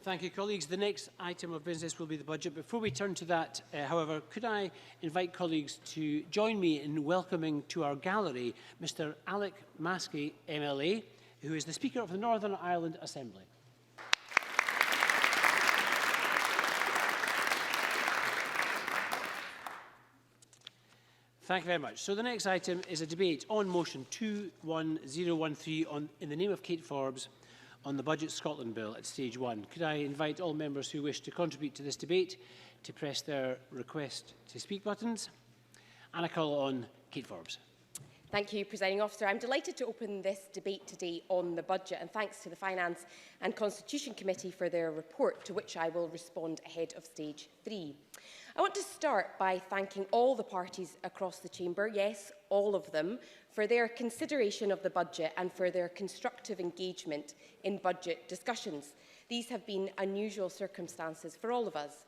Thank you, colleagues. The next item of business will be the budget. Before we turn to that, however, could I invite colleagues to join me in welcoming to our gallery Mr. Alec Maskey, MLA, who is the Speaker of the Northern Ireland Assembly. Thank you very much. So the next item is a debate on motion 21013 in the name of Kate Forbes on the Budget Scotland Bill at stage 1. Could I invite all members who wish to contribute to this debate to press their request to speak buttons? And I call on Kate Forbes. Thank you, Presiding Officer. I'm delighted to open this debate today on the budget, and thanks to the Finance and Constitution Committee for their report, to which I will respond ahead of stage 3. I want to start by thanking all the parties across the Chamber, yes, all of them, for their consideration of the budget and for their constructive engagement in budget discussions. These have been unusual circumstances for all of us.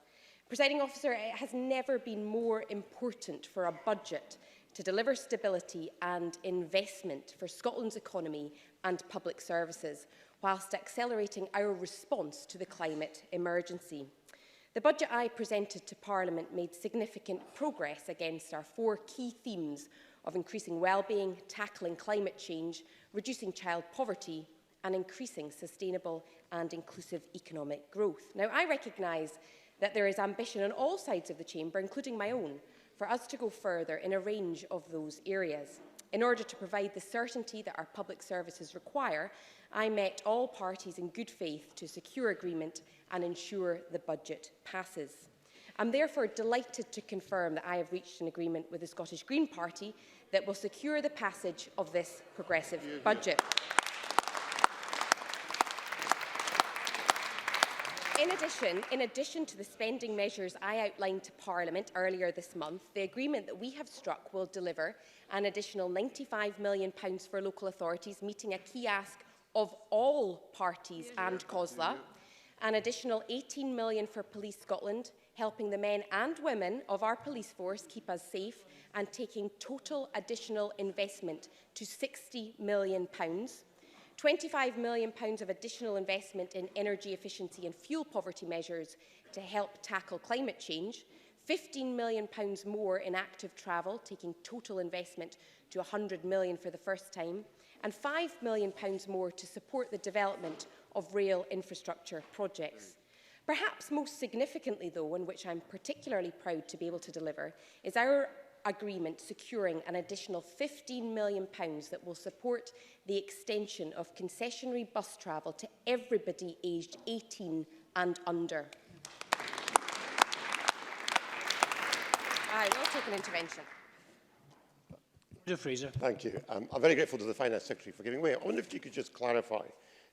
Presiding Officer, it has never been more important for a budget to deliver stability and investment for Scotland's economy and public services, whilst accelerating our response to the climate emergency. The budget I presented to Parliament made significant progress against our 4 key themes of increasing wellbeing, tackling climate change, reducing child poverty and increasing sustainable and inclusive economic growth. Now, I recognise that there is ambition on all sides of the Chamber, including my own, for us to go further in a range of those areas. In order to provide the certainty that our public services require, I met all parties in good faith to secure agreement and ensure the budget passes. I'm therefore delighted to confirm that I have reached an agreement with the Scottish Green Party that will secure the passage of this progressive budget. In addition to the spending measures I outlined to Parliament earlier this month, the agreement that we have struck will deliver an additional £95 million for local authorities, meeting a key ask of all parties and COSLA, an additional £18 million for Police Scotland, helping the men and women of our police force keep us safe, and taking total additional investment to £60 million. £25 million of additional investment in energy efficiency and fuel poverty measures to help tackle climate change, £15 million more in active travel, taking total investment to £100 million for the first time, and £5 million more to support the development of rail infrastructure projects. Perhaps most significantly, though, and which I'm particularly proud to be able to deliver, is our agreement securing an additional £15 million that will support the extension of concessionary bus travel to everybody aged 18 and under. I will take an intervention. Fraser. Thank you. I'm very grateful to the Finance Secretary for giving way. I wonder if you could just clarify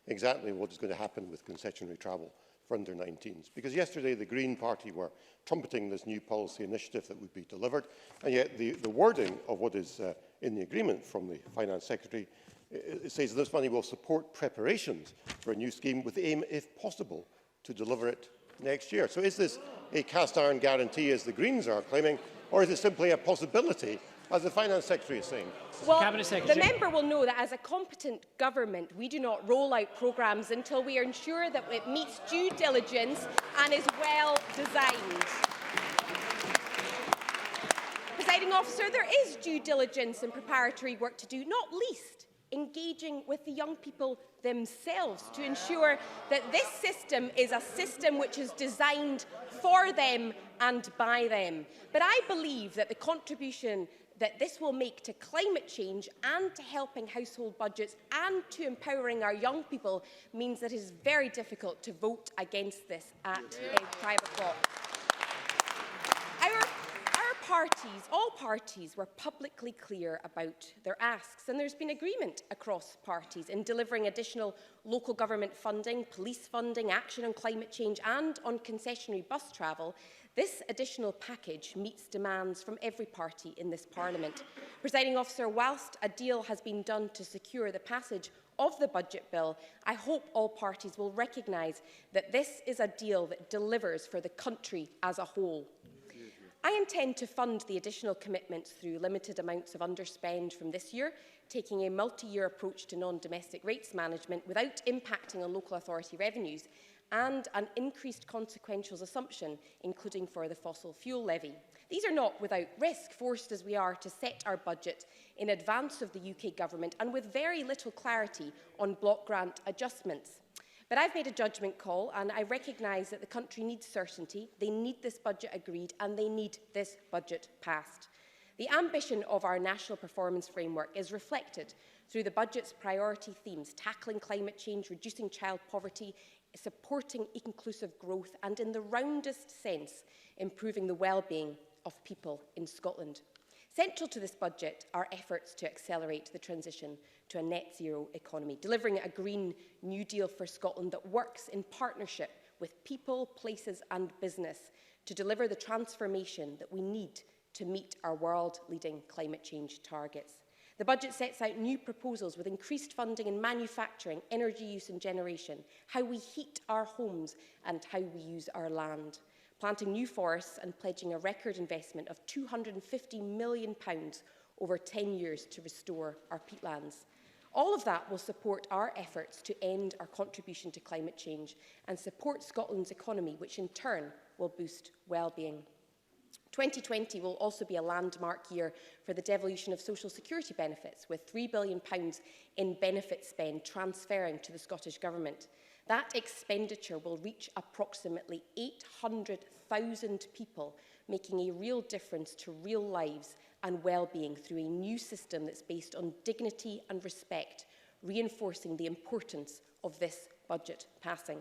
exactly what is going to happen with concessionary travel for under-19s. Because yesterday the Green Party were trumpeting this new policy initiative that would be delivered, and yet the wording of what is in the agreement from the Finance Secretary it says this money will support preparations for a new scheme with the aim, if possible, to deliver it next year. So is this a cast-iron guarantee, as the Greens are claiming, or is it simply a possibility, as the Finance Secretary is saying? Well, the member will know that as a competent government, we do not roll out programmes until we ensure that it meets due diligence and is well designed. Presiding Officer, there is due diligence and preparatory work to do, not least engaging with the young people themselves to ensure that this system is a system which is designed for them and by them. But I believe that the contribution that this will make to climate change and to helping household budgets and to empowering our young people means that it is very difficult to vote against this at a private vote. All parties were publicly clear about their asks, and there's been agreement across parties in delivering additional local government funding, police funding, action on climate change and on concessionary bus travel. This additional package meets demands from every party in this Parliament. Presiding Officer, whilst a deal has been done to secure the passage of the budget bill, I hope all parties will recognise that this is a deal that delivers for the country as a whole. I intend to fund the additional commitments through limited amounts of underspend from this year, taking a multi-year approach to non-domestic rates management without impacting on local authority revenues, and an increased consequentials assumption, including for the fossil fuel levy. These are not without risk, forced as we are to set our budget in advance of the UK Government and with very little clarity on block grant adjustments. But I've made a judgment call, and I recognise that the country needs certainty, they need this budget agreed, and they need this budget passed. The ambition of our National Performance Framework is reflected through the budget's priority themes: tackling climate change, reducing child poverty, supporting inclusive growth, and in the roundest sense, improving the well-being of people in Scotland. Central to this budget are efforts to accelerate the transition to a net zero economy, delivering a Green New Deal for Scotland that works in partnership with people, places and business to deliver the transformation that we need to meet our world-leading climate change targets. The budget sets out new proposals with increased funding in manufacturing, energy use and generation, how we heat our homes and how we use our land, planting new forests and pledging a record investment of £250 million over 10 years to restore our peatlands. All of that will support our efforts to end our contribution to climate change and support Scotland's economy, which in turn will boost well-being. 2020 will also be a landmark year for the devolution of social security benefits, with £3 billion in benefit spend transferring to the Scottish Government. That expenditure will reach approximately 800,000 people, making a real difference to real lives and well-being through a new system that's based on dignity and respect, reinforcing the importance of this budget passing.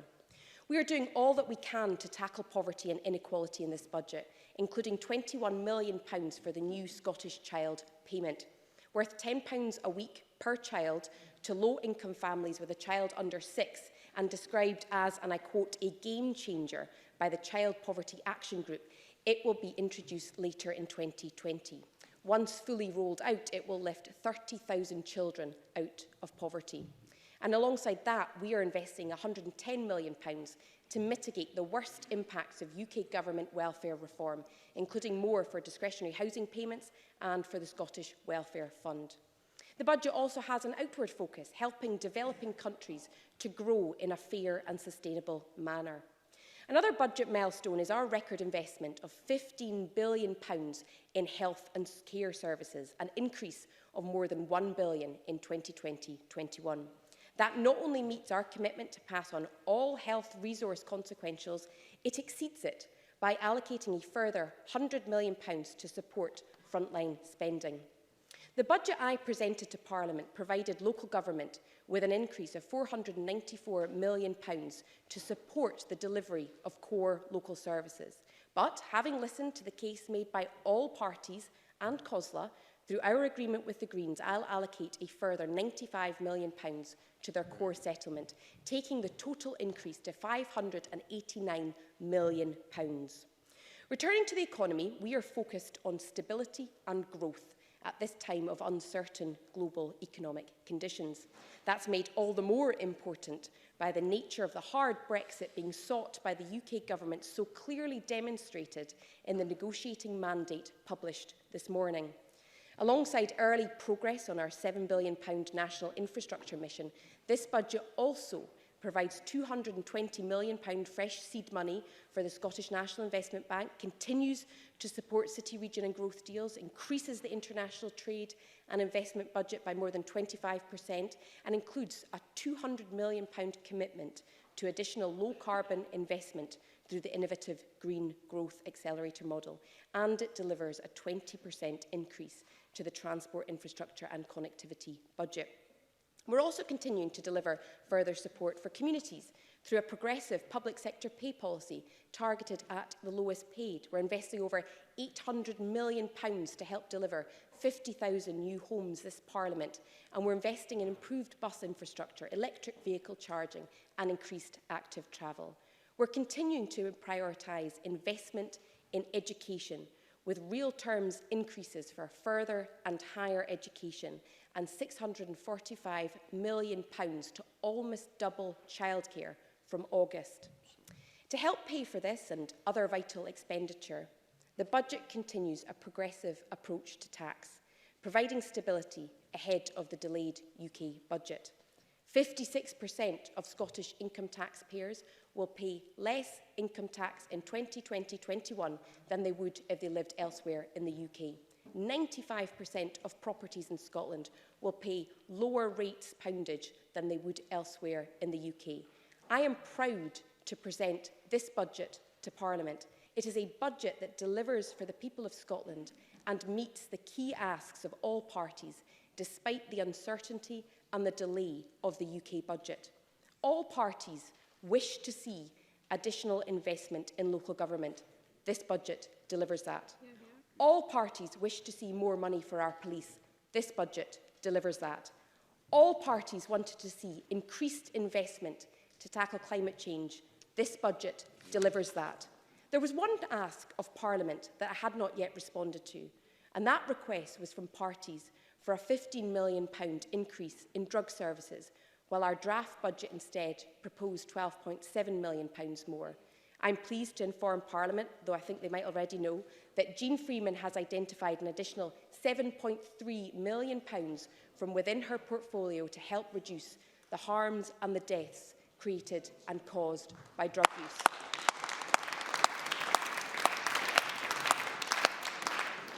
We are doing all that we can to tackle poverty and inequality in this budget, including £21 million for the new Scottish Child Payment, worth £10 a week per child to low-income families with a child under 6, and described as, and I quote, a game changer by the Child Poverty Action Group. It will be introduced later in 2020. Once fully rolled out, it will lift 30,000 children out of poverty. And alongside that, we are investing £110 million to mitigate the worst impacts of UK government welfare reform, including more for discretionary housing payments and for the Scottish Welfare Fund. The budget also has an outward focus, helping developing countries to grow in a fair and sustainable manner. Another budget milestone is our record investment of £15 billion in health and care services, an increase of more than £1 billion in 2020-21. That not only meets our commitment to pass on all health resource consequentials, it exceeds it by allocating a further £100 million to support frontline spending. The budget I presented to Parliament provided local government with an increase of £494 million to support the delivery of core local services. But having listened to the case made by all parties and COSLA, through our agreement with the Greens, I'll allocate a further £95 million to their core settlement, taking the total increase to £589 million. Returning to the economy, we are focused on stability and growth at this time of uncertain global economic conditions. That's made all the more important by the nature of the hard Brexit being sought by the UK government, so clearly demonstrated in the negotiating mandate published this morning. Alongside early progress on our £7 billion national infrastructure mission, this budget also provides £220 million fresh seed money for the Scottish National Investment Bank, continues to support city, region and growth deals, increases the international trade and investment budget by more than 25%, and includes a £200 million commitment to additional low-carbon investment through the innovative Green Growth Accelerator model, and it delivers a 20% increase to the transport infrastructure and connectivity budget. We're also continuing to deliver further support for communities through a progressive public sector pay policy targeted at the lowest paid. We're investing over £800 million to help deliver 50,000 new homes this Parliament, and we're investing in improved bus infrastructure, electric vehicle charging and increased active travel. We're continuing to prioritise investment in education, with real terms increases for further and higher education and £645 million to almost double childcare from August. To help pay for this and other vital expenditure, the budget continues a progressive approach to tax, providing stability ahead of the delayed UK budget. 56% of Scottish income taxpayers will pay less income tax in 2020-21 than they would if they lived elsewhere in the UK. 95% of properties in Scotland will pay lower rates poundage than they would elsewhere in the UK. I am proud to present this budget to Parliament. It is a budget that delivers for the people of Scotland and meets the key asks of all parties, despite the uncertainty and the delay of the UK budget. All parties wish to see additional investment in local government. This budget delivers that. All parties wish to see more money for our police. This budget delivers that. All parties wanted to see increased investment to tackle climate change. This budget delivers that. There was one ask of Parliament that I had not yet responded to, and that request was from parties for a £15 million increase in drug services, while our draft budget instead proposed £12.7 million more. I'm pleased to inform Parliament, though I think they might already know, that Jean Freeman has identified an additional £7.3 million from within her portfolio to help reduce the harms and the deaths created and caused by drug use.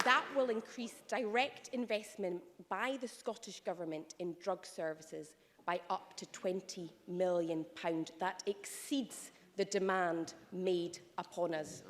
That will increase direct investment by the Scottish Government in drug services by up to £20 million. That exceeds the demand made upon us.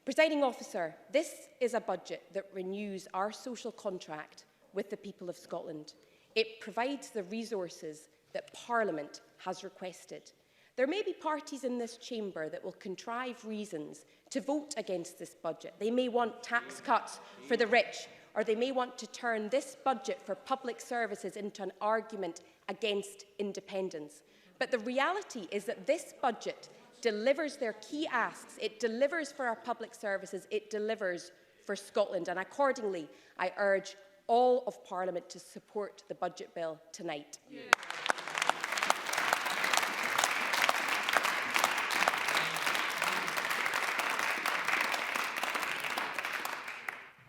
Presiding Officer, this is a budget that renews our social contract with the people of Scotland. It provides the resources that Parliament has requested. There may be parties in this chamber that will contrive reasons to vote against this budget. They may want tax cuts for the rich, or they may want to turn this budget for public services into an argument against independence. But the reality is that this budget delivers their key asks. It delivers for our public services. It delivers for Scotland. And accordingly, I urge all of Parliament to support the budget bill tonight. Yeah.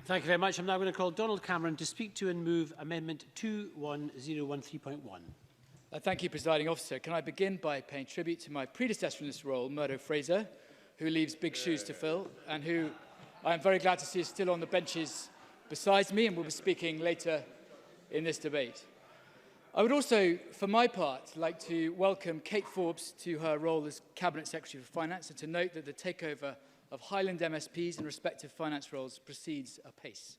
Thank you very much. I'm now going to call Donald Cameron to speak to and move Amendment 21013.1. Thank you, Presiding Officer. Can I begin by paying tribute to my predecessor in this role, Murdo Fraser, who leaves big shoes to fill, and who I am very glad to see is still on the benches beside me and will be speaking later in this debate. I would also, for my part, like to welcome Kate Forbes to her role as Cabinet Secretary for Finance, and to note that the takeover of Highland MSPs in respective finance roles proceeds apace.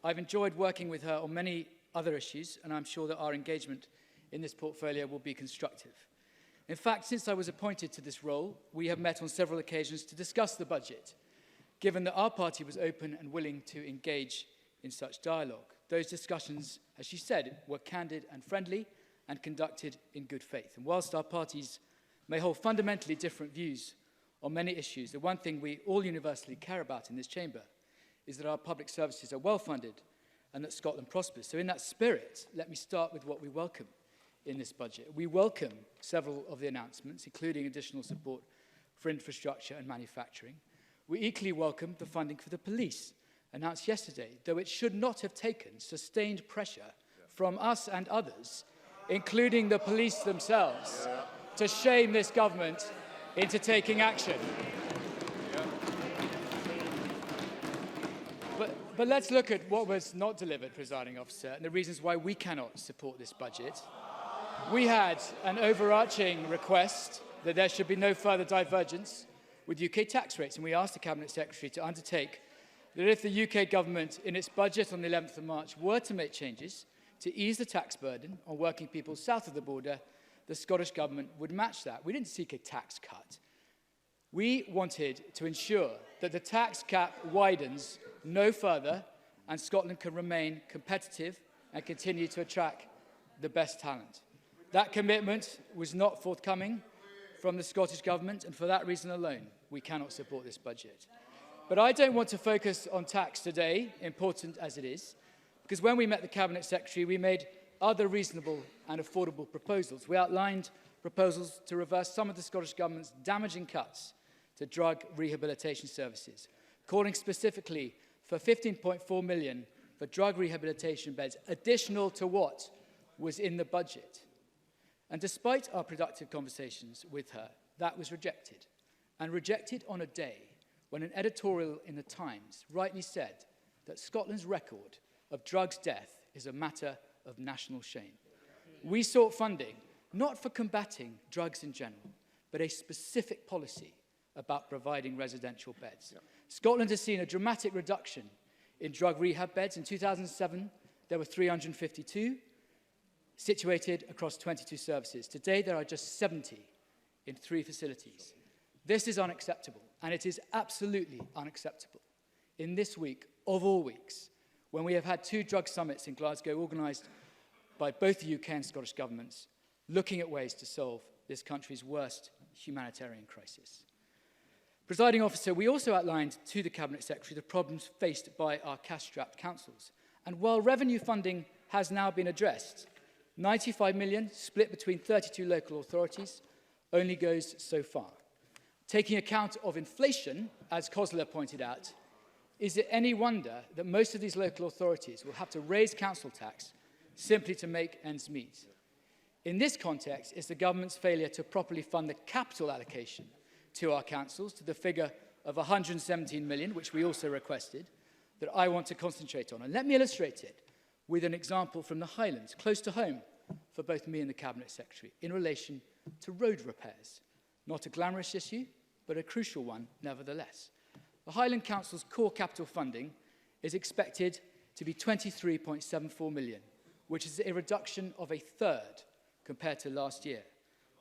I've enjoyed working with her on many other issues, and I'm sure that our engagement in this portfolio will be constructive. In fact, since I was appointed to this role, we have met on several occasions to discuss the budget, given that our party was open and willing to engage in such dialogue. Those discussions, as she said, were candid and friendly and conducted in good faith. And whilst our parties may hold fundamentally different views on many issues, the one thing we all universally care about in this chamber is that our public services are well funded and that Scotland prospers. So in that spirit, let me start with what we welcome in this budget. We welcome several of the announcements, including additional support for infrastructure and manufacturing. We equally welcome the funding for the police, announced yesterday, though it should not have taken sustained pressure from us and others, including the police themselves, to shame this government into taking action. But let's look at what was not delivered, Presiding Officer, and the reasons why we cannot support this budget. We had an overarching request that there should be no further divergence with UK tax rates, and we asked the Cabinet Secretary to undertake that if the UK government, in its budget on the 11th of March, were to make changes to ease the tax burden on working people south of the border, the Scottish Government would match that. We didn't seek a tax cut. We wanted to ensure that the tax cap widens no further and Scotland can remain competitive and continue to attract the best talent. That commitment was not forthcoming from the Scottish Government, and for that reason alone, we cannot support this budget. But I don't want to focus on tax today, important as it is, because when we met the Cabinet Secretary, we made other reasonable and affordable proposals. We outlined proposals to reverse some of the Scottish Government's damaging cuts to drug rehabilitation services, calling specifically for £15.4 million for drug rehabilitation beds, additional to what was in the budget. And despite our productive conversations with her, that was rejected. And rejected on a day when an editorial in the Times rightly said that Scotland's record of drugs death is a matter of national shame. We sought funding, not for combating drugs in general, but a specific policy about providing residential beds. Scotland has seen a dramatic reduction in drug rehab beds. In 2007, there were 352, situated across 22 services. Today, there are just 70 in 3 facilities. This is unacceptable, and it is absolutely unacceptable in this week, of all weeks, when we have had 2 drug summits in Glasgow organised by both the UK and Scottish governments, looking at ways to solve this country's worst humanitarian crisis. Presiding officer, we also outlined to the Cabinet Secretary the problems faced by our cash-strapped councils. And while revenue funding has now been addressed, 95 million, split between 32 local authorities, only goes so far. Taking account of inflation, as Cosler pointed out, is it any wonder that most of these local authorities will have to raise council tax simply to make ends meet? In this context, it's the government's failure to properly fund the capital allocation to our councils, to the figure of 117 million, which we also requested, that I want to concentrate on. And let me illustrate it with an example from the Highlands, close to home for both me and the Cabinet Secretary, in relation to road repairs. Not a glamorous issue, but a crucial one nevertheless. The Highland Council's core capital funding is expected to be 23.74 million, which is a reduction of a third compared to last year.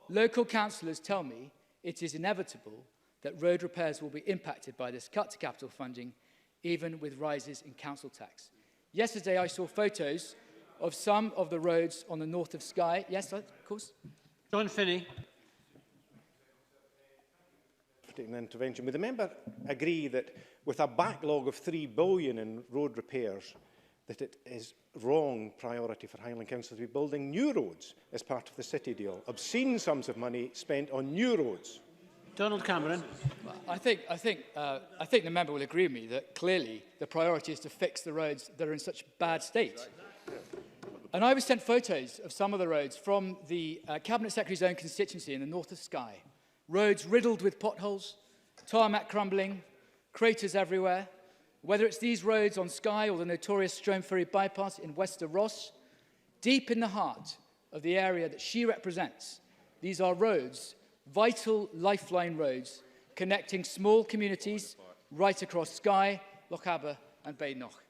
Local councillors tell me it is inevitable that road repairs will be impacted by this cut to capital funding, even with rises in council tax. Yesterday, I saw photos of some of the roads on the north of Skye. Yes, of course. John Finney. An intervention. Would the member agree that with a backlog of £3 billion in road repairs, that it is wrong priority for Highland Council to be building new roads as part of the city deal? Obscene sums of money spent on new roads. Donald Cameron. I think the member will agree with me that clearly the priority is to fix the roads that are in such bad state. And I was sent photos of some of the roads from the Cabinet Secretary's own constituency in the north of Skye. Roads riddled with potholes, tarmac crumbling, craters everywhere. Whether it's these roads on Skye or the notorious Stromeferry bypass in Wester Ross, deep in the heart of the area that she represents, these are roads, vital lifeline roads, connecting small communities right across Skye, Lochaber and Badenoch.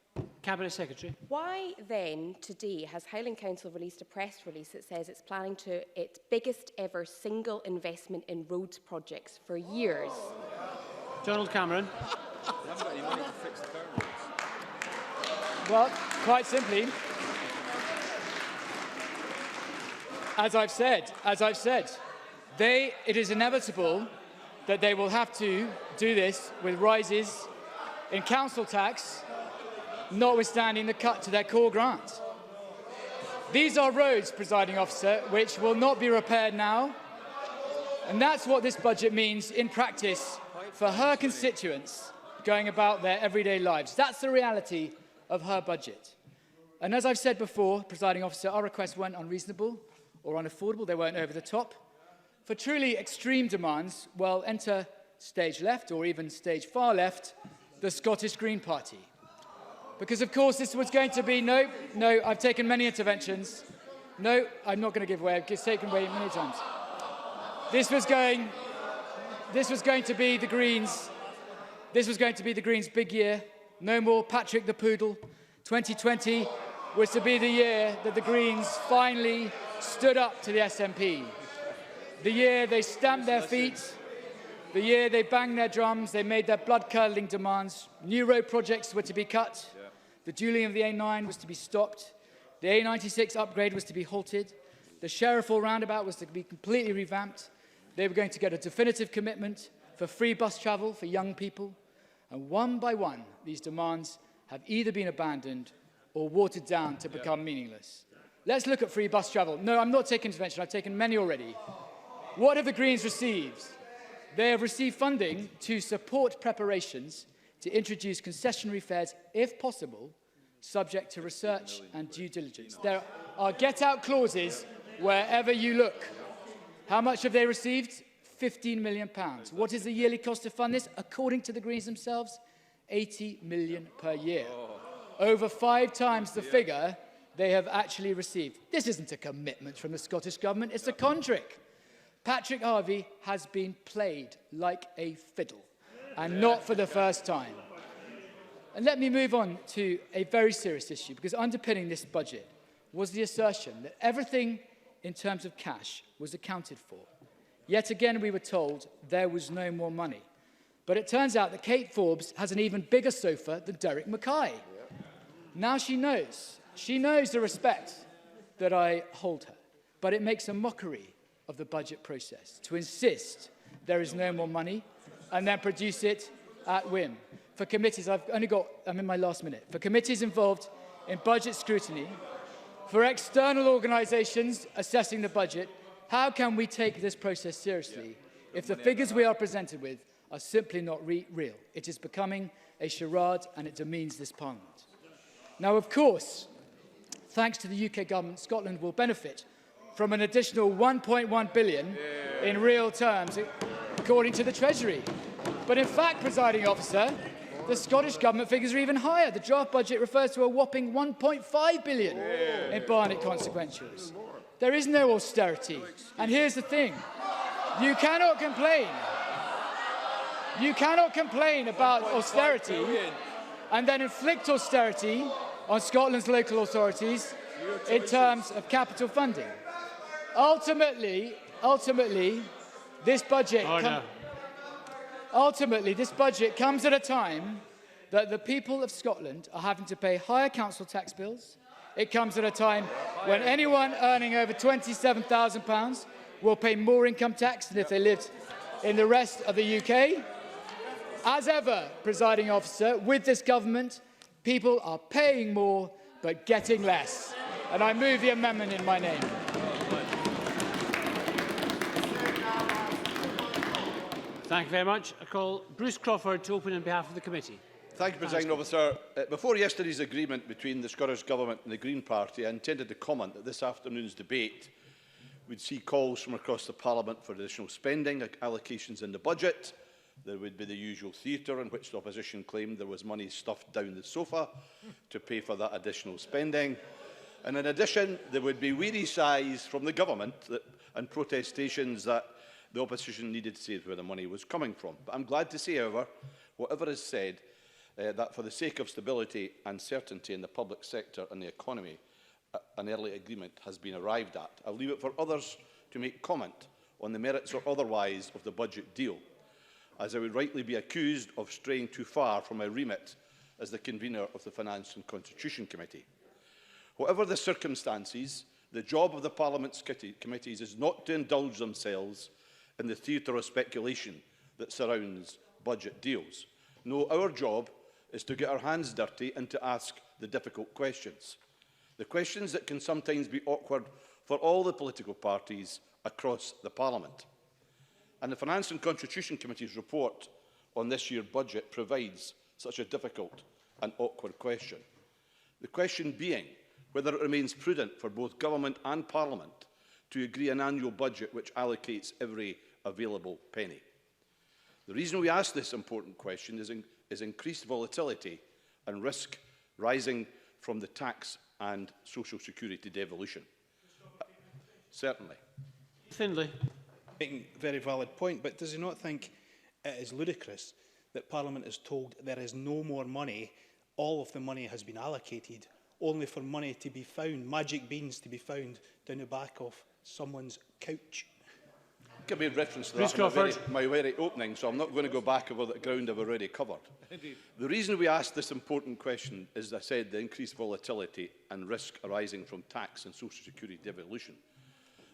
Cabinet Secretary. Why then, today, has Highland Council released a press release that says it's planning to its biggest ever single investment in roads projects for years? Donald Cameron. Well, quite simply, as I've said, it is inevitable that they will have to do this with rises in council tax, notwithstanding the cut to their core grant. These are roads, presiding officer, which will not be repaired now. And that's what this budget means in practice for her constituents going about their everyday lives. That's the reality of her budget. And as I've said before, presiding officer, our requests weren't unreasonable or unaffordable. They weren't over the top. For truly extreme demands, well, enter stage left or even stage far left, the Scottish Green Party. Because, of course, this was going to be, no, I've taken many interventions. No, I'm not going to give way. I've taken way many times. This was going to be the Greens. This was going to be the Greens' big year. No more Patrick the Poodle. 2020 was to be the year that the Greens finally stood up to the SNP. The year they stamped their feet. The year they banged their drums. They made their blood-curdling demands. New road projects were to be cut. The dualling of the A9 was to be stopped. The A96 upgrade was to be halted. The Sheriffhall roundabout was to be completely revamped. They were going to get a definitive commitment for free bus travel for young people. And one by one, these demands have either been abandoned or watered down to become meaningless. Let's look at free bus travel. No, I'm not taking intervention. I've taken many already. What have the Greens received? They have received funding to support preparations to introduce concessionary fares, if possible, subject to research and due diligence. There are get-out clauses wherever you look. How much have they received? £15 million. What is the yearly cost to fund this? According to the Greens themselves, £80 million per year. Over 5 times the figure they have actually received. This isn't a commitment from the Scottish Government, it's a contract. Patrick Harvey has been played like a fiddle, and not for the first time. And let me move on to a very serious issue, because underpinning this budget was the assertion that everything in terms of cash was accounted for. Yet again, we were told there was no more money. But it turns out that Kate Forbes has an even bigger sofa than Derek Mackay. Now she knows the respect that I hold her, but it makes a mockery of the budget process to insist there is no more money and then produce it at whim. For committees, I'm in my last minute. For committees involved in budget scrutiny, for external organisations assessing the budget, how can we take this process seriously if the figures we are presented with are simply not real? It is becoming a charade and it demeans this Parliament. Now, of course, thanks to the UK Government, Scotland will benefit from an additional £1.1 billion in real terms, according to the Treasury. But in fact, presiding officer, the Scottish Government figures are even higher. The draft budget refers to a whopping £1.5 billion in Barnett consequentials. There is no austerity. And here's the thing. You cannot complain. You cannot complain about austerity and then inflict austerity on Scotland's local authorities in terms of capital funding. Ultimately, this budget comes at a time that the people of Scotland are having to pay higher council tax bills. It comes at a time when anyone earning over £27,000 will pay more income tax than if they lived in the rest of the UK. As ever, presiding officer, with this government, people are paying more but getting less. And I move the amendment in my name. Thank you very much. I call Bruce Crawford to open on behalf of the committee. Thank you, President Officer. Before yesterday's agreement between the Scottish Government and the Green Party, I intended to comment that this afternoon's debate would see calls from across the Parliament for additional spending, allocations in the budget. There would be the usual theatre in which the opposition claimed there was money stuffed down the sofa to pay for that additional spending. And in addition, there would be weary sighs from the government and protestations that the opposition needed to say where the money was coming from. But I'm glad to say, however, whatever is said, that for the sake of stability and certainty in the public sector and the economy, an early agreement has been arrived at. I'll leave it for others to make comment on the merits or otherwise of the budget deal, as I would rightly be accused of straying too far from my remit as the convener of the Finance and Constitution Committee. Whatever the circumstances, the job of the Parliament's committees is not to indulge themselves in the theatre of speculation that surrounds budget deals. No, our job is to get our hands dirty and to ask the difficult questions. The questions that can sometimes be awkward for all the political parties across the Parliament. And the Finance and Constitution Committee's report on this year's budget provides such a difficult and awkward question. The question being whether it remains prudent for both Government and Parliament to agree an annual budget which allocates every available penny. The reason we ask this important question is increased volatility and risk rising from the tax and social security devolution. Certainly. Findlay. Making a very valid point, but does he not think it is ludicrous that Parliament is told there is no more money, all of the money has been allocated, only for money to be found, magic beans to be found down the back of someone's couch? Give me a reference to that in my very opening, so I'm not going to go back over the ground I've already covered. Indeed. The reason we asked this important question is, as I said, the increased volatility and risk arising from tax and social security devolution.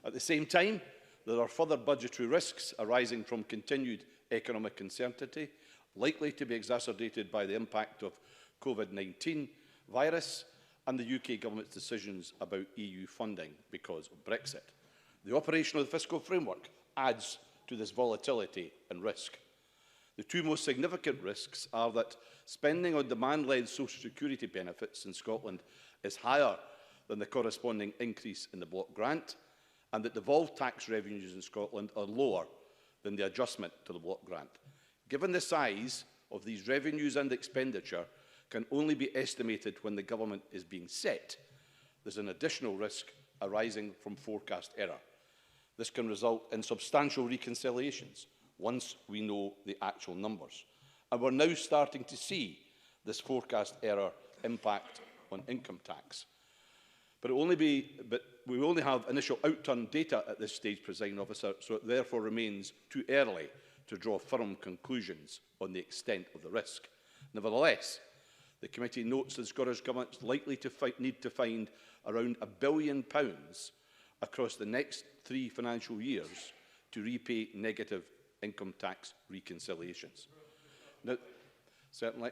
At the same time, there are further budgetary risks arising from continued economic uncertainty, likely to be exacerbated by the impact of COVID-19 virus and the UK Government's decisions about EU funding because of Brexit. The operation of the fiscal framework adds to this volatility and risk. The two most significant risks are that spending on demand-led social security benefits in Scotland is higher than the corresponding increase in the block grant, and that devolved tax revenues in Scotland are lower than the adjustment to the block grant. Given the size of these revenues and expenditure can only be estimated when the government is being set, there's an additional risk arising from forecast error. This can result in substantial reconciliations once we know the actual numbers. And we're now starting to see this forecast error impact on income tax. But we only have initial outturn data at this stage, Presiding Officer, so it therefore remains too early to draw firm conclusions on the extent of the risk. Nevertheless, the committee notes that the Scottish Government is likely to need to find around £1 billion across the next 3 financial years to repay negative income tax reconciliations. Now, certainly.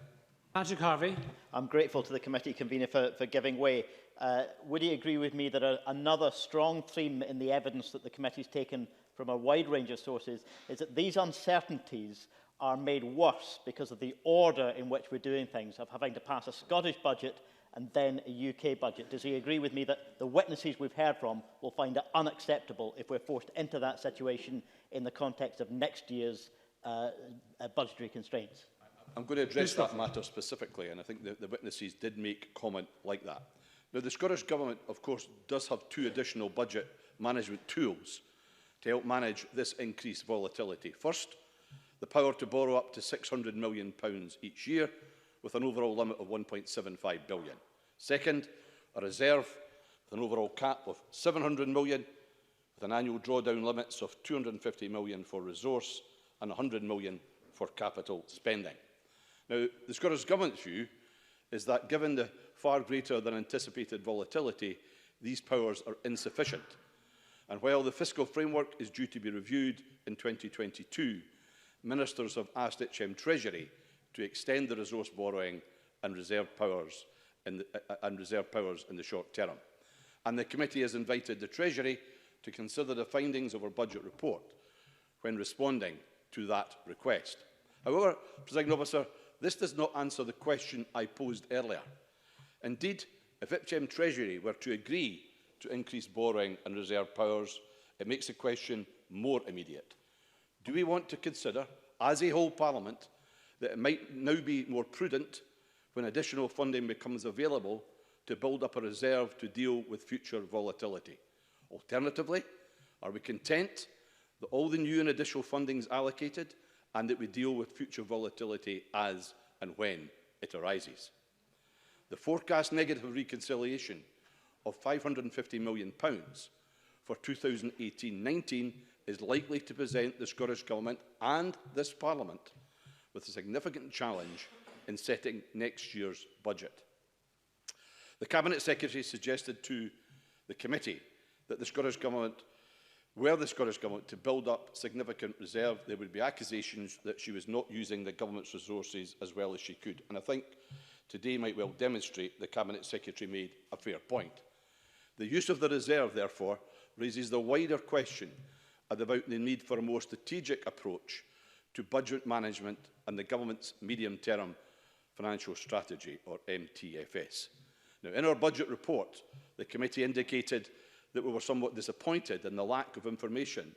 Patrick Harvey. I'm grateful to the committee convener for giving way. Would he agree with me that another strong theme in the evidence that the committee has taken from a wide range of sources is that these uncertainties are made worse because of the order in which we're doing things, of having to pass a Scottish budget and then a UK budget? Does he agree with me that the witnesses we've heard from will find it unacceptable if we're forced into that situation in the context of next year's budgetary constraints? I'm going to address that matter specifically, and I think the witnesses did make comment like that. Now, the Scottish Government, of course, does have 2 additional budget management tools to help manage this increased volatility. First, the power to borrow up to £600 million each year, with an overall limit of £1.75 billion. Second, a reserve with an overall cap of £700 million, with an annual drawdown limits of £250 million for resource and £100 million for capital spending. Now, the Scottish Government's view is that given the far greater than anticipated volatility, these powers are insufficient. And while the fiscal framework is due to be reviewed in 2022, ministers have asked HM Treasury to extend the resource borrowing and reserve powers in the short term. And the committee has invited the Treasury to consider the findings of our budget report when responding to that request. However, Presiding Officer, this does not answer the question I posed earlier. Indeed, if HM Treasury were to agree to increase borrowing and reserve powers, it makes the question more immediate. Do we want to consider, as a whole Parliament, that it might now be more prudent, when additional funding becomes available, to build up a reserve to deal with future volatility? Alternatively, are we content that all the new and additional funding is allocated and that we deal with future volatility as and when it arises? The forecast negative reconciliation of £550 million for 2018-19 is likely to present the Scottish Government and this Parliament with a significant challenge in setting next year's budget. The Cabinet Secretary suggested to the committee that the Scottish Government, were the Scottish Government to build up significant reserve, there would be accusations that she was not using the Government's resources as well as she could. And I think today might well demonstrate the Cabinet Secretary made a fair point. The use of the reserve, therefore, raises the wider question about the need for a more strategic approach to budget management and the Government's medium-term financial strategy, or MTFS. Now, in our budget report, the committee indicated that we were somewhat disappointed in the lack of information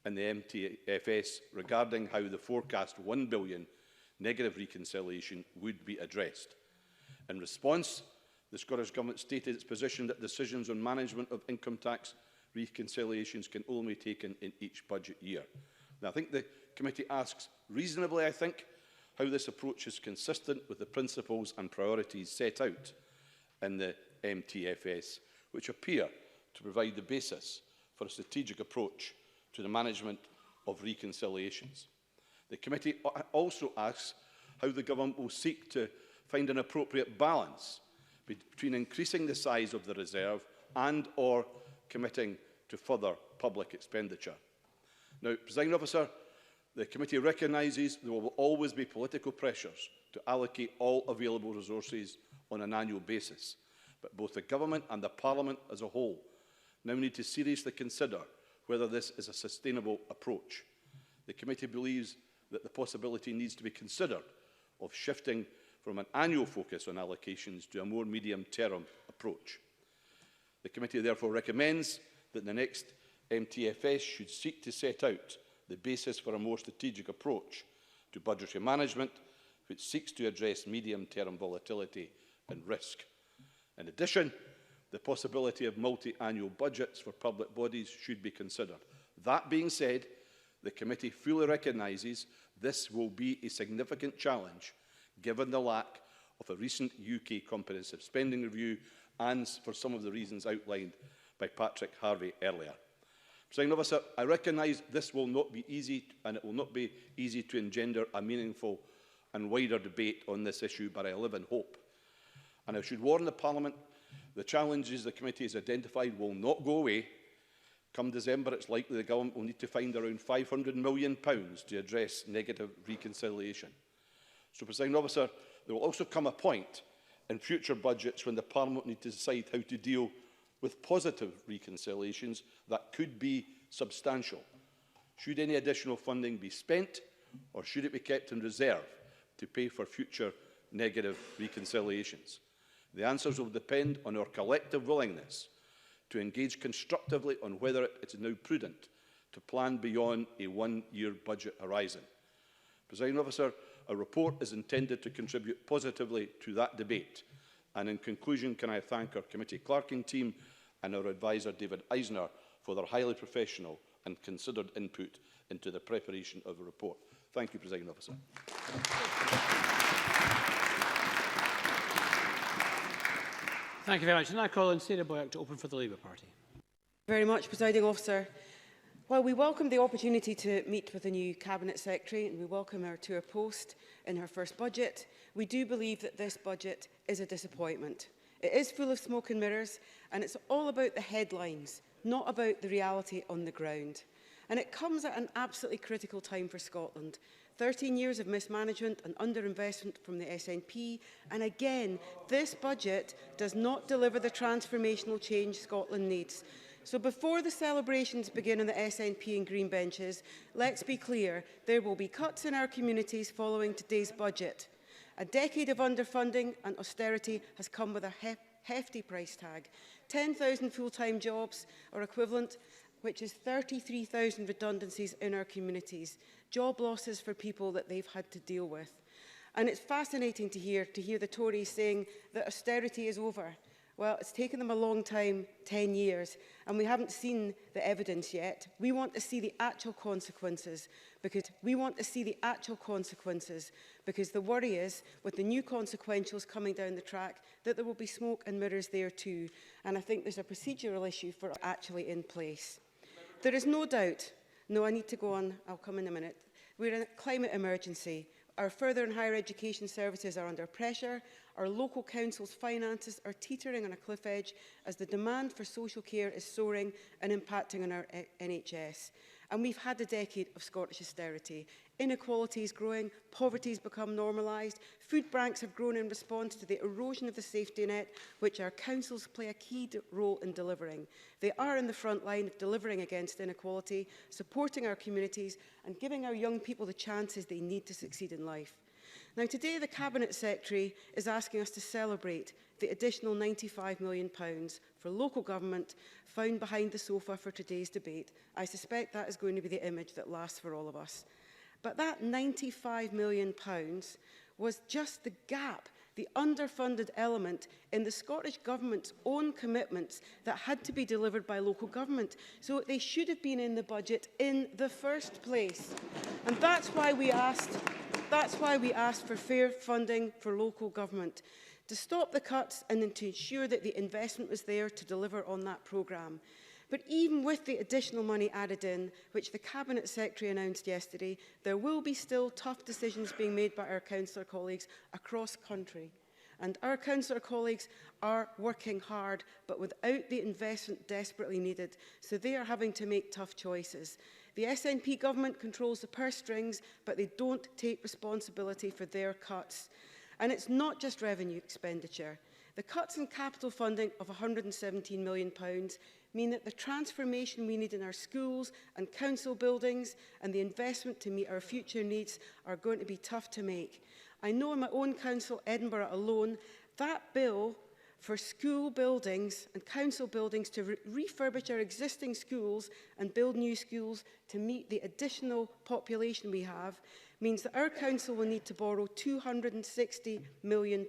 in the MTFS regarding how the forecast £1 billion negative reconciliation would be addressed. In response, the Scottish Government stated its position that decisions on management of income tax reconciliations can only be taken in each budget year. Now, I think the committee asks reasonably, I think, how this approach is consistent with the principles and priorities set out in the MTFS, which appear to provide the basis for a strategic approach to the management of reconciliations. The committee also asks how the Government will seek to find an appropriate balance between increasing the size of the reserve and/or committing to further public expenditure. Now, Presiding Officer, the committee recognises there will always be political pressures to allocate all available resources on an annual basis, but both the Government and the Parliament as a whole now need to seriously consider whether this is a sustainable approach. The committee believes that the possibility needs to be considered of shifting from an annual focus on allocations to a more medium-term approach. The committee therefore recommends that the next MTFS should seek to set out the basis for a more strategic approach to budgetary management, which seeks to address medium-term volatility and risk. In addition, the possibility of multi-annual budgets for public bodies should be considered. That being said, the committee fully recognises this will be a significant challenge given the lack of a recent UK comprehensive spending review and for some of the reasons outlined by Patrick Harvey earlier. Presiding Officer, I recognise this will not be easy, and it will not be easy to engender a meaningful and wider debate on this issue, but I live in hope. And I should warn the Parliament, the challenges the committee has identified will not go away. Come December, it's likely the government will need to find around £500 million to address negative reconciliation. So, Presiding Officer, there will also come a point in future budgets when the Parliament will need to decide how to deal with positive reconciliations that could be substantial. Should any additional funding be spent, or should it be kept in reserve to pay for future negative reconciliations? The answers will depend on our collective willingness to engage constructively on whether it is now prudent to plan beyond a one-year budget horizon. Presiding Officer, a report is intended to contribute positively to that debate. And in conclusion, can I thank our committee clerking team and our adviser David Eisner for their highly professional and considered input into the preparation of the report. Thank you, Presiding Officer. Thank you very much. And I call on Sarah Boyack to open for the Labour Party. Very much, Presiding Officer. Well, we welcome the opportunity to meet with the new Cabinet Secretary, and we welcome her to her post in her first budget. We do believe that this budget is a disappointment. It is full of smoke and mirrors, and it's all about the headlines, not about the reality on the ground. And it comes at an absolutely critical time for Scotland. 13 years of mismanagement and underinvestment from the SNP, and again, this budget does not deliver the transformational change Scotland needs. So before the celebrations begin on the SNP and Green benches, let's be clear, there will be cuts in our communities following today's budget. A decade of underfunding and austerity has come with a hefty price tag. 10,000 full-time jobs are equivalent, which is 33,000 redundancies in our communities. Job losses for people that they've had to deal with. And it's fascinating to hear the Tories saying that austerity is over. Well, it's taken them a long time, 10 years, and we haven't seen the evidence yet. We want to see the actual consequences because the worry is, with the new consequentials coming down the track, that there will be smoke and mirrors there too. And I think there's a procedural issue for actually in place. There is no doubt, no, I need to go on, I'll come in a minute. We're in a climate emergency. Our further and higher education services are under pressure. Our local councils' finances are teetering on a cliff edge as the demand for social care is soaring and impacting on our NHS. And we've had a decade of Scottish austerity. Inequality is growing, poverty has become normalised, food banks have grown in response to the erosion of the safety net, which our councils play a key role in delivering. They are in the front line of delivering against inequality, supporting our communities and giving our young people the chances they need to succeed in life. Now, today the Cabinet Secretary is asking us to celebrate the additional £95 million for local government found behind the sofa for today's debate. I suspect that is going to be the image that lasts for all of us. But that £95 million was just the gap, the underfunded element in the Scottish Government's own commitments that had to be delivered by local government. So they should have been in the budget in the first place. And that's why we asked for fair funding for local government, to stop the cuts and then to ensure that the investment was there to deliver on that programme. But even with the additional money added in, which the Cabinet Secretary announced yesterday, there will be still tough decisions being made by our councillor colleagues across country. And our councillor colleagues are working hard, but without the investment desperately needed. So they are having to make tough choices. The SNP government controls the purse strings, but they don't take responsibility for their cuts. And it's not just revenue expenditure. The cuts in capital funding of £117 million mean that the transformation we need in our schools and council buildings and the investment to meet our future needs are going to be tough to make. I know in my own council, Edinburgh alone, that bill for school buildings and council buildings to refurbish our existing schools and build new schools to meet the additional population we have means that our council will need to borrow £260 million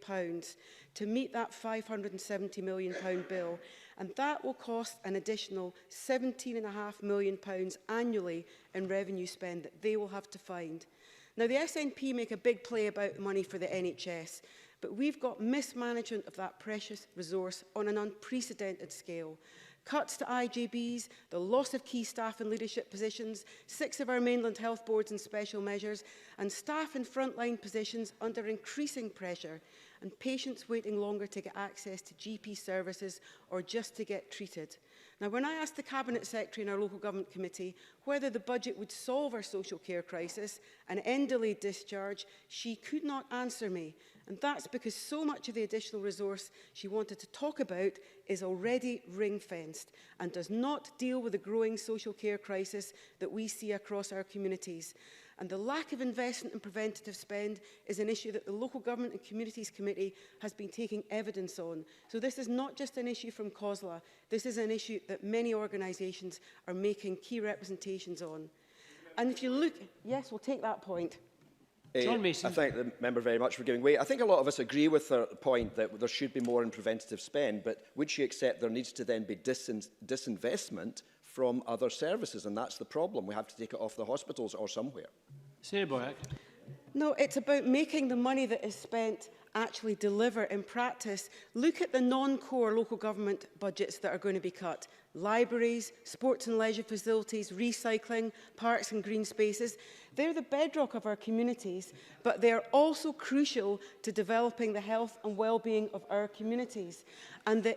to meet that £570 million bill. And that will cost an additional £17.5 million annually in revenue spend that they will have to find. Now, the SNP make a big play about the money for the NHS, but we've got mismanagement of that precious resource on an unprecedented scale. Cuts to IJBs, the loss of key staff in leadership positions, 6 of our mainland health boards in special measures, and staff in frontline positions under increasing pressure, and patients waiting longer to get access to GP services or just to get treated. Now, when I asked the Cabinet Secretary in our local government committee whether the budget would solve our social care crisis and end delayed discharge, she could not answer me. And that's because so much of the additional resource she wanted to talk about is already ring-fenced and does not deal with the growing social care crisis that we see across our communities. And the lack of investment in preventative spend is an issue that the Local Government and Communities Committee has been taking evidence on. So this is not just an issue from COSLA, this is an issue that many organisations are making key representations on. And if you look, yes, we'll take that point. John Mason. I thank the member very much for giving way. I think a lot of us agree with her point that there should be more in preventative spend, but would she accept there needs to then be disinvestment from other services? And that's the problem. We have to take it off the hospitals or somewhere. Senator Boyack. No, it's about making the money that is spent actually deliver in practice. Look at the non-core local government budgets that are going to be cut. Libraries, sports and leisure facilities, recycling, parks and green spaces. They're the bedrock of our communities, but they're also crucial to developing the health and well-being of our communities. And the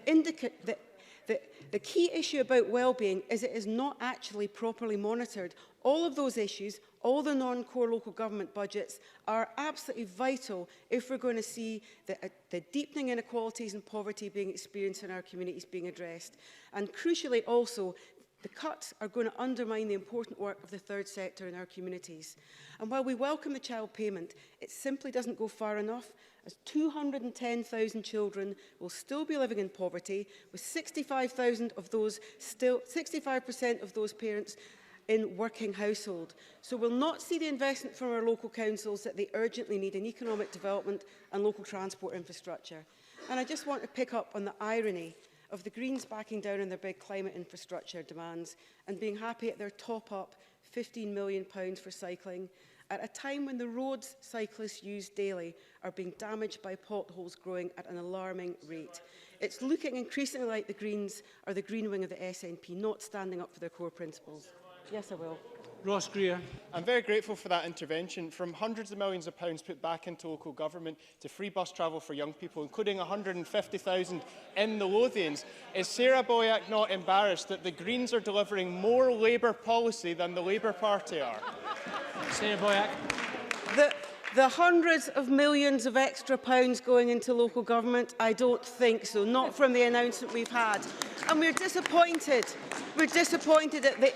key issue about well-being is it is not actually properly monitored. All of those issues, all the non-core local government budgets are absolutely vital if we're going to see the deepening inequalities and poverty being experienced in our communities being addressed. And crucially also, the cuts are going to undermine the important work of the third sector in our communities. And while we welcome the child payment, it simply doesn't go far enough, as 210,000 children will still be living in poverty, with 65% of those parents in working household. So we'll not see the investment from our local councils that they urgently need in economic development and local transport infrastructure. And I just want to pick up on the irony of the Greens backing down on their big climate infrastructure demands and being happy at their top-up £15 million for cycling at a time when the roads cyclists use daily are being damaged by potholes growing at an alarming rate. It's looking increasingly like the Greens are the green wing of the SNP, not standing up for their core principles. Yes, I will. Ross Greer. I'm very grateful for that intervention. From hundreds of millions of pounds put back into local government to free bus travel for young people, including 150,000 in the Lothians, is Sarah Boyack not embarrassed that the Greens are delivering more Labour policy than the Labour Party are? Senator Boyack. The hundreds of millions of extra pounds going into local government, I don't think so, not from the announcement we've had. And we're disappointed. We're disappointed at the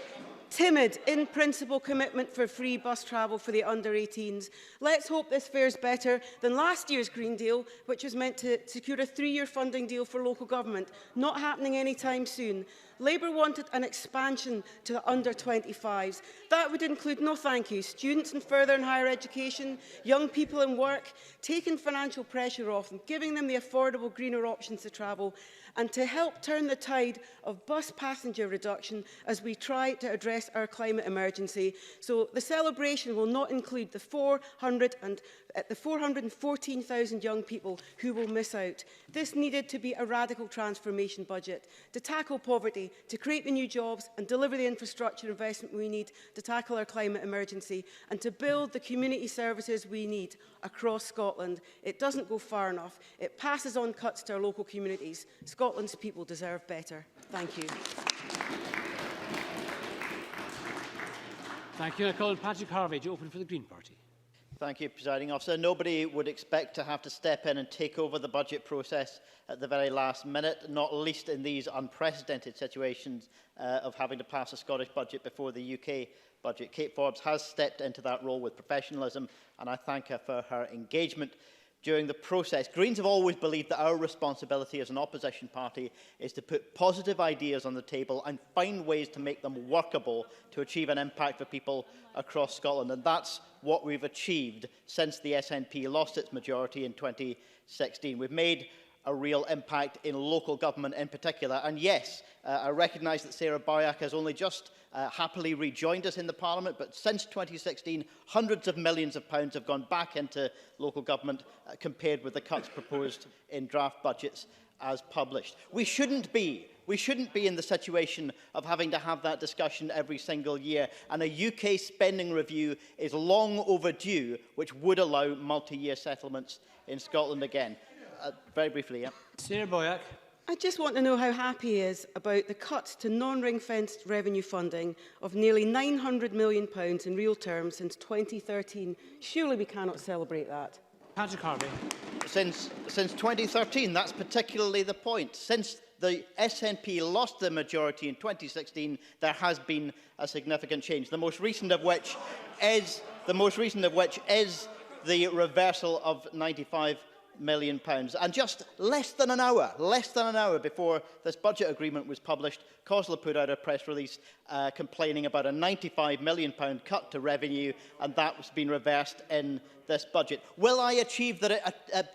timid, in-principle commitment for free bus travel for the under-18s. Let's hope this fares better than last year's Green Deal, which was meant to secure a 3-year funding deal for local government. Not happening anytime soon. Labour wanted an expansion to the under-25s. That would include, no thank you, students in further and higher education, young people in work, taking financial pressure off them, giving them the affordable, greener options to travel, and to help turn the tide of bus passenger reduction as we try to address our climate emergency. So the celebration will not include the 414,000 young people who will miss out. This needed to be a radical transformation budget to tackle poverty, to create the new jobs and deliver the infrastructure investment we need to tackle our climate emergency and to build the community services we need across Scotland. It doesn't go far enough. It passes on cuts to our local communities. Scotland's people deserve better. Thank you. Thank you. I call on Patrick Harvey to open for the Green Party. Thank you, Presiding Officer. Nobody would expect to have to step in and take over the budget process at the very last minute, not least in these unprecedented situations of having to pass a Scottish budget before the UK budget. Kate Forbes has stepped into that role with professionalism, and I thank her for her engagement during the process. Greens have always believed that our responsibility as an opposition party is to put positive ideas on the table and find ways to make them workable to achieve an impact for people across Scotland. And that's what we've achieved since the SNP lost its majority in 2016. We've made a real impact in local government in particular. And yes, I recognise that Sarah Boyack has only just happily rejoined us in the Parliament, but since 2016, hundreds of millions of pounds have gone back into local government compared with the cuts proposed in draft budgets as published. We shouldn't be in the situation of having to have that discussion every single year, and a UK spending review is long overdue, which would allow multi-year settlements in Scotland again. Very briefly, yeah. Sarah Boyack. I just want to know how happy he is about the cuts to non-ring-fenced revenue funding of nearly £900 million in real terms since 2013. Surely we cannot celebrate that. Patrick Harvey. Since 2013, that's particularly the point. Since the SNP lost the majority in 2016, there has been a significant change. The most recent of which is the reversal of £95 million. And just less than an hour before this budget agreement was published, COSLA put out a press release complaining about a £95 million cut to revenue, and that's been reversed in this budget. Will I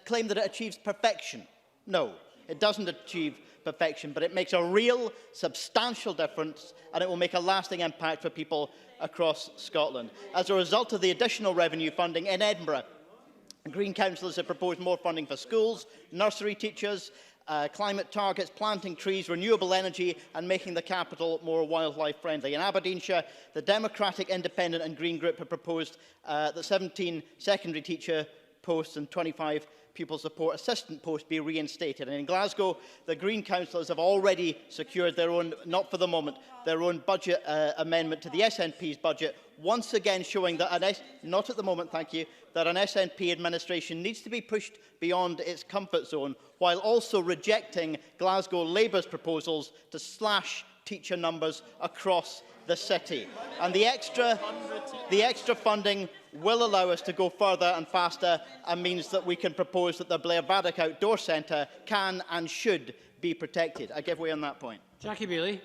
claim that it achieves perfection? No, it doesn't achieve perfection, but it makes a real, substantial difference, and it will make a lasting impact for people across Scotland. As a result of the additional revenue funding in Edinburgh, Green councillors have proposed more funding for schools, nursery teachers, climate targets, planting trees, renewable energy and making the capital more wildlife friendly. In Aberdeenshire, the Democratic, Independent and Green Group have proposed that 17 secondary teacher posts and 25 pupil support assistant posts be reinstated. And in Glasgow, the Green councillors have already secured their own, not for the moment, their own budget amendment to the SNP's budget, once again showing that not at the moment, thank you, that an SNP administration needs to be pushed beyond its comfort zone, while also rejecting Glasgow Labour's proposals to slash teacher numbers across the city. And the extra funding will allow us to go further and faster, and means that we can propose that the Blair Vaddock Outdoor Centre can and should be protected. I give way on that point. Jackie Bailey.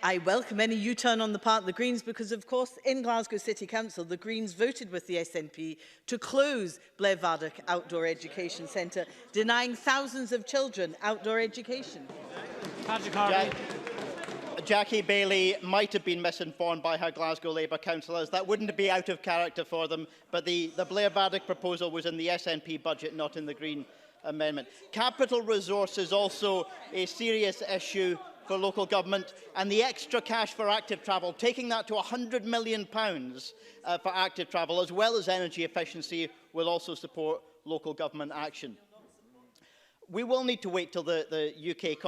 I welcome any U-turn on the part of the Greens because, of course, in Glasgow City Council, the Greens voted with the SNP to close Blair Vaddock Outdoor Education Centre, denying thousands of children outdoor education. Patrick Harvey. Jackie Bailey might have been misinformed by her Glasgow Labour councillors. That wouldn't be out of character for them, but the Blair Vaddock proposal was in the SNP budget, not in the Green amendment. Capital resource is also a serious issue for local government, and the extra cash for active travel, taking that to £100 million for active travel, as well as energy efficiency, will also support local government action. We will need to wait till the UK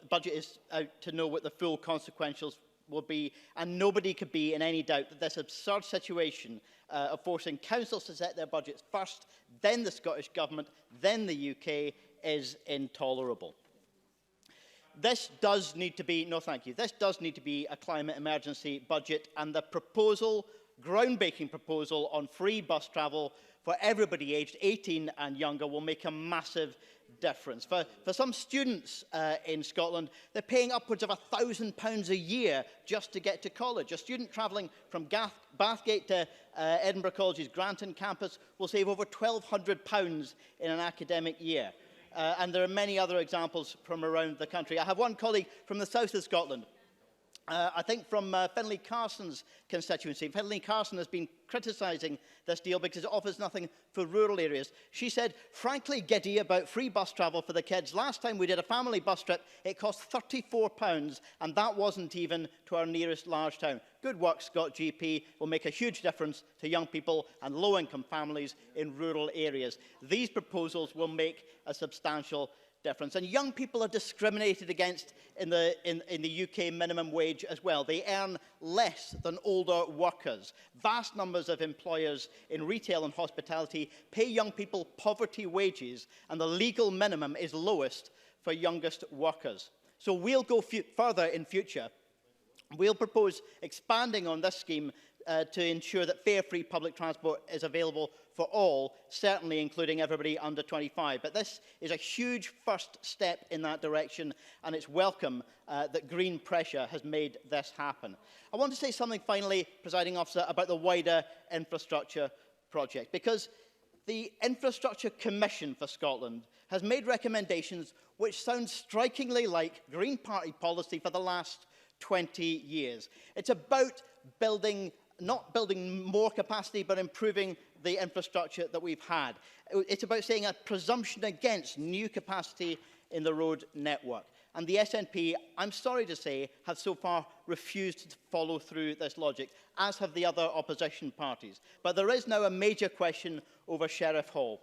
budget is out to know what the full consequences will be, and nobody could be in any doubt that this absurd situation of forcing councils to set their budgets first, then the Scottish Government, then the UK, is intolerable. This does need to be, this does need to be a climate emergency budget, and the proposal, groundbreaking proposal on free bus travel for everybody aged 18 and younger will make a massive difference. For some students in Scotland, they're paying upwards of £1,000 a year just to get to college. A student travelling from Bathgate to Edinburgh College's Granton campus will save over £1,200 in an academic year. And there are many other examples from around the country. I have one colleague from the south of Scotland, I think from Finlay Carson's constituency. Finlay Carson has been criticising this deal because it offers nothing for rural areas. She said, frankly giddy about free bus travel for the kids. Last time we did a family bus trip, it cost £34, and that wasn't even to our nearest large town. Good work, Scott GP, will make a huge difference to young people and low-income families in rural areas. These proposals will make a substantial difference. And young people are discriminated against in the UK minimum wage as well. They earn less than older workers. Vast numbers of employers in retail and hospitality pay young people poverty wages, and the legal minimum is lowest for youngest workers. So we'll go further in future. We'll propose expanding on this scheme to ensure that fare-free public transport is available for all, certainly including everybody under 25. But this is a huge first step in that direction, and it's welcome that Green pressure has made this happen. I want to say something finally, Presiding Officer, about the wider infrastructure project, because the Infrastructure Commission for Scotland has made recommendations which sound strikingly like Green Party policy for the last 20 years. It's about not building more capacity, but improving the infrastructure that we've had. It's about saying a presumption against new capacity in the road network. And the SNP, I'm sorry to say, have so far refused to follow through this logic, as have the other opposition parties. But there is now a major question over Sheriff Hall.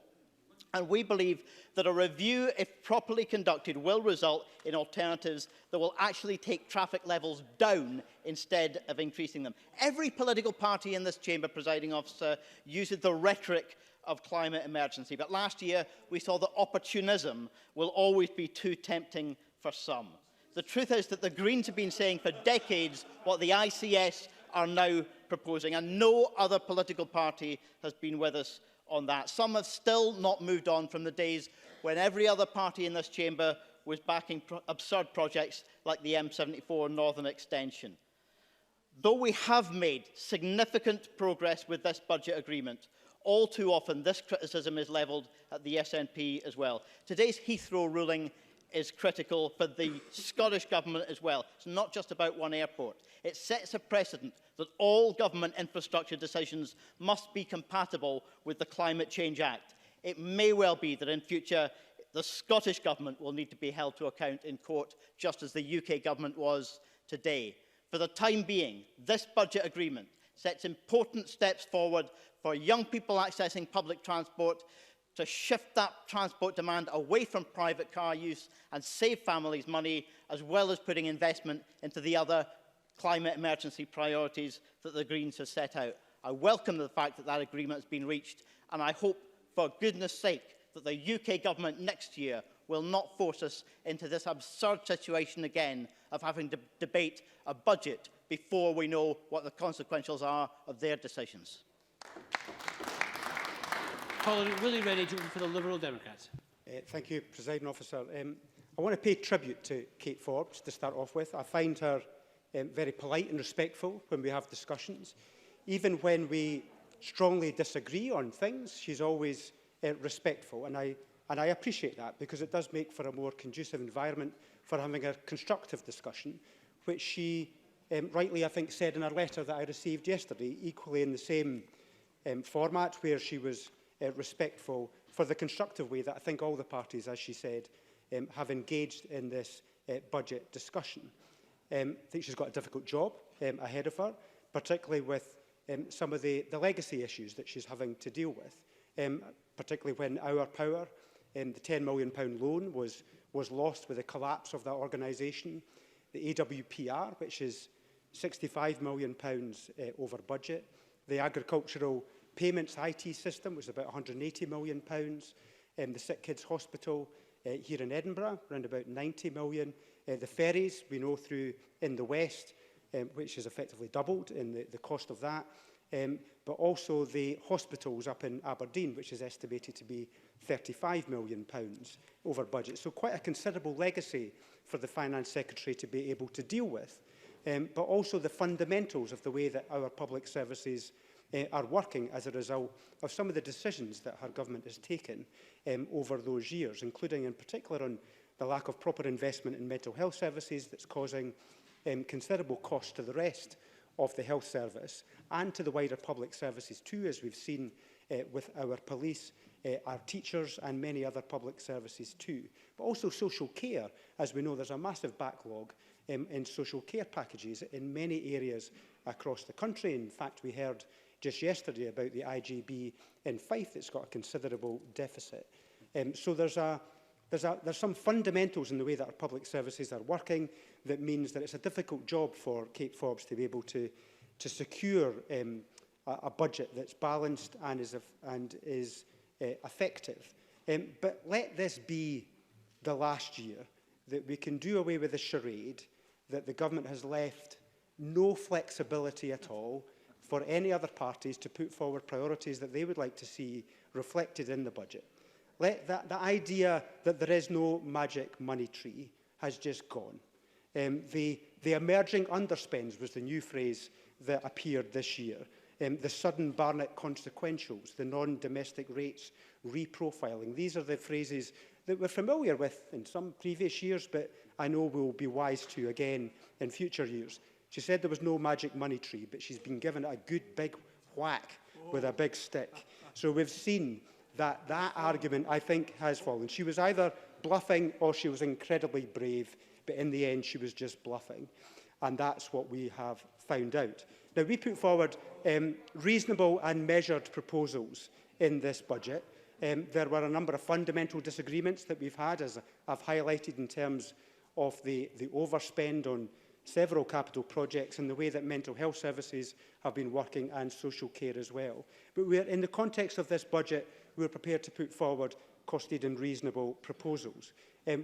And we believe that a review, if properly conducted, will result in alternatives that will actually take traffic levels down instead of increasing them. Every political party in this chamber, Presiding Officer, uses the rhetoric of climate emergency. But last year, we saw that opportunism will always be too tempting for some. The truth is that the Greens have been saying for decades what the ICS are now proposing, and no other political party has been with us on that. Some have still not moved on from the days when every other party in this chamber was backing absurd projects like the M74 Northern Extension. Though we have made significant progress with this budget agreement, all too often this criticism is levelled at the SNP as well. Today's Heathrow ruling is critical for the Scottish Government as well. It's not just about one airport. It sets a precedent that all government infrastructure decisions must be compatible with the Climate Change Act. It may well be that in future the Scottish Government will need to be held to account in court, just as the UK Government was today. For the time being, this budget agreement sets important steps forward for young people accessing public transport, to shift that transport demand away from private car use and save families money, as well as putting investment into the other climate emergency priorities that the Greens have set out. I welcome the fact that that agreement has been reached, and I hope, for goodness sake, that the UK Government next year will not force us into this absurd situation again of having to debate a budget before we know what the consequences are of their decisions. Willie Rennie for the Liberal Democrats. Thank you, Presiding Officer. I want to pay tribute to Kate Forbes to start off with. I find her very polite and respectful when we have discussions. Even when we strongly disagree on things, she's always respectful, and I appreciate that, because it does make for a more conducive environment for having a constructive discussion, which she rightly, I think, said in her letter that I received yesterday, equally in the same format, where she was respectful for the constructive way that I think all the parties, as she said, have engaged in this budget discussion. I think she's got a difficult job ahead of her, particularly with some of the legacy issues that she's having to deal with, particularly when Our Power, the £10 million loan, was lost with the collapse of that organisation. The AWPR, which is £65 million over budget. The agricultural payments IT system was about £180 million. The Sick Kids Hospital here in Edinburgh, around about £90 million. The ferries, we know through in the West, which has effectively doubled in the cost of that. But also the hospitals up in Aberdeen, which is estimated to be £35 million over budget. So quite a considerable legacy for the Finance Secretary to be able to deal with. But also the fundamentals of the way that our public services are working as a result of some of the decisions that her government has taken over those years, including in particular on the lack of proper investment in mental health services that's causing considerable cost to the rest of the health service and to the wider public services too, as we've seen with our police, our teachers and many other public services too. But also social care, as we know there's a massive backlog in social care packages in many areas across the country. In fact, we heard just yesterday about the IGB in Fife that's got a considerable deficit. So there's a there's some fundamentals in the way that our public services are working that means that it's a difficult job for Kate Forbes to be able to secure a budget that's balanced and is effective. But let this be the last year that we can do away with the charade that the government has left no flexibility at all for any other parties to put forward priorities that they would like to see reflected in the budget. The idea that there is no magic money tree has just gone. The emerging underspends was the new phrase that appeared this year. The sudden Barnett consequentials, the non-domestic rates reprofiling. These are the phrases that we're familiar with in some previous years, but I know we'll be wise to again in future years. She said there was no magic money tree, but she's been given a good big whack with a big stick. So we've seen that argument, I think, has fallen. She was either bluffing or she was incredibly brave, but in the end she was just bluffing. And that's what we have found out. Now, we put forward reasonable and measured proposals in this budget. There were a number of fundamental disagreements that we've had, as I've highlighted, in terms of the overspend on several capital projects and the way that mental health services have been working and social care as well. But in the context of this budget, we're prepared to put forward costed and reasonable proposals.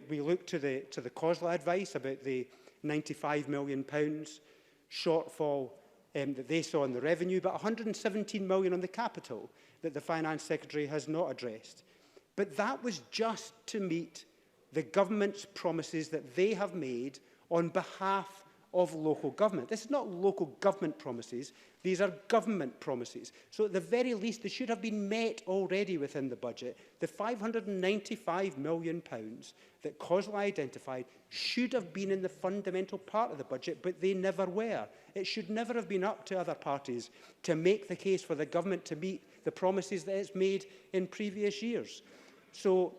We look to the COSLA advice about the £95 million shortfall that they saw in the revenue, but £117 million on the capital that the Finance Secretary has not addressed. But that was just to meet the government's promises that they have made on behalf of local government. This is not local government promises, these are government promises. So at the very least, they should have been met already within the budget. The £595 million that COSLA identified should have been in the fundamental part of the budget, but they never were. It should never have been up to other parties to make the case for the government to meet the promises that it's made in previous years. So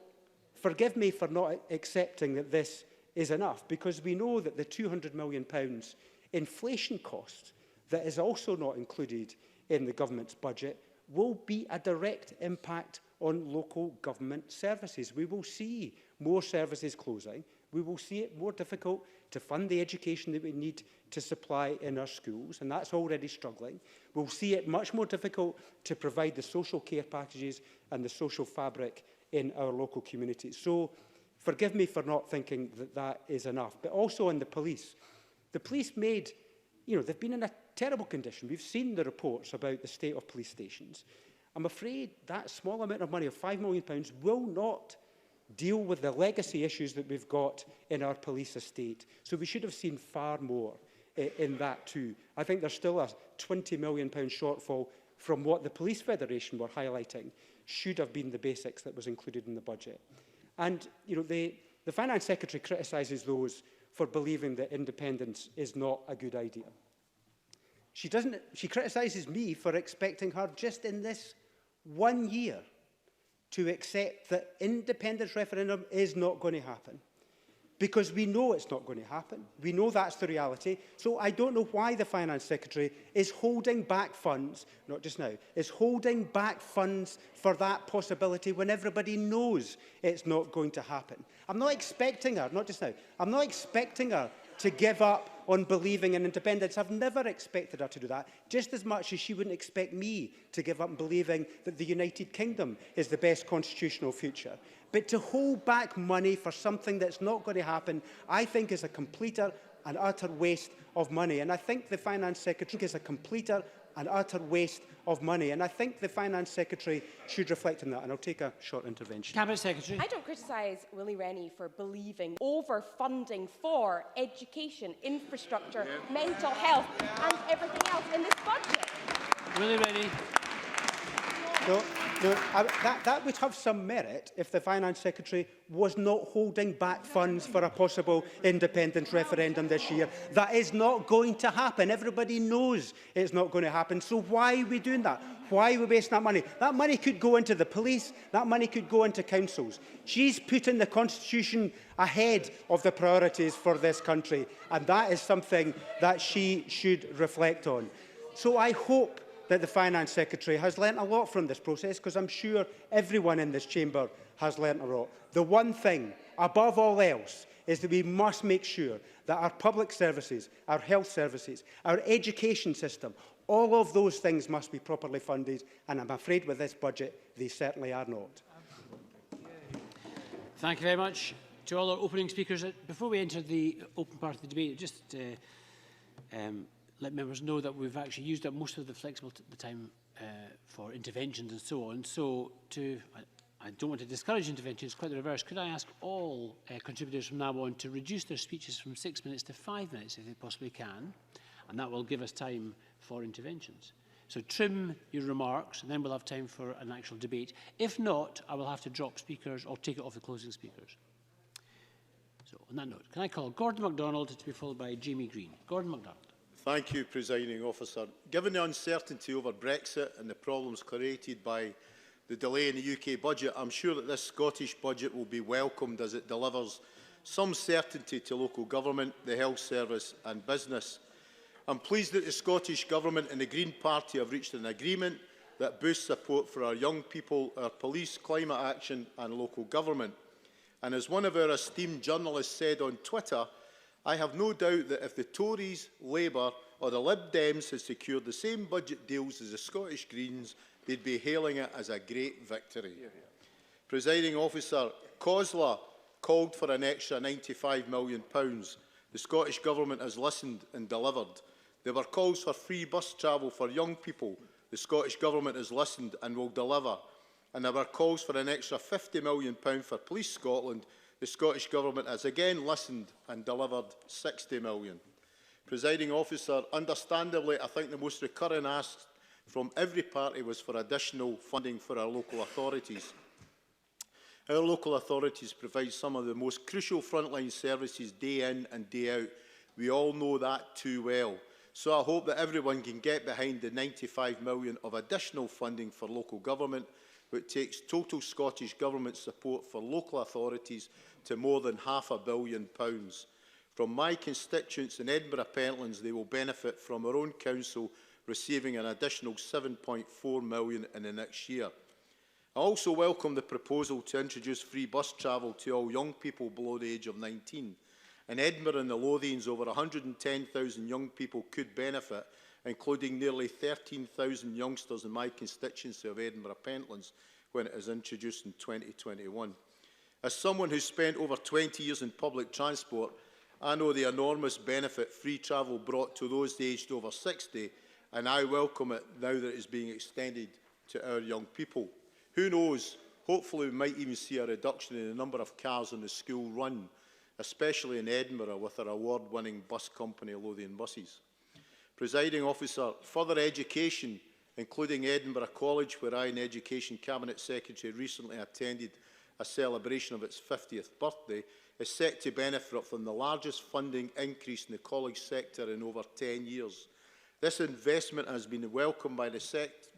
forgive me for not accepting that this is enough, because we know that the £200 million inflation cost that is also not included in the government's budget will be a direct impact on local government services. We will see more services closing. We will see it more difficult to fund the education that we need to supply in our schools, and that's already struggling. We'll see it much more difficult to provide the social care packages and the social fabric in our local communities. So forgive me for not thinking that that is enough. But also on the police made, they've been in a terrible condition. We've seen the reports about the state of police stations. I'm afraid that small amount of money of £5 million will not deal with the legacy issues that we've got in our police estate. So we should have seen far more in that too. I think there's still a £20 million shortfall from what the Police Federation were highlighting should have been the basics that was included in the budget. And the Finance Secretary criticises those for believing that independence is not a good idea. She criticises me for expecting her just in this 1 year to accept that independence referendum is not going to happen. Because we know it's not going to happen. We know that's the reality. So I don't know why the Finance Secretary is holding back funds, not just now, is holding back funds for that possibility when everybody knows it's not going to happen. I'm not expecting her, not just now, I'm not expecting her to give up on believing in independence. I've never expected her to do that, just as much as she wouldn't expect me to give up on believing that the United Kingdom is the best constitutional future. But to hold back money for something that's not going to happen, I think is a complete and utter waste of money. And I think the Finance Secretary is a complete and utter waste of money. And I think the Finance Secretary should reflect on that. And I'll take a short intervention. Cabinet Secretary. I don't criticise Willie Rennie for believing overfunding for education, infrastructure, mental health and everything else in this budget. Willie Rennie. No, that would have some merit if the Finance Secretary was not holding back funds for a possible independence referendum this year. That is not going to happen. Everybody knows it's not going to happen. So why are we doing that? Why are we wasting that money? That money could go into the police. That money could go into councils. She's putting the Constitution ahead of the priorities for this country, and that is something that she should reflect on. So I hope that the Finance Secretary has learnt a lot from this process, because I'm sure everyone in this chamber has learnt a lot. The one thing, above all else, is that we must make sure that our public services, our health services, our education system, all of those things must be properly funded, and I'm afraid with this budget they certainly are not. Thank you very much to all our opening speakers. Before we enter the open part of the debate, just let members know that we've actually used up most of the flexible time for interventions and so on. So I don't want to discourage interventions, quite the reverse. Could I ask all contributors from now on to reduce their speeches from 6 minutes to 5 minutes if they possibly can, and that will give us time for interventions. So trim your remarks, and then we'll have time for an actual debate. If not, I will have to drop speakers or take it off the closing speakers. So on that note, can I call Gordon MacDonald to be followed by Jamie Green? Gordon MacDonald. Thank you, Presiding Officer. Given the uncertainty over Brexit and the problems created by the delay in the UK budget, I'm sure that this Scottish budget will be welcomed as it delivers some certainty to local government, the health service and business. I'm pleased that the Scottish Government and the Green Party have reached an agreement that boosts support for our young people, our police, climate action and local government. And as one of our esteemed journalists said on Twitter, I have no doubt that if the Tories, Labour or the Lib Dems had secured the same budget deals as the Scottish Greens, they'd be hailing it as a great victory. Presiding Officer, COSLA called for an extra £95 million. The Scottish Government has listened and delivered. There were calls for free bus travel for young people. The Scottish Government has listened and will deliver. And there were calls for an extra £50 million for Police Scotland. The Scottish Government has again listened and delivered £60 million. Presiding Officer, understandably, I think the most recurring ask from every party was for additional funding for our local authorities. Our local authorities provide some of the most crucial frontline services day in and day out. We all know that too well. So I hope that everyone can get behind the £95 million of additional funding for local government, which takes total Scottish Government support for local authorities to more than £500 million. From my constituents in Edinburgh Pentlands, they will benefit from our own council receiving an additional £7.4 million in the next year. I also welcome the proposal to introduce free bus travel to all young people below the age of 19. In Edinburgh and the Lothians, over 110,000 young people could benefit, including nearly 13,000 youngsters in my constituency of Edinburgh Pentlands when it is introduced in 2021. As someone who spent over 20 years in public transport, I know the enormous benefit free travel brought to those aged over 60, and I welcome it now that it is being extended to our young people. Who knows, hopefully we might even see a reduction in the number of cars on the school run, especially in Edinburgh with our award-winning bus company, Lothian Buses. Presiding Officer, further education, including Edinburgh College, where I, an Education Cabinet Secretary, recently attended a celebration of its 50th birthday, is set to benefit from the largest funding increase in the college sector in over 10 years. This investment has been welcomed by the sector,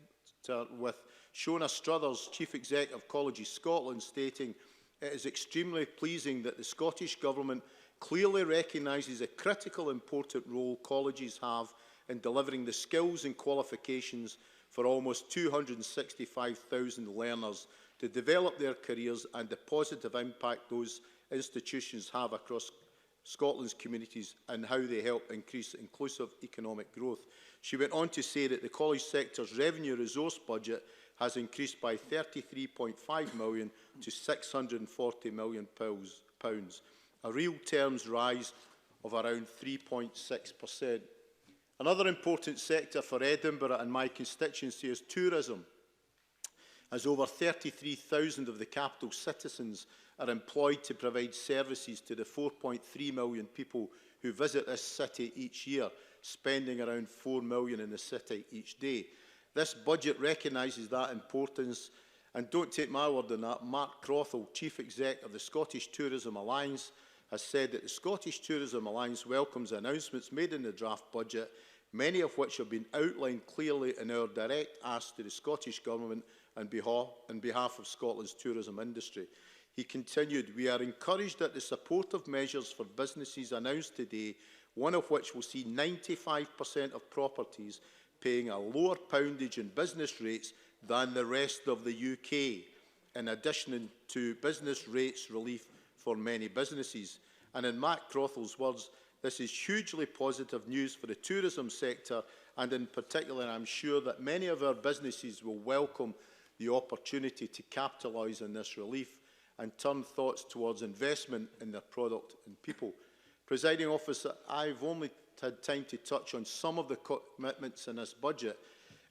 with Shona Struthers, Chief Executive of Colleges Scotland, stating, "It is extremely pleasing that the Scottish Government clearly recognises the critical important role colleges have in delivering the skills and qualifications for almost 265,000 learners to develop their careers and the positive impact those institutions have across Scotland's communities and how they help increase inclusive economic growth." She went on to say that the college sector's revenue resource budget has increased by £33.5 million to £640 million, a real terms rise of around 3.6%. Another important sector for Edinburgh and my constituency is tourism, as over 33,000 of the capital citizens are employed to provide services to the 4.3 million people who visit this city each year, spending around £4 million in the city each day. This budget recognises that importance, and don't take my word on that. Mark Crothall, Chief Executive of the Scottish Tourism Alliance, has said that the Scottish Tourism Alliance welcomes announcements made in the draft budget, many of which have been outlined clearly in our direct ask to the Scottish Government on behalf of Scotland's tourism industry. He continued, "We are encouraged that the supportive measures for businesses announced today, one of which will see 95% of properties paying a lower poundage in business rates than the rest of the UK, in addition to business rates relief for many businesses. And in Matt Crothel's words, this is hugely positive news for the tourism sector, and in particular, I'm sure that many of our businesses will welcome the opportunity to capitalise on this relief and turn thoughts towards investment in their product and people. Presiding Officer, I've only had time to touch on some of the commitments in this budget.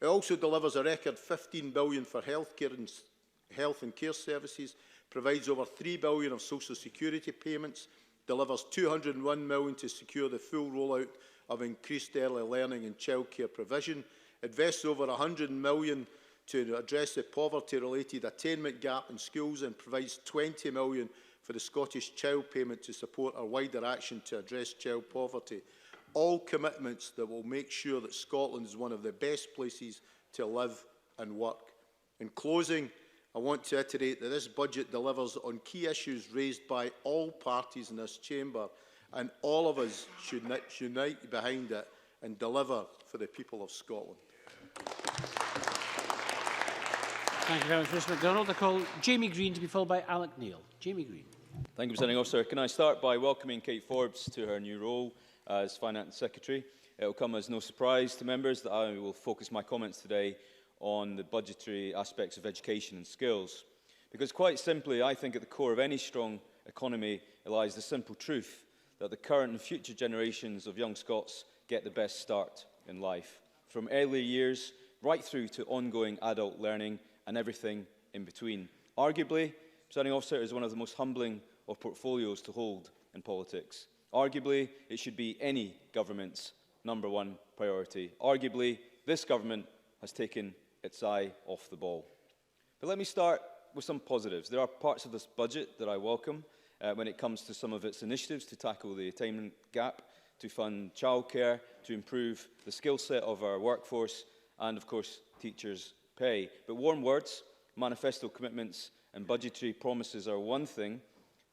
It also delivers a record £15 billion for health and care services, provides over £3 billion of social security payments, delivers £201 million to secure the full rollout of increased early learning and childcare provision, invests over £100 million to address the poverty-related attainment gap in schools, and provides £20 million for the Scottish Child Payment to support our wider action to address child poverty. All commitments that will make sure that Scotland is one of the best places to live and work. In closing, I want to iterate that this budget delivers on key issues raised by all parties in this chamber, and all of us should unite behind it and deliver for the people of Scotland. Thank you very much, Mr MacDonald. I call Jamie Green to be followed by Alec Neil. Jamie Green. Thank you, Presiding Officer. Can I start by welcoming Kate Forbes to her new role as Finance Secretary? It will come as no surprise to members that I will focus my comments today on the budgetary aspects of education and skills. Because quite simply, I think at the core of any strong economy lies the simple truth that the current and future generations of young Scots get the best start in life, from early years right through to ongoing adult learning and everything in between. Arguably, Presiding Officer, is one of the most humbling of portfolios to hold in politics. Arguably, it should be any government's #1 priority. Arguably, this government has taken its eye off the ball. But let me start with some positives. There are parts of this budget that I welcome when it comes to some of its initiatives to tackle the attainment gap, to fund childcare, to improve the skill set of our workforce, and of course, teachers' pay. But warm words, manifesto commitments and budgetary promises are one thing,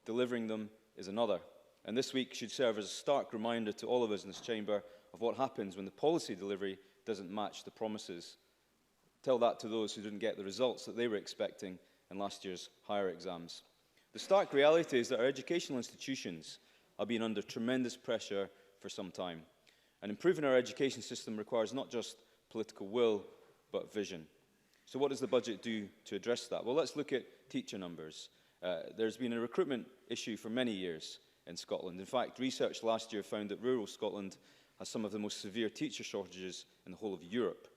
delivering them is another. And this week should serve as a stark reminder to all of us in this chamber of what happens when the policy delivery doesn't match the promises. Tell that to those who didn't get the results that they were expecting in last year's higher exams. The stark reality is that our educational institutions have been under tremendous pressure for some time. And improving our education system requires not just political will, but vision. So what does the budget do to address that? Well, let's look at teacher numbers. There's been a recruitment issue for many years in Scotland. In fact, research last year found that rural Scotland has some of the most severe teacher shortages in the whole of Europe.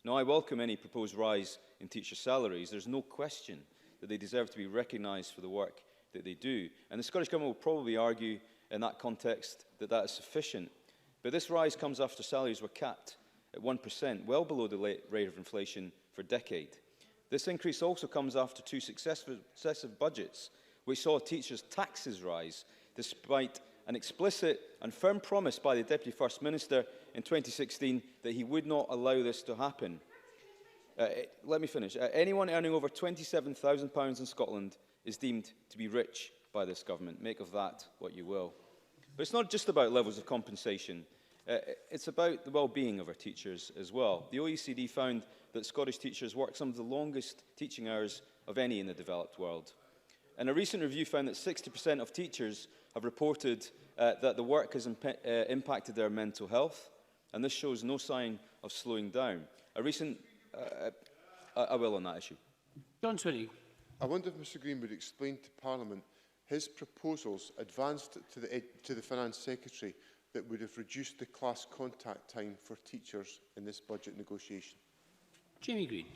Now, I welcome any proposed rise in teacher salaries. There's no question that they deserve to be recognised for the work that they do. And the Scottish Government will probably argue in that context that that is sufficient. But this rise comes after salaries were capped at 1%, well below the rate of inflation for a decade. This increase also comes after two successive budgets, which saw teachers' taxes rise, despite an explicit and firm promise by the Deputy First Minister in 2016 that he would not allow this to happen. Let me finish. Anyone earning over £27,000 in Scotland is deemed to be rich by this government. Make of that what you will. But it's not just about levels of compensation. It's about the well-being of our teachers as well. The OECD found that Scottish teachers work some of the longest teaching hours of any in the developed world. And a recent review found that 60% of teachers have reported that the work has impacted their mental health, and this shows no sign of slowing down. A recent... I will on that issue. John Swinney. I wonder if Mr Green would explain to Parliament his proposals advanced to the Finance Secretary that would have reduced the class contact time for teachers in this budget negotiation. Jamie Green.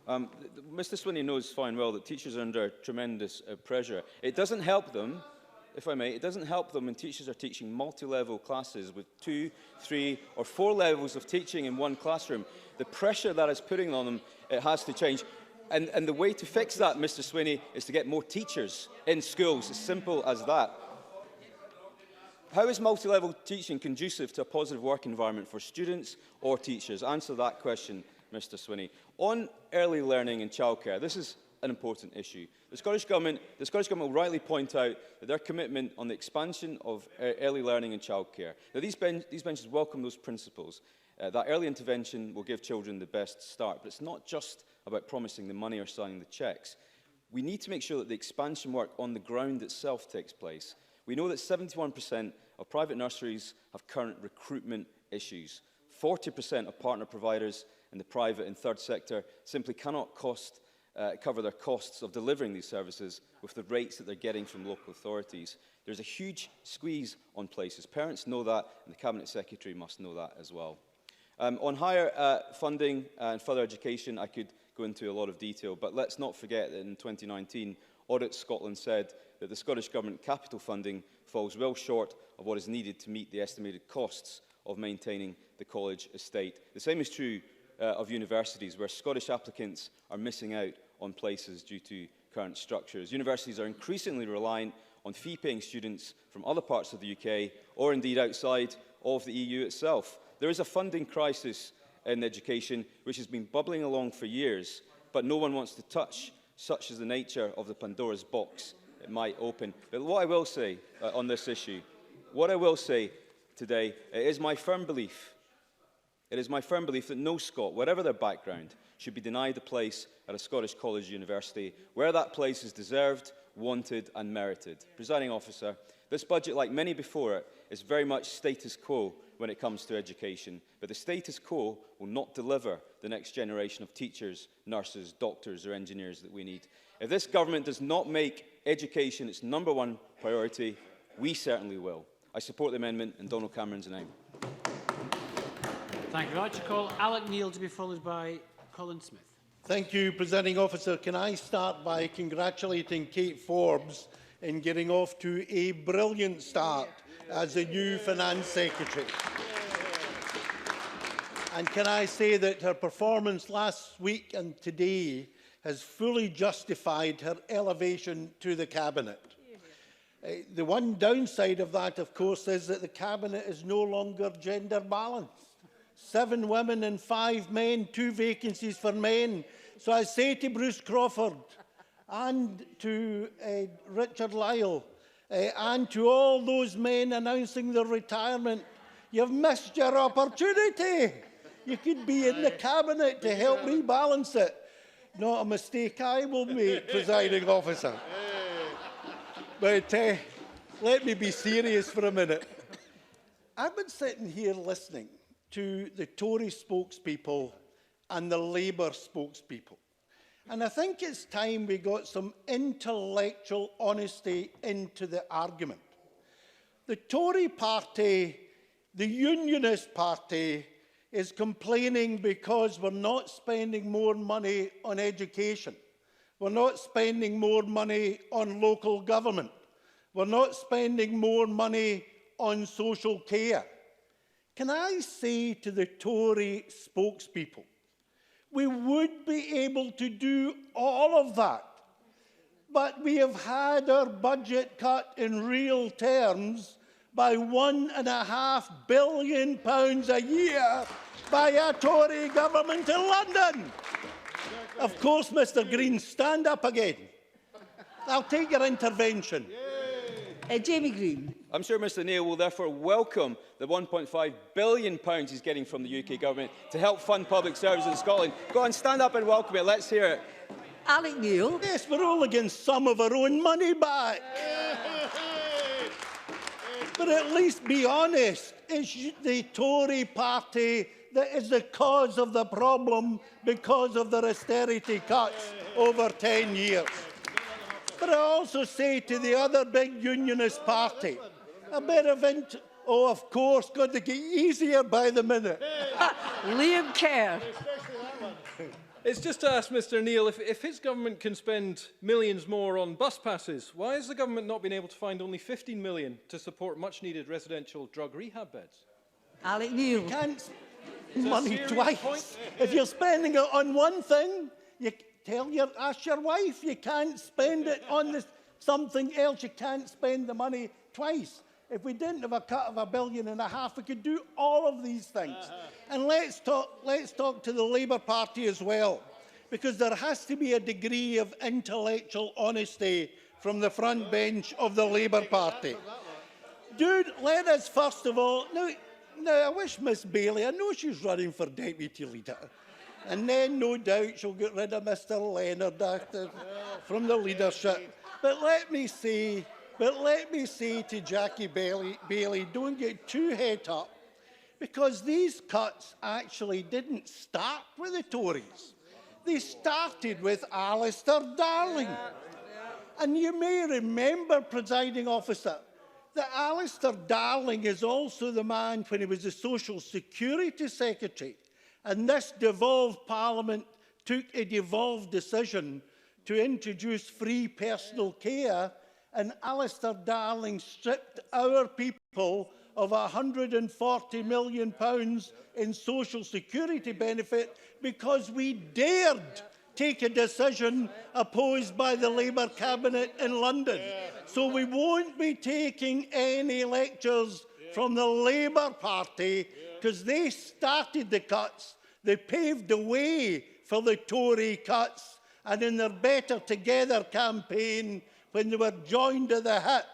Mr Swinney knows fine well that teachers are under tremendous pressure. It doesn't help them, if I may, it doesn't help them when teachers are teaching multi-level classes with 2, 3 or 4 levels of teaching in one classroom. The pressure that is putting on them, it has to change. And the way to fix that, Mr Swinney, is to get more teachers in schools, as simple as that. How is multi-level teaching conducive to a positive work environment for students or teachers? Answer that question, Mr Swinney. On early learning and childcare, this is an important issue. The Scottish Government will rightly point out that their commitment on the expansion of early learning and childcare. Now, these benches welcome those principles. That early intervention will give children the best start, but it's not just about promising the money or signing the cheques. We need to make sure that the expansion work on the ground itself takes place. We know that 71% of private nurseries have current recruitment issues. 40% of partner providers in the private and third sector simply cannot cover their costs of delivering these services with the rates that they're getting from local authorities. There's a huge squeeze on places. Parents know that, and the Cabinet Secretary must know that as well. On higher funding and further education, I could go into a lot of detail, but let's not forget that in 2019, Audit Scotland said that the Scottish Government capital funding falls well short of what is needed to meet the estimated costs of maintaining the college estate. The same is true of universities, where Scottish applicants are missing out on places due to current structures. Universities are increasingly reliant on fee-paying students from other parts of the UK, or indeed outside of the EU itself. There is a funding crisis in education which has been bubbling along for years, but no one wants to touch, such is the nature of the Pandora's box it might open. But what I will say on this issue, what I will say today, it is my firm belief that no Scot, whatever their background, should be denied a place at a Scottish college or university where that place is deserved, wanted and merited. Presiding Officer, this budget, like many before it, is very much status quo when it comes to education, but the status quo will not deliver the next generation of teachers, nurses, doctors or engineers that we need. If this government does not make education its #1 priority, we certainly will. I support the amendment in Donald Cameron's name. Thank you very much. I call Alec Neil to be followed by Colin Smith. Thank you, Presiding Officer. Can I start by congratulating Kate Forbes in getting off to a brilliant start as the new Finance Secretary. And can I say that her performance last week and today has fully justified her elevation to the Cabinet. The one downside of that, of course, is that the Cabinet is no longer gender balanced. 7 women and 5 men, 2 vacancies for men. So I say to Bruce Crawford and to Richard Lyle and to all those men announcing their retirement, you've missed your opportunity. You could be in the Cabinet to help rebalance it. Not a mistake I will make, Presiding Officer. But let me be serious for a minute. I've been sitting here listening to the Tory spokespeople and the Labour spokespeople. And I think it's time we got some intellectual honesty into the argument. The Tory party, the Unionist party, is complaining because we're not spending more money on education. We're not spending more money on local government. We're not spending more money on social care. Can I say to the Tory spokespeople, we would be able to do all of that, but we have had our budget cut in real terms by £1.5 billion a year by a Tory government in London. Of course, Mr Green, stand up again. I'll take your intervention. Jamie Green. I'm sure Mr Neil will therefore welcome the £1.5 billion he's getting from the UK Government to help fund public services in Scotland. Go on, stand up and welcome it. Let's hear it. Alec Neil. Yes, we're all getting some of our own money back. But at least be honest. It's the Tory party that is the cause of the problem because of their austerity cuts over 10 years. But I also say to the other big Unionist party, a bit of oh, of course, going to get easier by the minute. Liam Kerr. It's just to ask Mr Neil, if his government can spend millions more on bus passes, why has the government not been able to find only 15 million to support much-needed residential drug rehab beds? Alec Neil. You can't money twice. Point. If you're spending it on one thing, you ask your wife, you can't spend it on something else. You can't spend the money twice. If we didn't have a cut of £1.5 billion, we could do all of these things. And let's talk to the Labour Party as well, because there has to be a degree of intellectual honesty from the front bench of the Labour Party. Dude, let us first of all... Now, Now, I wish Miss Bailey, I know she's running for deputy leader, and then no doubt she'll get rid of Mr Leonard from the leadership. But let me say to Jackie Bailey, don't get too het up, because these cuts actually didn't start with the Tories. They started with Alistair Darling. And you may remember, presiding officer, that Alistair Darling is also the man, when he was the Social Security Secretary, and this devolved Parliament took a devolved decision to introduce free personal care, and Alistair Darling stripped our people of £140 million in social security benefit because we dared take a decision opposed by the Labour cabinet in London. So we won't be taking any lectures from the Labour Party, because they started the cuts, they paved the way for the Tory cuts, and in their Better Together campaign, when they were joined at the hip,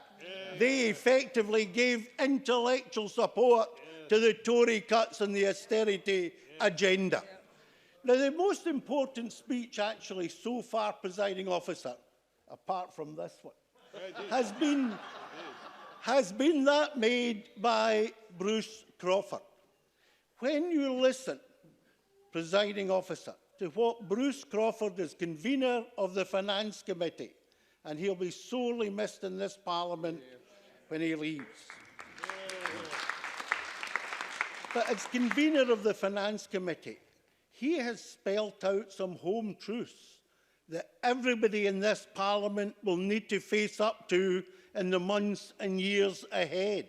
they effectively gave intellectual support to the Tory cuts and the austerity agenda. Now, the most important speech actually so far, presiding officer, apart from this one, has been that made by Bruce Crawford. When you listen, presiding officer, to what Bruce Crawford, as convener of the Finance Committee, and he'll be sorely missed in this Parliament when he leaves. But as convener of the Finance Committee, he has spelt out some home truths that everybody in this Parliament will need to face up to in the months and years ahead.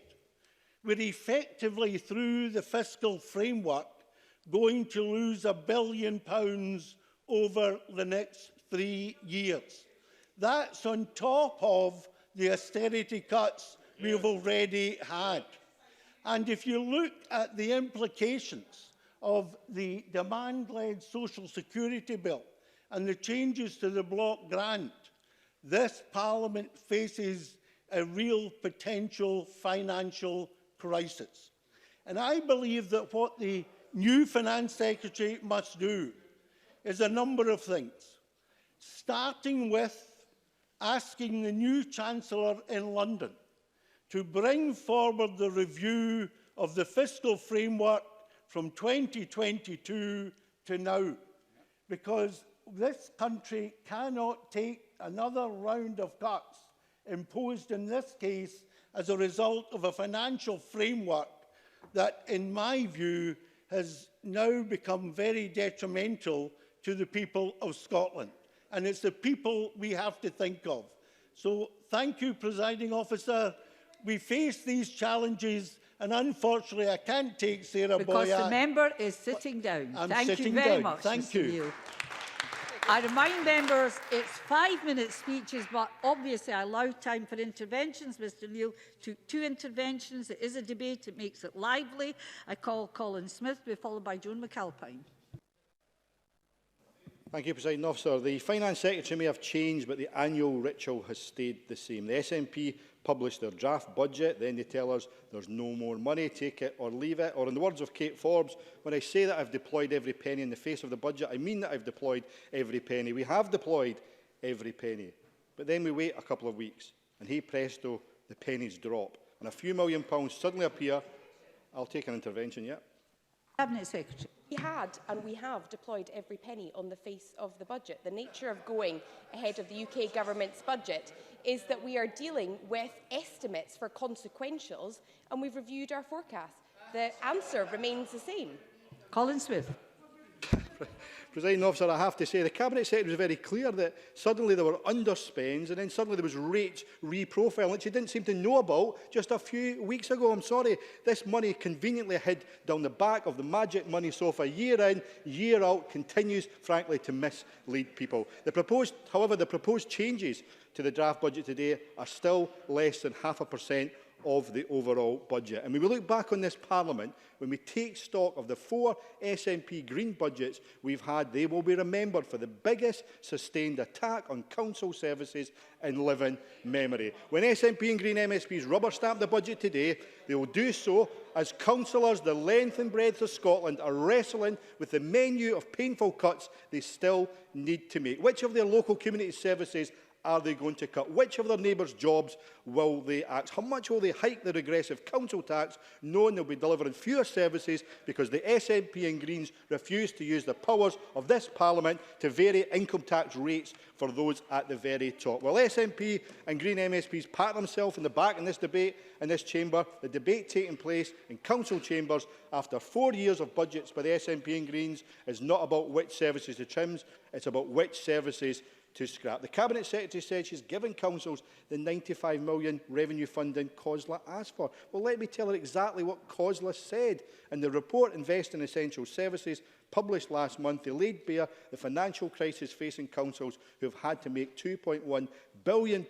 We're effectively, through the fiscal framework, going to lose £1 billion over the next 3 years. That's on top of the austerity cuts we've already had. And if you look at the implications of the demand-led social security bill and the changes to the block grant, this Parliament faces a real potential financial crisis. And I believe that what the new Finance Secretary must do is a number of things, starting with asking the new Chancellor in London to bring forward the review of the fiscal framework from 2022 to now, because this country cannot take another round of cuts imposed in this case as a result of a financial framework that, in my view, has now become very detrimental to the people of Scotland. And it's the people we have to think of. So thank you, presiding officer. We face these challenges, and unfortunately I can't take Sarah Boyack. Because the member is sitting down. Thank you very much, Thank you. Mr. Neil. I remind members it's 5-minute speeches, but obviously I allow time for interventions. Mr. Neil took 2 interventions. It is a debate. It makes it lively. I call Colin Smith, to be followed by Joan McAlpine. Thank you, Presiding Officer. The Finance Secretary may have changed, but the annual ritual has stayed the same. The SNP published their draft budget, then they tell us there's no more money, take it or leave it. Or in the words of Kate Forbes, when I say that I've deployed every penny in the face of the budget, I mean that I've deployed every penny. We have deployed every penny. But then we wait a couple of weeks, and hey presto, the pennies drop. And a few £1 million suddenly appear. I'll take an intervention, yeah. Cabinet Secretary. We had and we have deployed every penny on the face of the budget. The nature of going ahead of the UK government's budget is that we are dealing with estimates for consequentials, and we've reviewed our forecast. The answer remains the same. Colin Smith. Presiding Officer, I have to say, the Cabinet Secretary was very clear that suddenly there were underspends and then suddenly there was rates reprofiling, which he didn't seem to know about just a few weeks ago. I'm sorry, this money conveniently hid down the back of the magic money sofa year in, year out, continues, frankly, to mislead people. However, the proposed changes to the draft budget today are still less than 0.5% of the overall budget. And when we look back on this Parliament, when we take stock of the 4 SNP Green budgets we've had, they will be remembered for the biggest sustained attack on council services in living memory. When SNP and Green MSPs rubber stamp the budget today, they will do so as councillors the length and breadth of Scotland are wrestling with the menu of painful cuts they still need to make. Which of their local community services are they going to cut? Which of their neighbours' jobs will they axe? How much will they hike the regressive council tax, knowing they'll be delivering fewer services because the SNP and Greens refuse to use the powers of this Parliament to vary income tax rates for those at the very top? Well, SNP and Green MSPs pat themselves in the back in this debate in this chamber. The debate taking place in council chambers after 4 years of budgets by the SNP and Greens is not about which services to trim, it's about which services to scrap. The Cabinet Secretary said she's given councils the £95 million revenue funding COSLA asked for. Well, let me tell her exactly what COSLA said. In the report Invest in Essential Services, published last month, they laid bare the financial crisis facing councils who have had to make £2.1 billion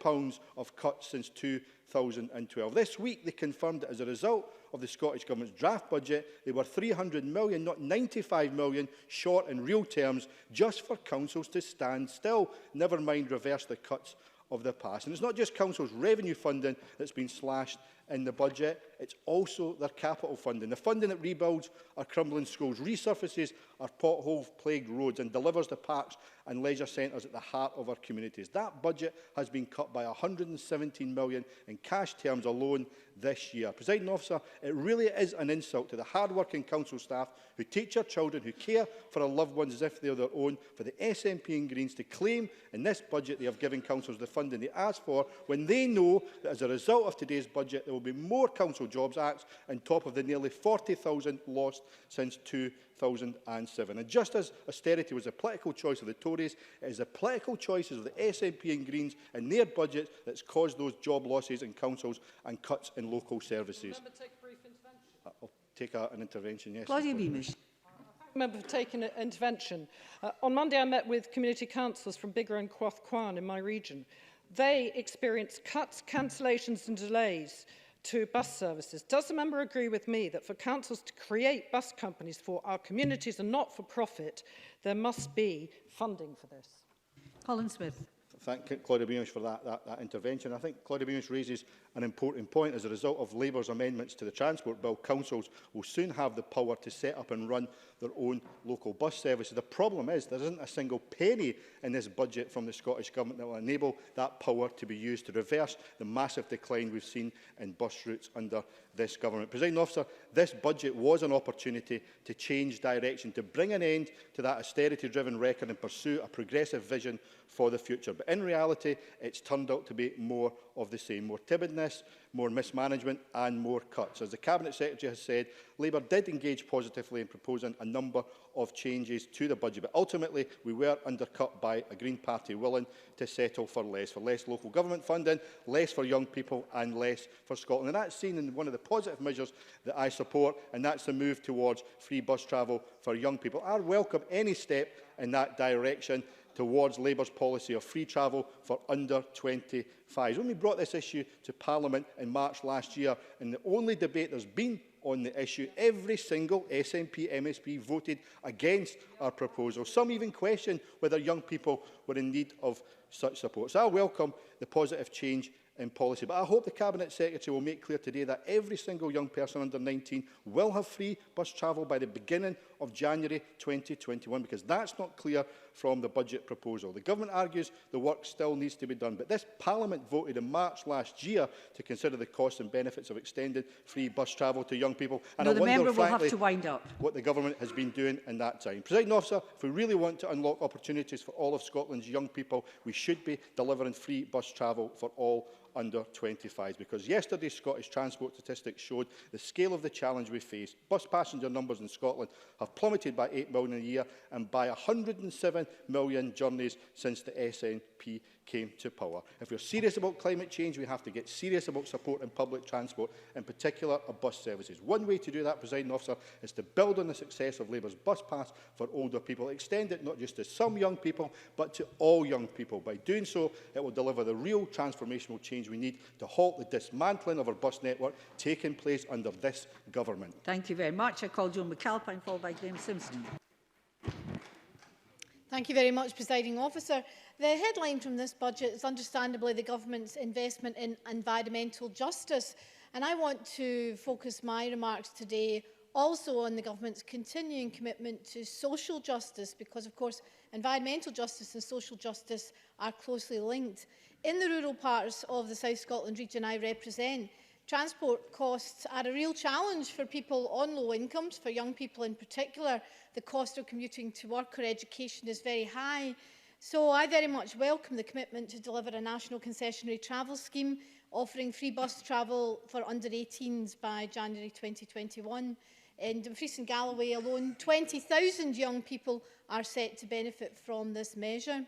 of cuts since 2012. This week, they confirmed that as a result of the Scottish Government's draft budget, they were £300 million, not £95 million, short in real terms, just for councils to stand still, never mind reverse the cuts of the past. And it's not just councils' revenue funding that's been slashed in the budget, it's also their capital funding. The funding that rebuilds our crumbling schools, resurfaces our pothole-plagued roads and delivers the parks and leisure centres at the heart of our communities. That budget has been cut by £117 million in cash terms alone this year. Presiding Officer, it really is an insult to the hard-working council staff who teach our children, who care for our loved ones as if they are their own, for the SNP and Greens to claim in this budget they have given councils the funding they asked for, when they know that as a result of today's budget there will be more council jobs acts on top of the nearly 40,000 lost since 2007. And just as austerity was a political choice of the Tories, it is the political choices of the SNP and Greens and their budgets that's caused those job losses in councils and cuts in local services. I'll take an intervention, yes. Claudia Beamish. Member for taking an intervention. On Monday, I met with community councillors from Biggar and Cwth Cwan in my region. They experienced cuts, cancellations and delays to bus services. Does the member agree with me that for councils to create bus companies for our communities and not for profit, there must be funding for this? Colin Smith. Thank Claudia Beamish for that intervention. I think Claudia Beamish raises an important point. As a result of Labour's amendments to the Transport Bill, councils will soon have the power to set up and run their own local bus services. The problem is there isn't a single penny in this budget from the Scottish Government that will enable that power to be used to reverse the massive decline we've seen in bus routes under this government. Presiding Officer, this budget was an opportunity to change direction, to bring an end to that austerity-driven record and pursue a progressive vision for the future. But in reality, it's turned out to be more of the same, more timidness, more mismanagement and more cuts. As the Cabinet Secretary has said, Labour did engage positively in proposing a number of changes to the budget, but ultimately we were undercut by a Green Party willing to settle for less local government funding, less for young people and less for Scotland. And that's seen in one of the positive measures that I support, and that's the move towards free bus travel for young people. I welcome any step in that direction towards Labour's policy of free travel for under 25s. When we brought this issue to Parliament in March last year, and the only debate there's been on the issue, every single SNP MSP voted against our proposal. Some even questioned whether young people were in need of such support. So I welcome the positive change in policy, but I hope the Cabinet Secretary will make clear today that every single young person under 19 will have free bus travel by the beginning of January 2021, because that's not clear from the budget proposal. The Government argues the work still needs to be done, but this Parliament voted in March last year to consider the costs and benefits of extended free bus travel to young people. And no, I the wonder, member will frankly, have to wind up. What the Government has been doing in that time. Presiding Officer, if we really want to unlock opportunities for all of Scotland's young people, we should be delivering free bus travel for all under 25s, because yesterday's Scottish transport statistics showed the scale of the challenge we face. Bus passenger numbers in Scotland have plummeted by 8 million a year and by 107 million journeys since the SNP came to power. If we're serious about climate change, we have to get serious about supporting public transport, in particular our bus services. One way to do that, Presiding Officer, is to build on the success of Labour's bus pass for older people, extend it not just to some young people, but to all young people. By doing so, it will deliver the real transformational change change we need to halt the dismantling of our bus network taking place under this government. Thank you very much. I call Joan McAlpine, followed by Graham Simpson. Thank you very much, Presiding Officer. The headline from this budget is understandably the government's investment in environmental justice. And I want to focus my remarks today also on the government's continuing commitment to social justice, because, of course, environmental justice and social justice are closely linked. In the rural parts of the South Scotland region I represent, transport costs are a real challenge for people on low incomes, for young people in particular. The cost of commuting to work or education is very high. So I very much welcome the commitment to deliver a national concessionary travel scheme offering free bus travel for under 18s by January 2021. In Dumfries and Galloway alone, 20,000 young people are set to benefit from this measure.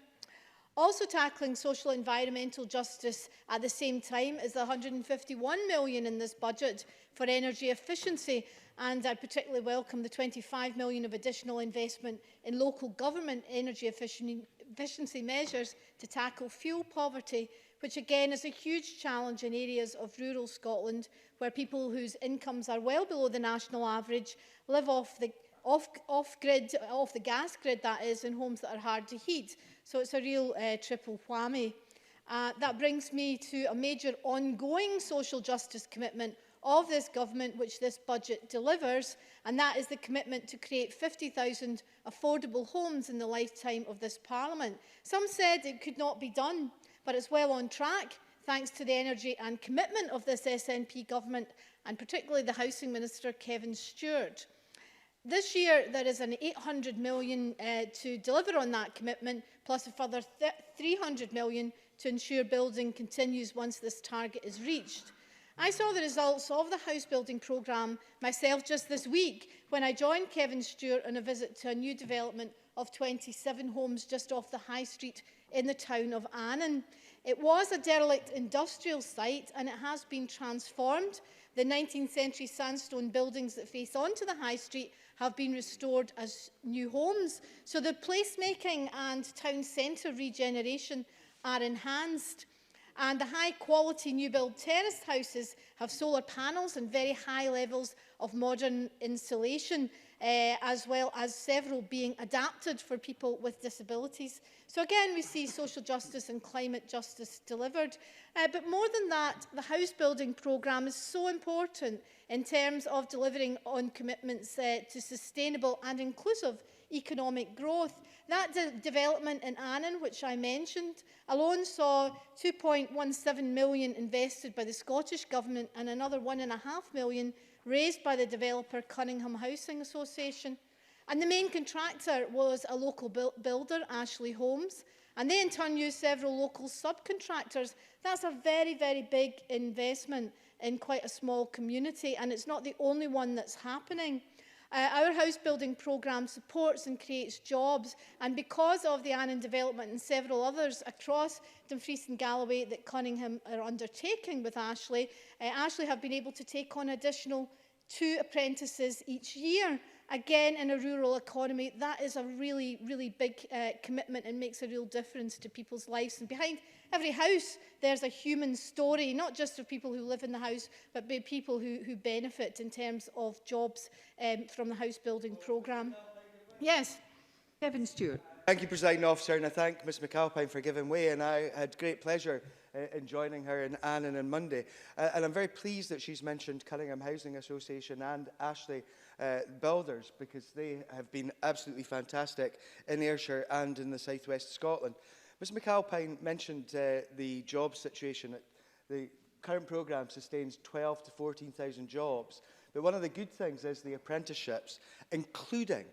Also tackling social and environmental justice at the same time is the 151 million in this budget for energy efficiency, and I particularly welcome the 25 million of additional investment in local government energy efficiency measures to tackle fuel poverty, which again is a huge challenge in areas of rural Scotland where people whose incomes are well below the national average live off the gas grid, that is, in homes that are hard to heat. So it's a real triple whammy. That brings me to a major ongoing social justice commitment of this government, which this budget delivers, and that is the commitment to create 50,000 affordable homes in the lifetime of this Parliament. Some said it could not be done, but it's well on track, thanks to the energy and commitment of this SNP government, and particularly the Housing Minister, Kevin Stewart. This year, there is an 800 million to deliver on that commitment, plus a further 300 million to ensure building continues once this target is reached. I saw the results of the house building programme myself just this week when I joined Kevin Stewart on a visit to a new development of 27 homes just off the High Street in the town of Annan. It was a derelict industrial site and it has been transformed. The 19th century sandstone buildings that face onto the High Street have been restored as new homes. So the placemaking and town centre regeneration are enhanced. And the high-quality new-build terrace houses have solar panels and very high levels of modern insulation, as well as several being adapted for people with disabilities. So again, we see social justice and climate justice delivered. But more than that, the house building programme is so important in terms of delivering on commitments to sustainable and inclusive economic growth. That development in Annan, which I mentioned, alone saw 2.17 million invested by the Scottish Government and another 1.5 million raised by the developer Cunningham Housing Association. And the main contractor was a local builder, Ashley Homes, and they in turn used several local subcontractors. That's a very, very big investment in quite a small community, and it's not the only one that's happening. Our house building programme supports and creates jobs, and because of the Annan development and several others across Dumfries and Galloway that Cunningham are undertaking with Ashley, Ashley have been able to take on additional 2 apprentices each year. Again, in a rural economy, that is a really, really big commitment and makes a real difference to people's lives. And behind every house, there's a human story, not just of people who live in the house, but people who benefit in terms of jobs from the house building programme. Yes. Kevin Stewart. Thank you, Presiding Officer, and I thank Ms McAlpine for giving way, and I had great pleasure in joining her in Annan on Monday. And I'm very pleased that she's mentioned Cunningham Housing Association and Ashley Builders, because they have been absolutely fantastic in Ayrshire and in the South West of Scotland. Ms McAlpine mentioned the job situation. The current programme sustains 12 to 14,000 jobs, but one of the good things is the apprenticeships, including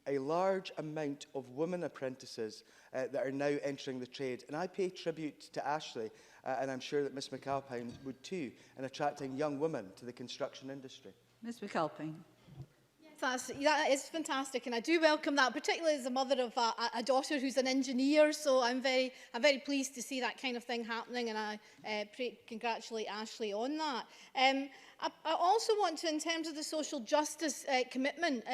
a large amount of women apprentices that are now entering the trade. And I pay tribute to Ashley, and I'm sure that Ms McAlpine would too, in attracting young women to the construction industry. Ms McAlpine. That is fantastic, and I do welcome that, particularly as a mother of a daughter who's an engineer. So I'm very pleased to see that kind of thing happening, and I congratulate Ashley on that. I also want to, in terms of the social justice commitment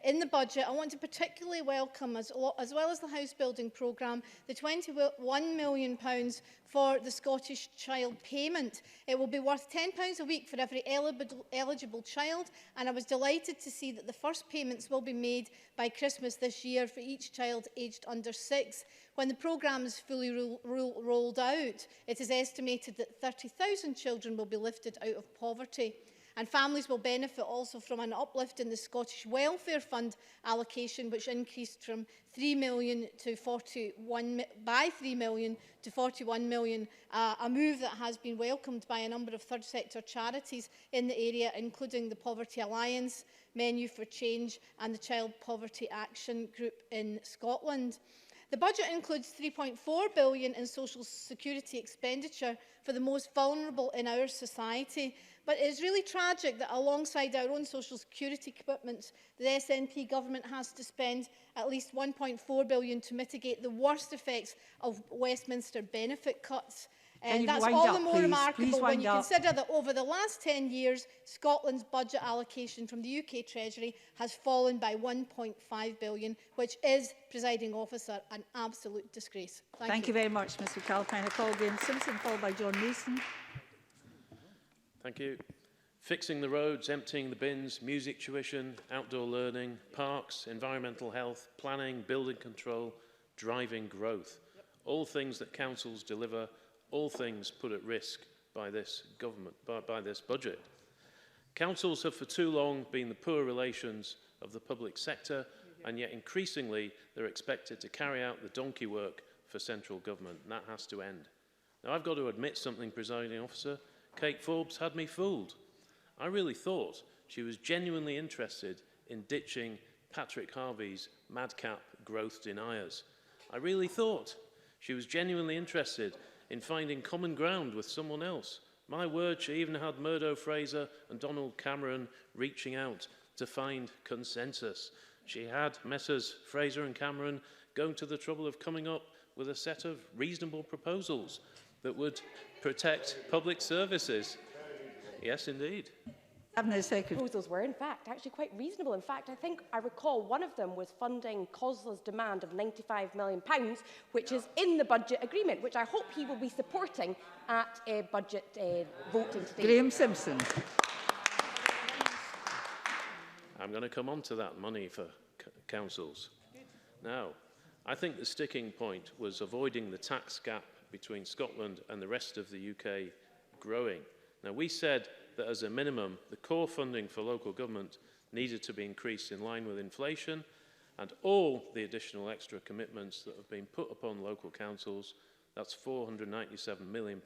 in the budget, I want to particularly welcome, as well as the house building programme, the £21 million for the Scottish Child Payment. It will be worth £10 a week for every eligible child, and I was delighted to see that the first payments will be made by Christmas this year for each child aged under 6. When the programme is fully rolled out, it is estimated that 30,000 children will be lifted out of poverty. And families will benefit also from an uplift in the Scottish Welfare Fund allocation, which increased from 3 million to 41 million, a move that has been welcomed by a number of third sector charities in the area, including the Poverty Alliance, Menu for Change and the Child Poverty Action Group in Scotland. The budget includes £3.4 billion in social security expenditure for the most vulnerable in our society. But it is really tragic that alongside our own social security commitments, the SNP government has to spend at least £1.4 billion to mitigate the worst effects of Westminster benefit cuts. And that's all the more remarkable when you consider that over the last 10 years, Scotland's budget allocation from the UK Treasury has fallen by £1.5 billion, which is, presiding officer, an absolute disgrace. Thank you very much, Ms McAlpine. I call Graham Simpson, followed by John Mason. Thank you. Fixing the roads, emptying the bins, music tuition, outdoor learning, parks, environmental health, planning, building control, driving growth. All things that councils deliver, all things put at risk by this government, by this budget. Councils have for too long been the poor relations of the public sector, and yet increasingly they're expected to carry out the donkey work for central government, and that has to end. Now, I've got to admit something, presiding officer. Kate Forbes had me fooled. I really thought she was genuinely interested in ditching Patrick Harvey's madcap growth deniers. I really thought she was genuinely interested in finding common ground with someone else. My word, she even had Murdo Fraser and Donald Cameron reaching out to find consensus. She had Messrs Fraser and Cameron going to the trouble of coming up with a set of reasonable proposals that would protect public services. Yes, indeed. Proposals were, in fact, actually quite reasonable. In fact, I think I recall one of them was funding COSLA's demand of £95 million, which is in the budget agreement, which I hope he will be supporting at a budget voting today. Graham Simpson. I'm going to come on to that money for councils. Now, I think the sticking point was avoiding the tax gap between Scotland and the rest of the UK growing. Now, we said that as a minimum, the core funding for local government needed to be increased in line with inflation, and all the additional extra commitments that have been put upon local councils, that's £497 million,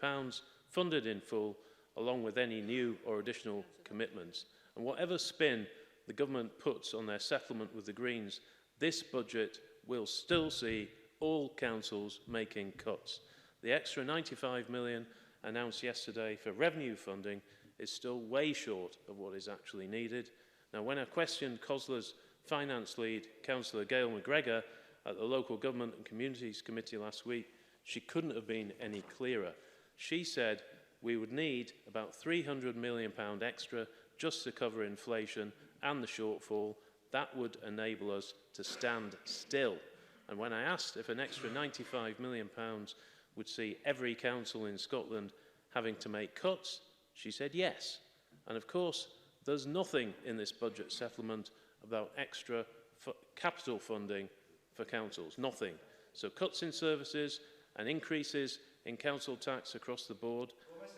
funded in full, along with any new or additional commitments. And whatever spin the government puts on their settlement with the Greens, this budget will still see all councils making cuts. The extra £95 million announced yesterday for revenue funding is still way short of what is actually needed. Now, when I questioned COSLA's finance lead, Councillor Gail McGregor, at the Local Government and Communities Committee last week, she couldn't have been any clearer. She said we would need about £300 million extra just to cover inflation and the shortfall. That would enable us to stand still. And when I asked if an extra £95 million would see every council in Scotland having to make cuts, she said yes. And of course, there's nothing in this budget settlement about extra capital funding for councils, nothing. So cuts in services and increases in council tax across the board,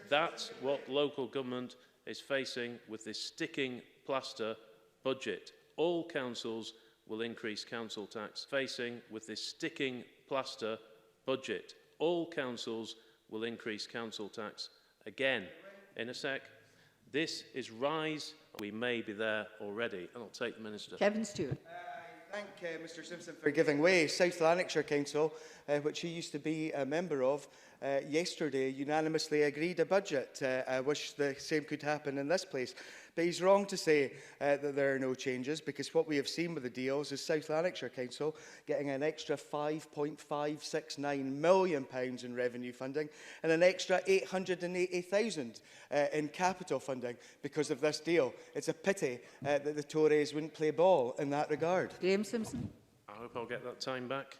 that's what local government is facing with this sticking plaster budget. All councils will increase council tax, facing with this sticking plaster budget. All councils will increase council tax again. In a sec, this is rise. We may be there already. And I'll take the Minister. Kevin Stewart. Thank Mr Simpson for giving way. South Lanarkshire Council, which he used to be a member of, yesterday unanimously agreed a budget. I wish the same could happen in this place. But he's wrong to say that there are no changes, because what we have seen with the deals is South Lanarkshire Council getting an extra £5.569 million in revenue funding and an extra £880,000 in capital funding because of this deal. It's a pity that the Tories wouldn't play ball in that regard. Graham Simpson. I hope I'll get that time back.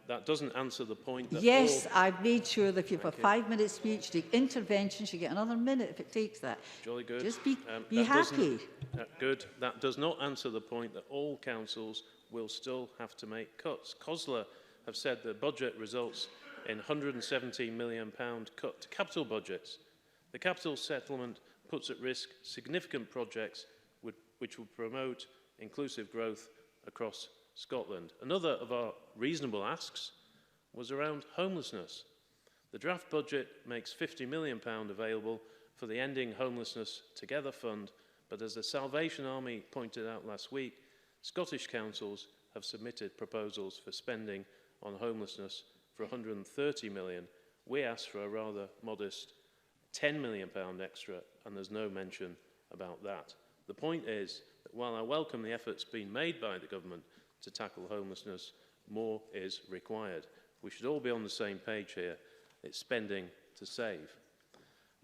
That doesn't answer the point that yes, I've made sure that if you have a 5-minute speech, the interventions, you get another minute if it takes that. Jolly good. Just be that happy. Good. That does not answer the point that all councils will still have to make cuts. COSLA have said the budget results in £117 million cut to capital budgets. The capital settlement puts at risk significant projects which will promote inclusive growth across Scotland. Another of our reasonable asks was around homelessness. The draft budget makes £50 million available for the Ending Homelessness Together Fund, but as the Salvation Army pointed out last week, Scottish councils have submitted proposals for spending on homelessness for £130 million. We asked for a rather modest £10 million extra, and there's no mention about that. The point is that while I welcome the efforts being made by the government to tackle homelessness, more is required. We should all be on the same page here. It's spending to save.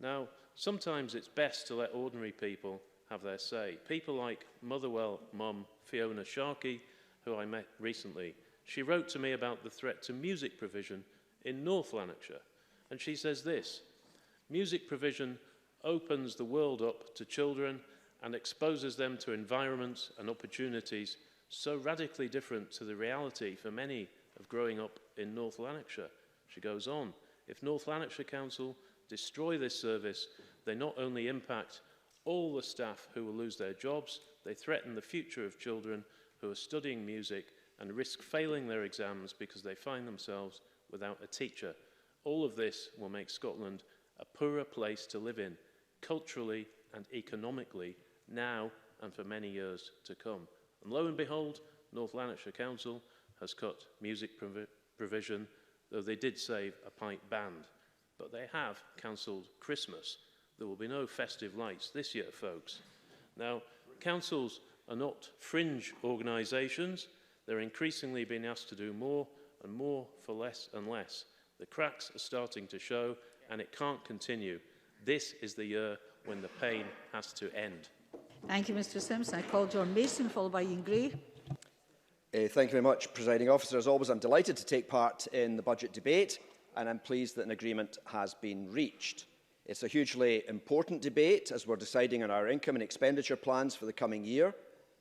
Now, sometimes it's best to let ordinary people have their say. People like Motherwell mum Fiona Sharkey, who I met recently. She wrote to me about the threat to music provision in North Lanarkshire. And she says this: music provision opens the world up to children and exposes them to environments and opportunities so radically different to the reality for many of growing up in North Lanarkshire. She goes on, if North Lanarkshire Council destroy this service, they not only impact all the staff who will lose their jobs, they threaten the future of children who are studying music and risk failing their exams because they find themselves without a teacher. All of this will make Scotland a poorer place to live in, culturally and economically, now and for many years to come. And lo and behold, North Lanarkshire Council has cut music provision, though they did save a pipe band. But they have cancelled Christmas. There will be no festive lights this year, folks. Now, councils are not fringe organisations. They're increasingly being asked to do more and more for less and less. The cracks are starting to show, and it can't continue. This is the year when the pain has to end. Thank you, Mr Simpson. I call John Mason, followed by Ian Gray. Thank you very much, Presiding Officer. As always, I'm delighted to take part in the budget debate, and I'm pleased that an agreement has been reached. It's a hugely important debate as we're deciding on our income and expenditure plans for the coming year.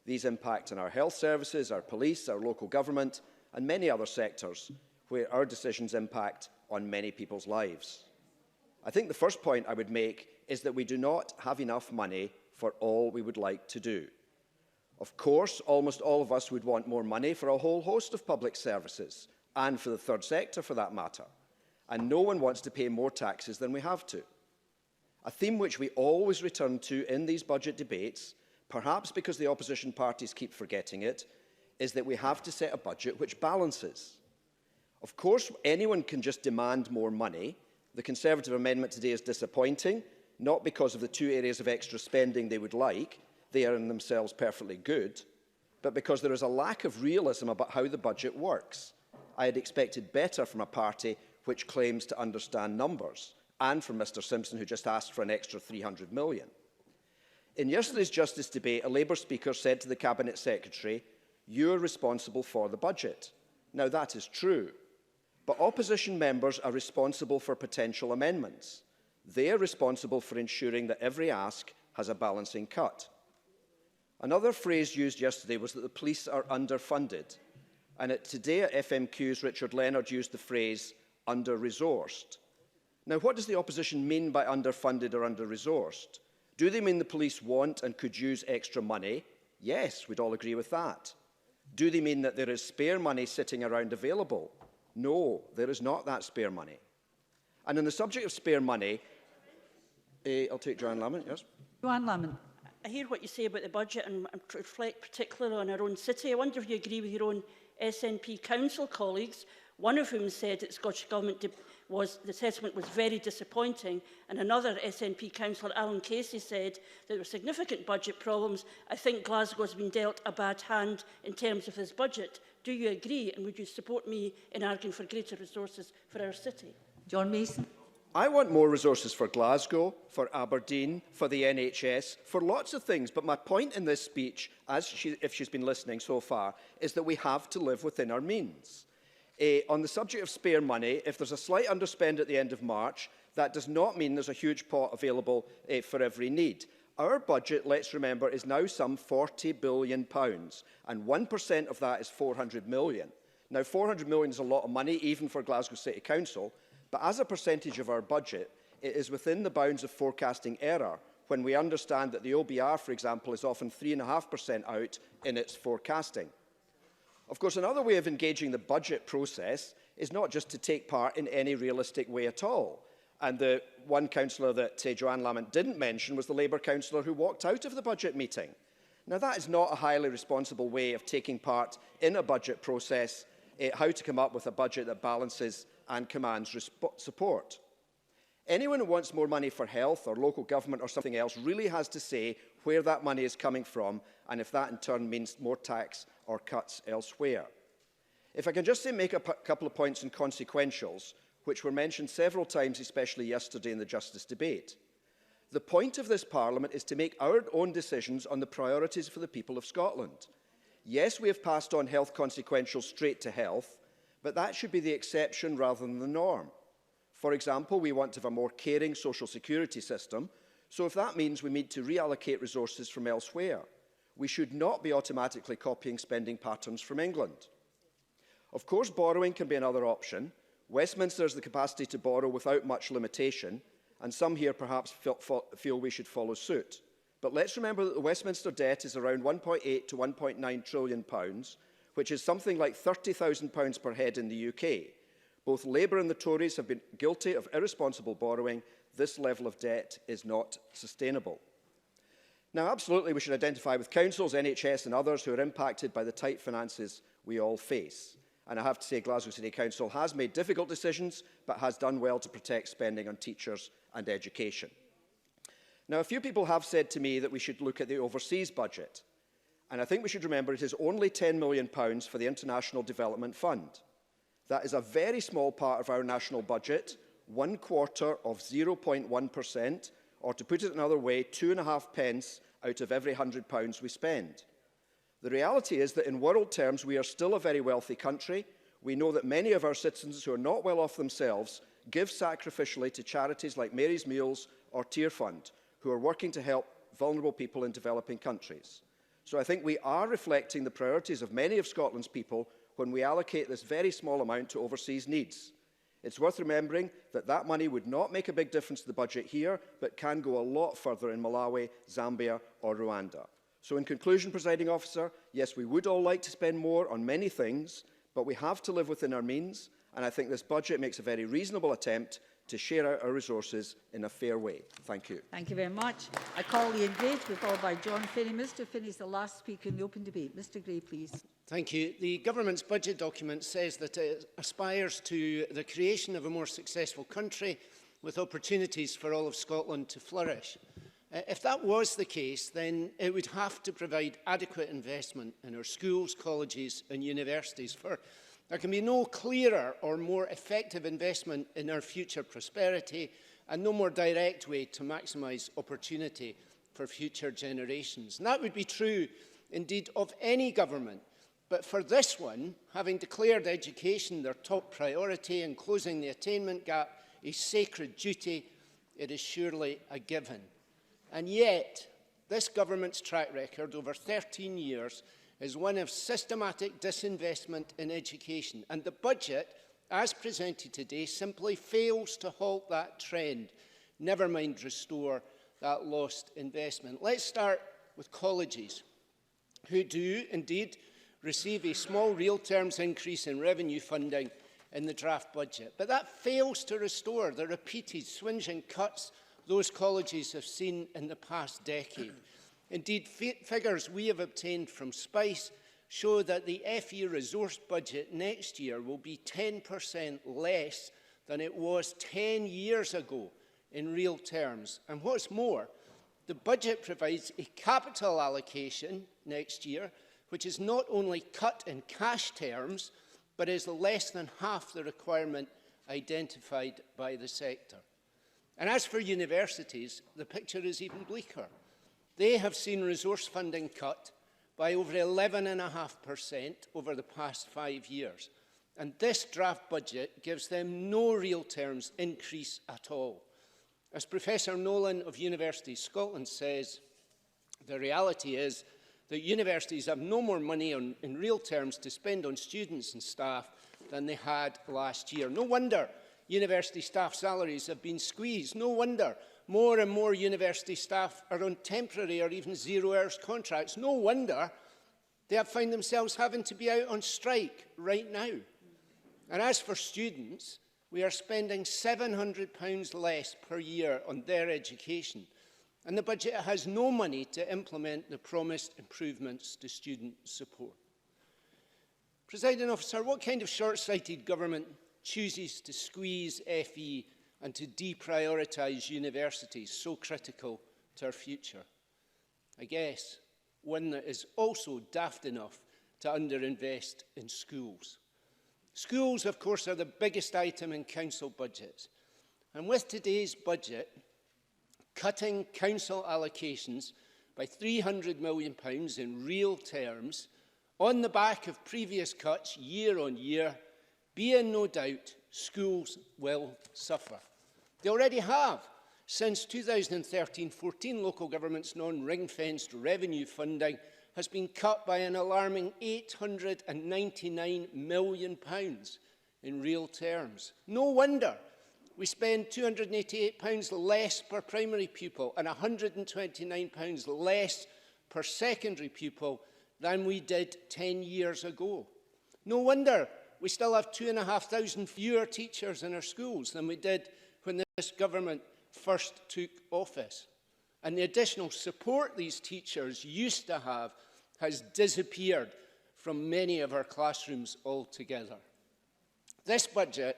These impact on our health services, our police, our local government, and many other sectors where our decisions impact on many people's lives. I think the first point I would make is that we do not have enough money for all we would like to do. Of course, almost all of us would want more money for a whole host of public services, and for the third sector for that matter. And no one wants to pay more taxes than we have to. A theme which we always return to in these budget debates, perhaps because the opposition parties keep forgetting it, is that we have to set a budget which balances. Of course, anyone can just demand more money. The Conservative amendment today is disappointing, not because of the two areas of extra spending they would like, they are in themselves perfectly good, but because there is a lack of realism about how the budget works. I had expected better from a party which claims to understand numbers, and from Mr Simpson, who just asked for an extra £300 million. In yesterday's Justice debate, a Labour speaker said to the Cabinet Secretary, "You're responsible for the budget." Now, that is true, but opposition members are responsible for potential amendments. They are responsible for ensuring that every ask has a balancing cut. Another phrase used yesterday was that the police are underfunded, and today at FMQs, Richard Leonard used the phrase under-resourced. Now, what does the opposition mean by underfunded or under-resourced? Do they mean the police want and could use extra money? Yes, we'd all agree with that. Do they mean that there is spare money sitting around available? No, there is not that spare money. And on the subject of spare money, I'll take Joanne Lamont, yes? Joanne Lamont. I hear what you say about the budget and reflect particularly on our own city. I wonder if you agree with your own SNP council colleagues one of whom said that the Scottish Government the assessment was very disappointing, and another SNP councillor, Alan Casey, said that there were significant budget problems. I think Glasgow has been dealt a bad hand in terms of this budget. Do you agree, and would you support me in arguing for greater resources for our city? John Mason. I want more resources for Glasgow, for Aberdeen, for the NHS, for lots of things. But my point in this speech, if she's been listening so far, is that we have to live within our means. On the subject of spare money, if there's a slight underspend at the end of March, that does not mean there's a huge pot available for every need. Our budget, let's remember, is now some £40 billion, and 1% of that is £400 million. Now, £400 million is a lot of money, even for Glasgow City Council, but as a percentage of our budget, it is within the bounds of forecasting error when we understand that the OBR, for example, is often 3.5% out in its forecasting. Of course, another way of engaging the budget process is not just to take part in any realistic way at all. And the one councillor that Joanne Lamont didn't mention was the Labour councillor who walked out of the budget meeting. Now, that is not a highly responsible way of taking part in a budget process, how to come up with a budget that balances and commands support. Anyone who wants more money for health or local government or something else really has to say where that money is coming from and if that in turn means more tax or cuts elsewhere. If I can just make a couple of points on consequentials, which were mentioned several times, especially yesterday in the Justice debate. The point of this Parliament is to make our own decisions on the priorities for the people of Scotland. Yes, we have passed on health consequentials straight to health, but that should be the exception rather than the norm. For example, we want to have a more caring social security system, so if that means we need to reallocate resources from elsewhere, we should not be automatically copying spending patterns from England. Of course, borrowing can be another option. Westminster has the capacity to borrow without much limitation, and some here perhaps feel we should follow suit. But let's remember that the Westminster debt is around £1.8 to £1.9 trillion, which is something like £30,000 per head in the UK. Both Labour and the Tories have been guilty of irresponsible borrowing. This level of debt is not sustainable. Now, absolutely, we should identify with councils, NHS and others who are impacted by the tight finances we all face. And I have to say Glasgow City Council has made difficult decisions, but has done well to protect spending on teachers and education. Now, a few people have said to me that we should look at the overseas budget. And I think we should remember it is only £10 million for the International Development Fund. That is a very small part of our national budget, 1/4 of 0.1%, or to put it another way, 2.5 pence out of every £100 we spend. The reality is that in world terms, we are still a very wealthy country. We know that many of our citizens who are not well off themselves give sacrificially to charities like Mary's Meals or Tear Fund, who are working to help vulnerable people in developing countries. So I think we are reflecting the priorities of many of Scotland's people when we allocate this very small amount to overseas needs. It's worth remembering that that money would not make a big difference to the budget here, but can go a lot further in Malawi, Zambia or Rwanda. So in conclusion, Presiding Officer, yes, we would all like to spend more on many things, but we have to live within our means, and I think this budget makes a very reasonable attempt to share out our resources in a fair way. Thank you. Thank you very much. I call Ian Gray to be followed by John Finney. Mr Finney is the last speaker in the open debate. Mr Gray, please. Thank you. The Government's budget document says that it aspires to the creation of a more successful country with opportunities for all of Scotland to flourish. If that was the case, then it would have to provide adequate investment in our schools, colleges and universities. For there can be no clearer or more effective investment in our future prosperity and no more direct way to maximise opportunity for future generations. And that would be true, indeed, of any government. But for this one, having declared education their top priority and closing the attainment gap a sacred duty, it is surely a given. And yet, this government's track record over 13 years is one of systematic disinvestment in education. And the budget, as presented today, simply fails to halt that trend, never mind restore that lost investment. Let's start with colleges, who do indeed receive a small real terms increase in revenue funding in the draft budget. But that fails to restore the repeated swinging cuts those colleges have seen in the past decade. Indeed, figures we have obtained from SPICE show that the FE resource budget next year will be 10% less than it was 10 years ago in real terms. And what's more, the budget provides a capital allocation next year, which is not only cut in cash terms, but is less than half the requirement identified by the sector. And as for universities, the picture is even bleaker. They have seen resource funding cut by over 11.5% over the past 5 years. And this draft budget gives them no real terms increase at all. As Professor Nolan of Universities Scotland says, the reality is that universities have no more money in real terms to spend on students and staff than they had last year. No wonder university staff salaries have been squeezed. No wonder more and more university staff are on temporary or even 0 hours contracts. No wonder they have found themselves having to be out on strike right now. And as for students, we are spending £700 less per year on their education. And the budget has no money to implement the promised improvements to student support. Presiding Officer, what kind of short-sighted government chooses to squeeze FE and to deprioritise universities so critical to our future? I guess one that is also daft enough to underinvest in schools. Schools, of course, are the biggest item in council budgets. And with today's budget, cutting council allocations by £300 million in real terms, on the back of previous cuts year on year, be in no doubt schools will suffer. They already have. Since 2013-14, local government's non-ring-fenced revenue funding has been cut by an alarming £899 million in real terms. No wonder we spend £288 less per primary pupil and £129 less per secondary pupil than we did 10 years ago. No wonder we still have 2,500 fewer teachers in our schools than we did when this government first took office. And the additional support these teachers used to have has disappeared from many of our classrooms altogether. This budget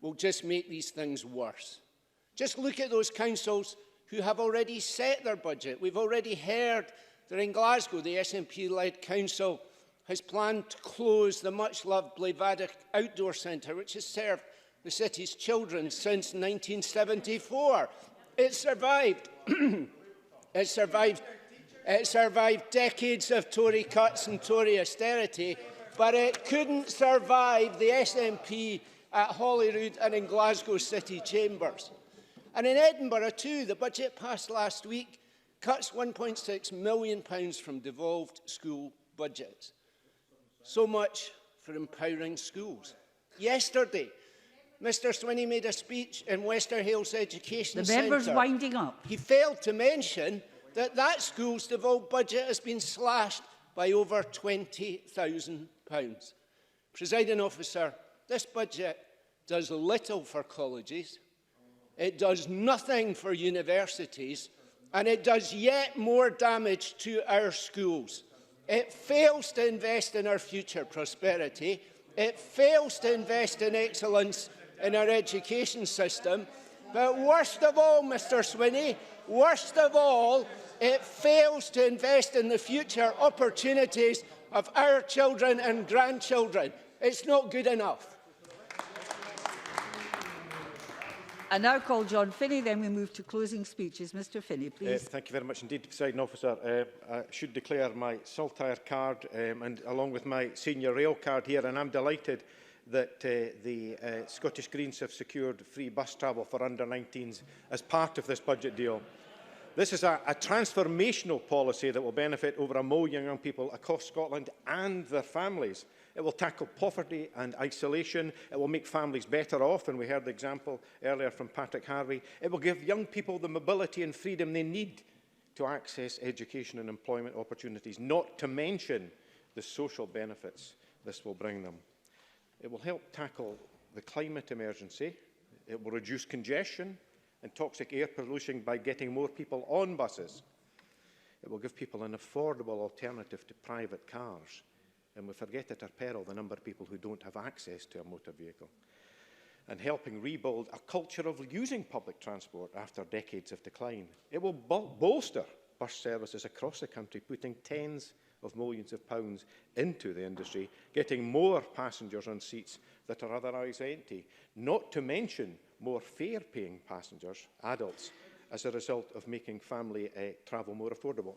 will just make these things worse. Just look at those councils who have already set their budget. We've already heard that in Glasgow, the SNP-led council has planned to close the much-loved Bleifadach Outdoor Centre, which has served the city's children since 1974. It survived. It survived decades of Tory cuts and Tory austerity, but it couldn't survive the SNP at Holyrood and in Glasgow city chambers. And in Edinburgh too, the budget passed last week cuts £1.6 million from devolved school budgets. So much for empowering schools. Yesterday, Mr Swinney made a speech in Westerhales Education Centre. The member's winding up. He failed to mention that that school's devolved budget has been slashed by over £20,000. Presiding Officer, this budget does little for colleges, it does nothing for universities, and it does yet more damage to our schools. It fails to invest in our future prosperity, it fails to invest in excellence in our education system, but worst of all, Mr Swinney, worst of all, it fails to invest in the future opportunities of our children and grandchildren. It's not good enough. I now call John Finney, then we move to closing speeches. Mr Finney, please. Thank you very much indeed, Presiding Officer. I should declare my Saltire card and along with my senior rail card here, and I'm delighted that the Scottish Greens have secured free bus travel for under-19s as part of this budget deal. This is a transformational policy that will benefit over 1 million young people across Scotland and their families. It will tackle poverty and isolation. It will make families better off, and we heard the example earlier from Patrick Harvey. It will give young people the mobility and freedom they need to access education and employment opportunities, not to mention the social benefits this will bring them. It will help tackle the climate emergency. It will reduce congestion and toxic air pollution by getting more people on buses. It will give people an affordable alternative to private cars. and we forget at our peril the number of people who don't have access to a motor vehicle. And helping rebuild a culture of using public transport after decades of decline. It will bolster bus services across the country, putting tens of millions of pounds into the industry, getting more passengers on seats that are otherwise empty, not to mention more fare-paying passengers, adults, as a result of making family travel more affordable.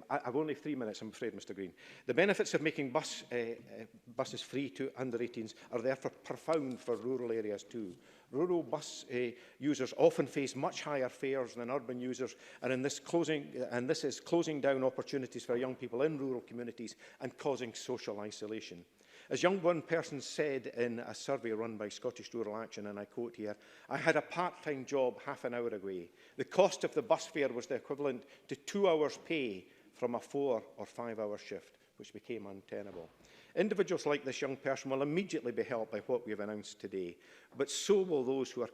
I've only 3 minutes, I'm afraid, Mr Green. The benefits of making buses free to under-18s are therefore profound for rural areas too. Rural bus users often face much higher fares than urban users, and this is closing down opportunities for young people in rural communities and causing social isolation. As one person said in a survey run by Scottish Rural Action, and I quote here, "I had a part-time job half an hour away. The cost of the bus fare was the equivalent to 2 hours' pay from a 4 or 5 hour shift, which became untenable." Individuals like this young person will immediately be helped by what we have announced today, but so will those who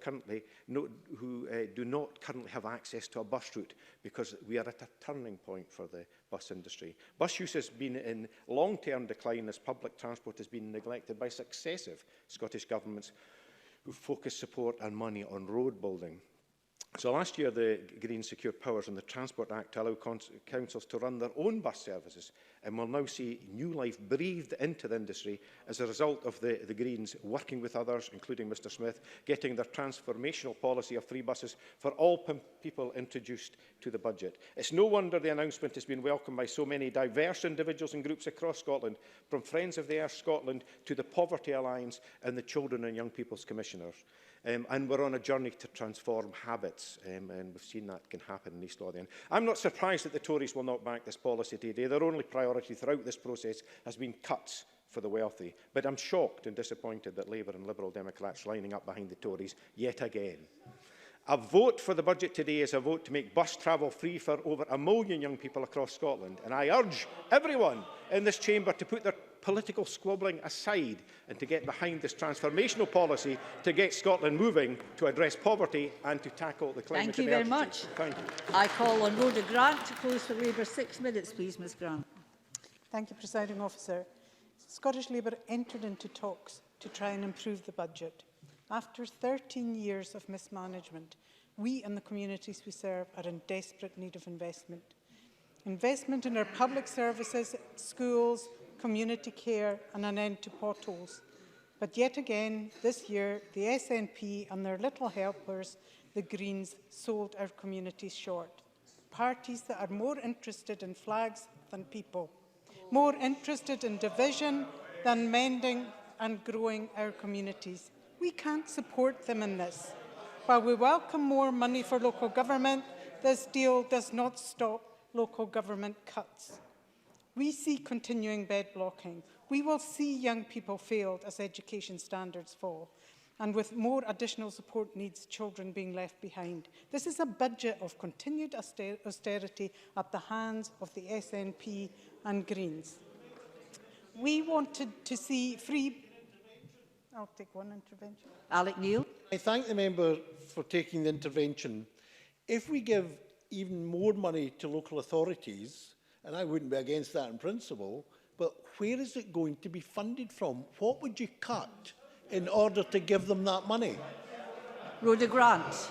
do not currently have access to a bus route, because we are at a turning point for the bus industry. Bus use has been in long-term decline as public transport has been neglected by successive Scottish governments who focus support and money on road building. So last year, the Greens secured powers in the Transport Act to allow councils to run their own bus services, and will now see new life breathed into the industry as a result of the Greens working with others, including Mr Smith, getting their transformational policy of free buses for all people introduced to the budget. It's no wonder the announcement has been welcomed by so many diverse individuals and groups across Scotland, from Friends of the Earth Scotland to the Poverty Alliance and the Children and Young People's Commissioners. And we're on a journey to transform habits, and we've seen that can happen in East Lothian. I'm not surprised that the Tories will not back this policy today. Their only priority throughout this process has been cuts for the wealthy. But I'm shocked and disappointed that Labour and Liberal Democrats lining up behind the Tories yet again. A vote for the budget today is a vote to make bus travel free for over 1 million young people across Scotland. And I urge everyone in this chamber to put their political squabbling aside and to get behind this transformational policy to get Scotland moving, to address poverty and to tackle the climate emergency. Thank you very much. Thank you. I call on Rhoda Grant to close for Labour. 6 minutes, please, Ms Grant. Thank you, Presiding Officer. Scottish Labour entered into talks to try and improve the budget. After 13 years of mismanagement, we and the communities we serve are in desperate need of investment. Investment in our public services, schools, community care and an end to potholes. But yet again, this year, the SNP and their little helpers, the Greens, sold our communities short. Parties that are more interested in flags than people, more interested in division than mending and growing our communities. We can't support them in this. While we welcome more money for local government, this deal does not stop local government cuts. We see continuing bed blocking. We will see young people failed as education standards fall, and with more additional support needs, children being left behind. This is a budget of continued austerity at the hands of the SNP and Greens. We wanted to see free... I'll take one intervention. Alec Neil. I thank the member for taking the intervention. If we give even more money to local authorities, and I wouldn't be against that in principle, but where is it going to be funded from? What would you cut in order to give them that money? Rhoda Grant.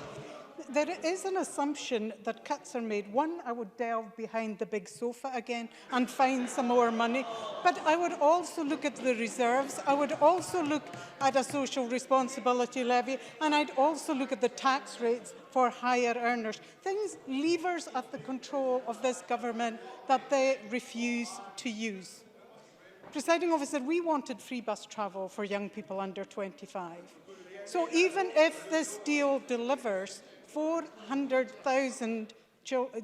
There is an assumption that cuts are made. One, I would delve behind the big sofa again and find some more money. But I would also look at the reserves. I would also look at a social responsibility levy. And I'd also look at the tax rates for higher earners. Things, levers at the control of this government that they refuse to use. Presiding Officer, we wanted free bus travel for young people under 25. So even if this deal delivers, 400,000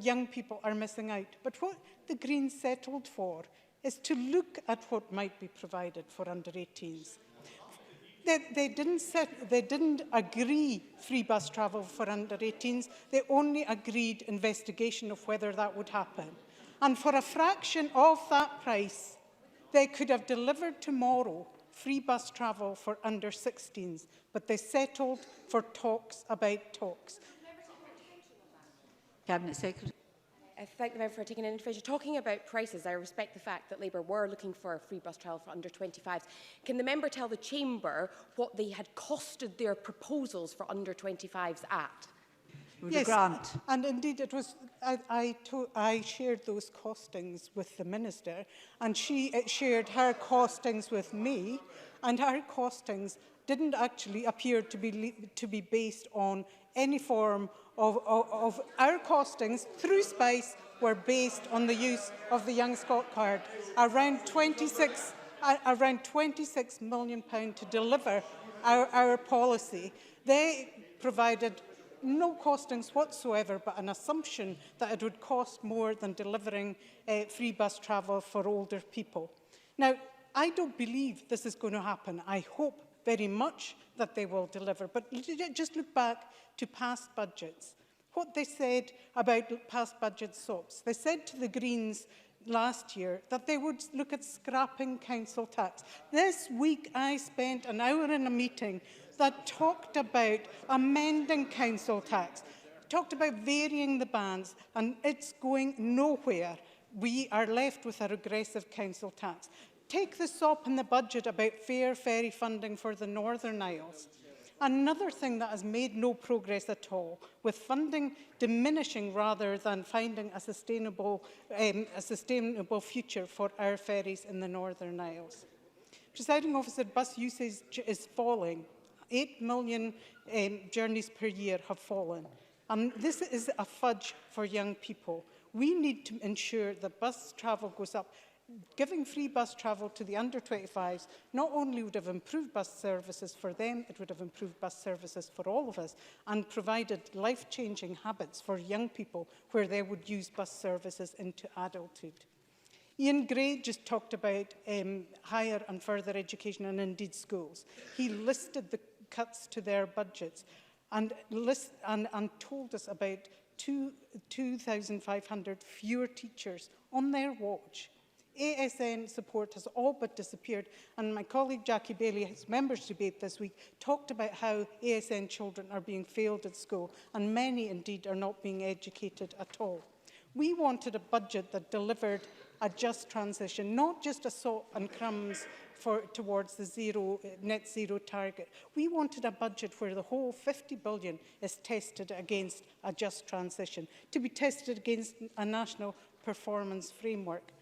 young people are missing out. But what the Greens settled for is to look at what might be provided for under-18s. They didn't agree free bus travel for under-18s. They only agreed investigation of whether that would happen. And for a fraction of that price, they could have delivered tomorrow free bus travel for under-16s, but they settled for talks about talks. Cabinet Secretary. I thank the member for taking an intervention. Talking about prices, I respect the fact that Labour were looking for free bus travel for under 25s. Can the member tell the Chamber what they had costed their proposals for under 25s at? Yes, and indeed it was. I shared those costings with the Minister, and she shared her costings with me, and her costings didn't actually appear to be based on any form of our costings through SPICE were based on the use of the Young Scot card, around £26 million to deliver our policy. They provided no costings whatsoever, but an assumption that it would cost more than delivering free bus travel for older people. Now, I don't believe this is going to happen. I hope very much that they will deliver. But just look back to past budgets. What they said about past budget SOPs. They said to the Greens last year that they would look at scrapping council tax. This week I spent an hour in a meeting that talked about amending council tax, talked about varying the bands, and it's going nowhere. We are left with a regressive council tax. Take the SOP in the budget about fair ferry funding for the Northern Isles. Another thing that has made no progress at all, with funding diminishing rather than finding a sustainable future for our ferries in the Northern Isles. Presiding Officer, bus usage is falling. 8 million journeys per year have fallen. And this is a fudge for young people. We need to ensure that bus travel goes up. Giving free bus travel to the under 25s not only would have improved bus services for them, it would have improved bus services for all of us and provided life-changing habits for young people where they would use bus services into adulthood. Ian Gray just talked about higher and further education and indeed schools. He listed the cuts to their budgets and told us about 2,500 fewer teachers on their watch. ASN support has all but disappeared, and my colleague Jackie Bailey's members' debate this week talked about how ASN children are being failed at school, and many indeed are not being educated at all. We wanted a budget that delivered a just transition, not just a sop and crumbs towards the net zero target. We wanted a budget where the whole 50 billion is tested against a just transition, to be tested against a national performance framework.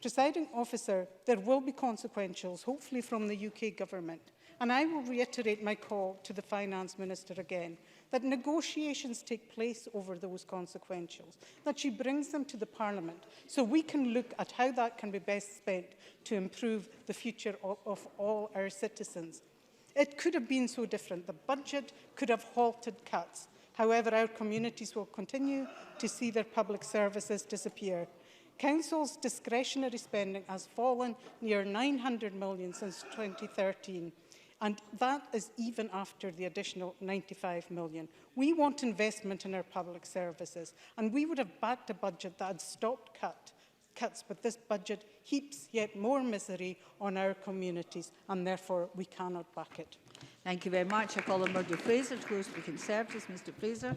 Presiding Officer, there will be consequentials, hopefully from the UK Government, and I will reiterate my call to the Finance Minister again, that negotiations take place over those consequentials, that she brings them to the Parliament so we can look at how that can be best spent to improve the future of all our citizens. It could have been so different. The budget could have halted cuts. However, our communities will continue to see their public services disappear. Council's discretionary spending has fallen near 900 million since 2013, and that is even after the additional 95 million. We want investment in our public services, and we would have backed a budget that had stopped cuts, but this budget heaps yet more misery on our communities, and therefore we cannot back it. Thank you very much. I call on Murdo Fraser to close the Conservatives. Mr Fraser.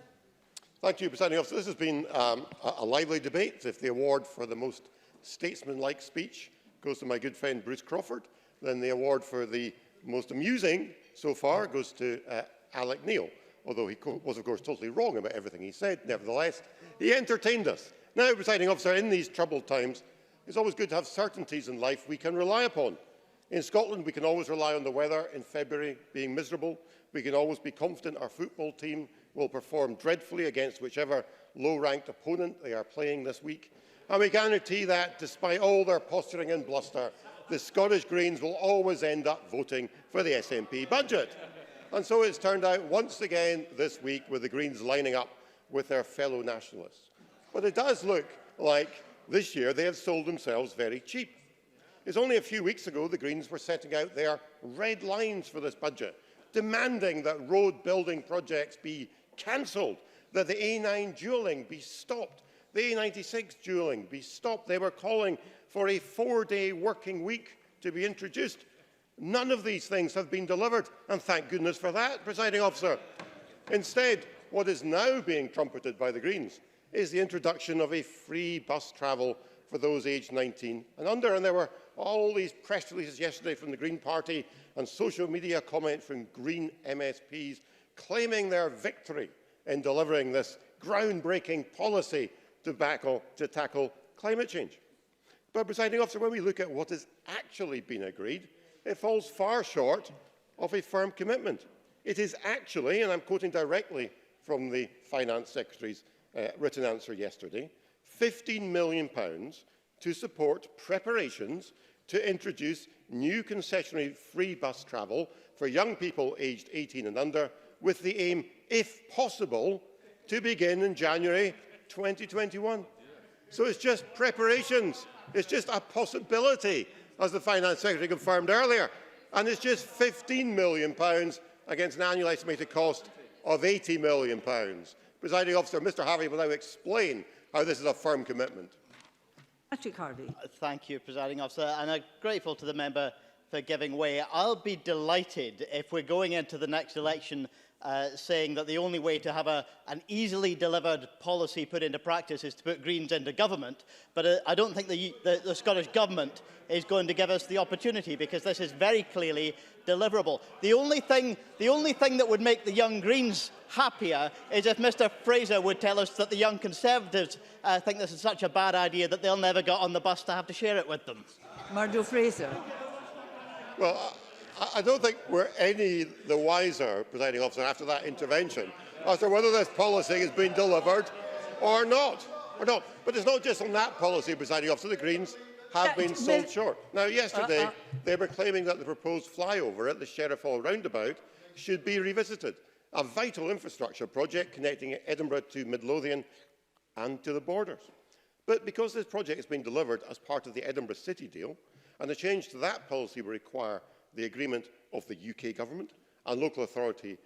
Thank you, Presiding Officer. This has been a lively debate. If the award for the most statesmanlike speech goes to my good friend Bruce Crawford, then the award for the most amusing so far goes to Alec Neil, although he was, of course, totally wrong about everything he said. Nevertheless, he entertained us. Now, Presiding Officer, in these troubled times, it's always good to have certainties in life we can rely upon. In Scotland, we can always rely on the weather in February being miserable. We can always be confident our football team will perform dreadfully against whichever low-ranked opponent they are playing this week. And we guarantee that, despite all their posturing and bluster, the Scottish Greens will always end up voting for the SNP budget. And so it's turned out once again this week with the Greens lining up with their fellow nationalists. But it does look like this year they have sold themselves very cheap. It's only a few weeks ago the Greens were setting out their red lines for this budget, demanding that road building projects be cancelled, that the A9 dualling be stopped, the A96 dualling be stopped. They were calling for a 4-day working week to be introduced. None of these things have been delivered, and thank goodness for that, Presiding Officer. Instead, what is now being trumpeted by the Greens is the introduction of a free bus travel for those aged 19 and under. And there were all these press releases yesterday from the Green Party and social media comment from Green MSPs claiming their victory in delivering this groundbreaking policy to tackle climate change. But, Presiding Officer, when we look at what has actually been agreed, it falls far short of a firm commitment. It is actually, and I'm quoting directly from the Finance Secretary's written answer yesterday, £15 million to support preparations to introduce new concessionary-free bus travel for young people aged 18 and under, with the aim, if possible, to begin in January 2021. So it's just preparations. It's just a possibility, as the Finance Secretary confirmed earlier. And it's just £15 million against an annual estimated cost of £80 million. Presiding Officer, Mr Harvey will now explain how this is a firm commitment. Patrick Harvey. Thank you, Presiding Officer, and I'm grateful to the member for giving way. I'll be delighted if we're going into the next election saying that the only way to have an easily delivered policy put into practice is to put Greens into government, but I don't think the Scottish Government is going to give us the opportunity, because this is very clearly deliverable. The only thing that would make the Young Greens happier is if Mr Fraser would tell us that the Young Conservatives think this is such a bad idea that they'll never get on the bus to have to share it with them. Murdo Fraser. Well, I don't think we're any the wiser, Presiding Officer, after that intervention as to whether this policy has been delivered or not. But it's not just on that policy, Presiding Officer. The Greens have been sold short. Now, yesterday, they were claiming that the proposed flyover at the Sheriff Hall roundabout should be revisited, a vital infrastructure project connecting Edinburgh to Midlothian and to the borders. But because this project has been delivered as part of the Edinburgh City deal, and the change to that policy will require the agreement of the UK Government and local authority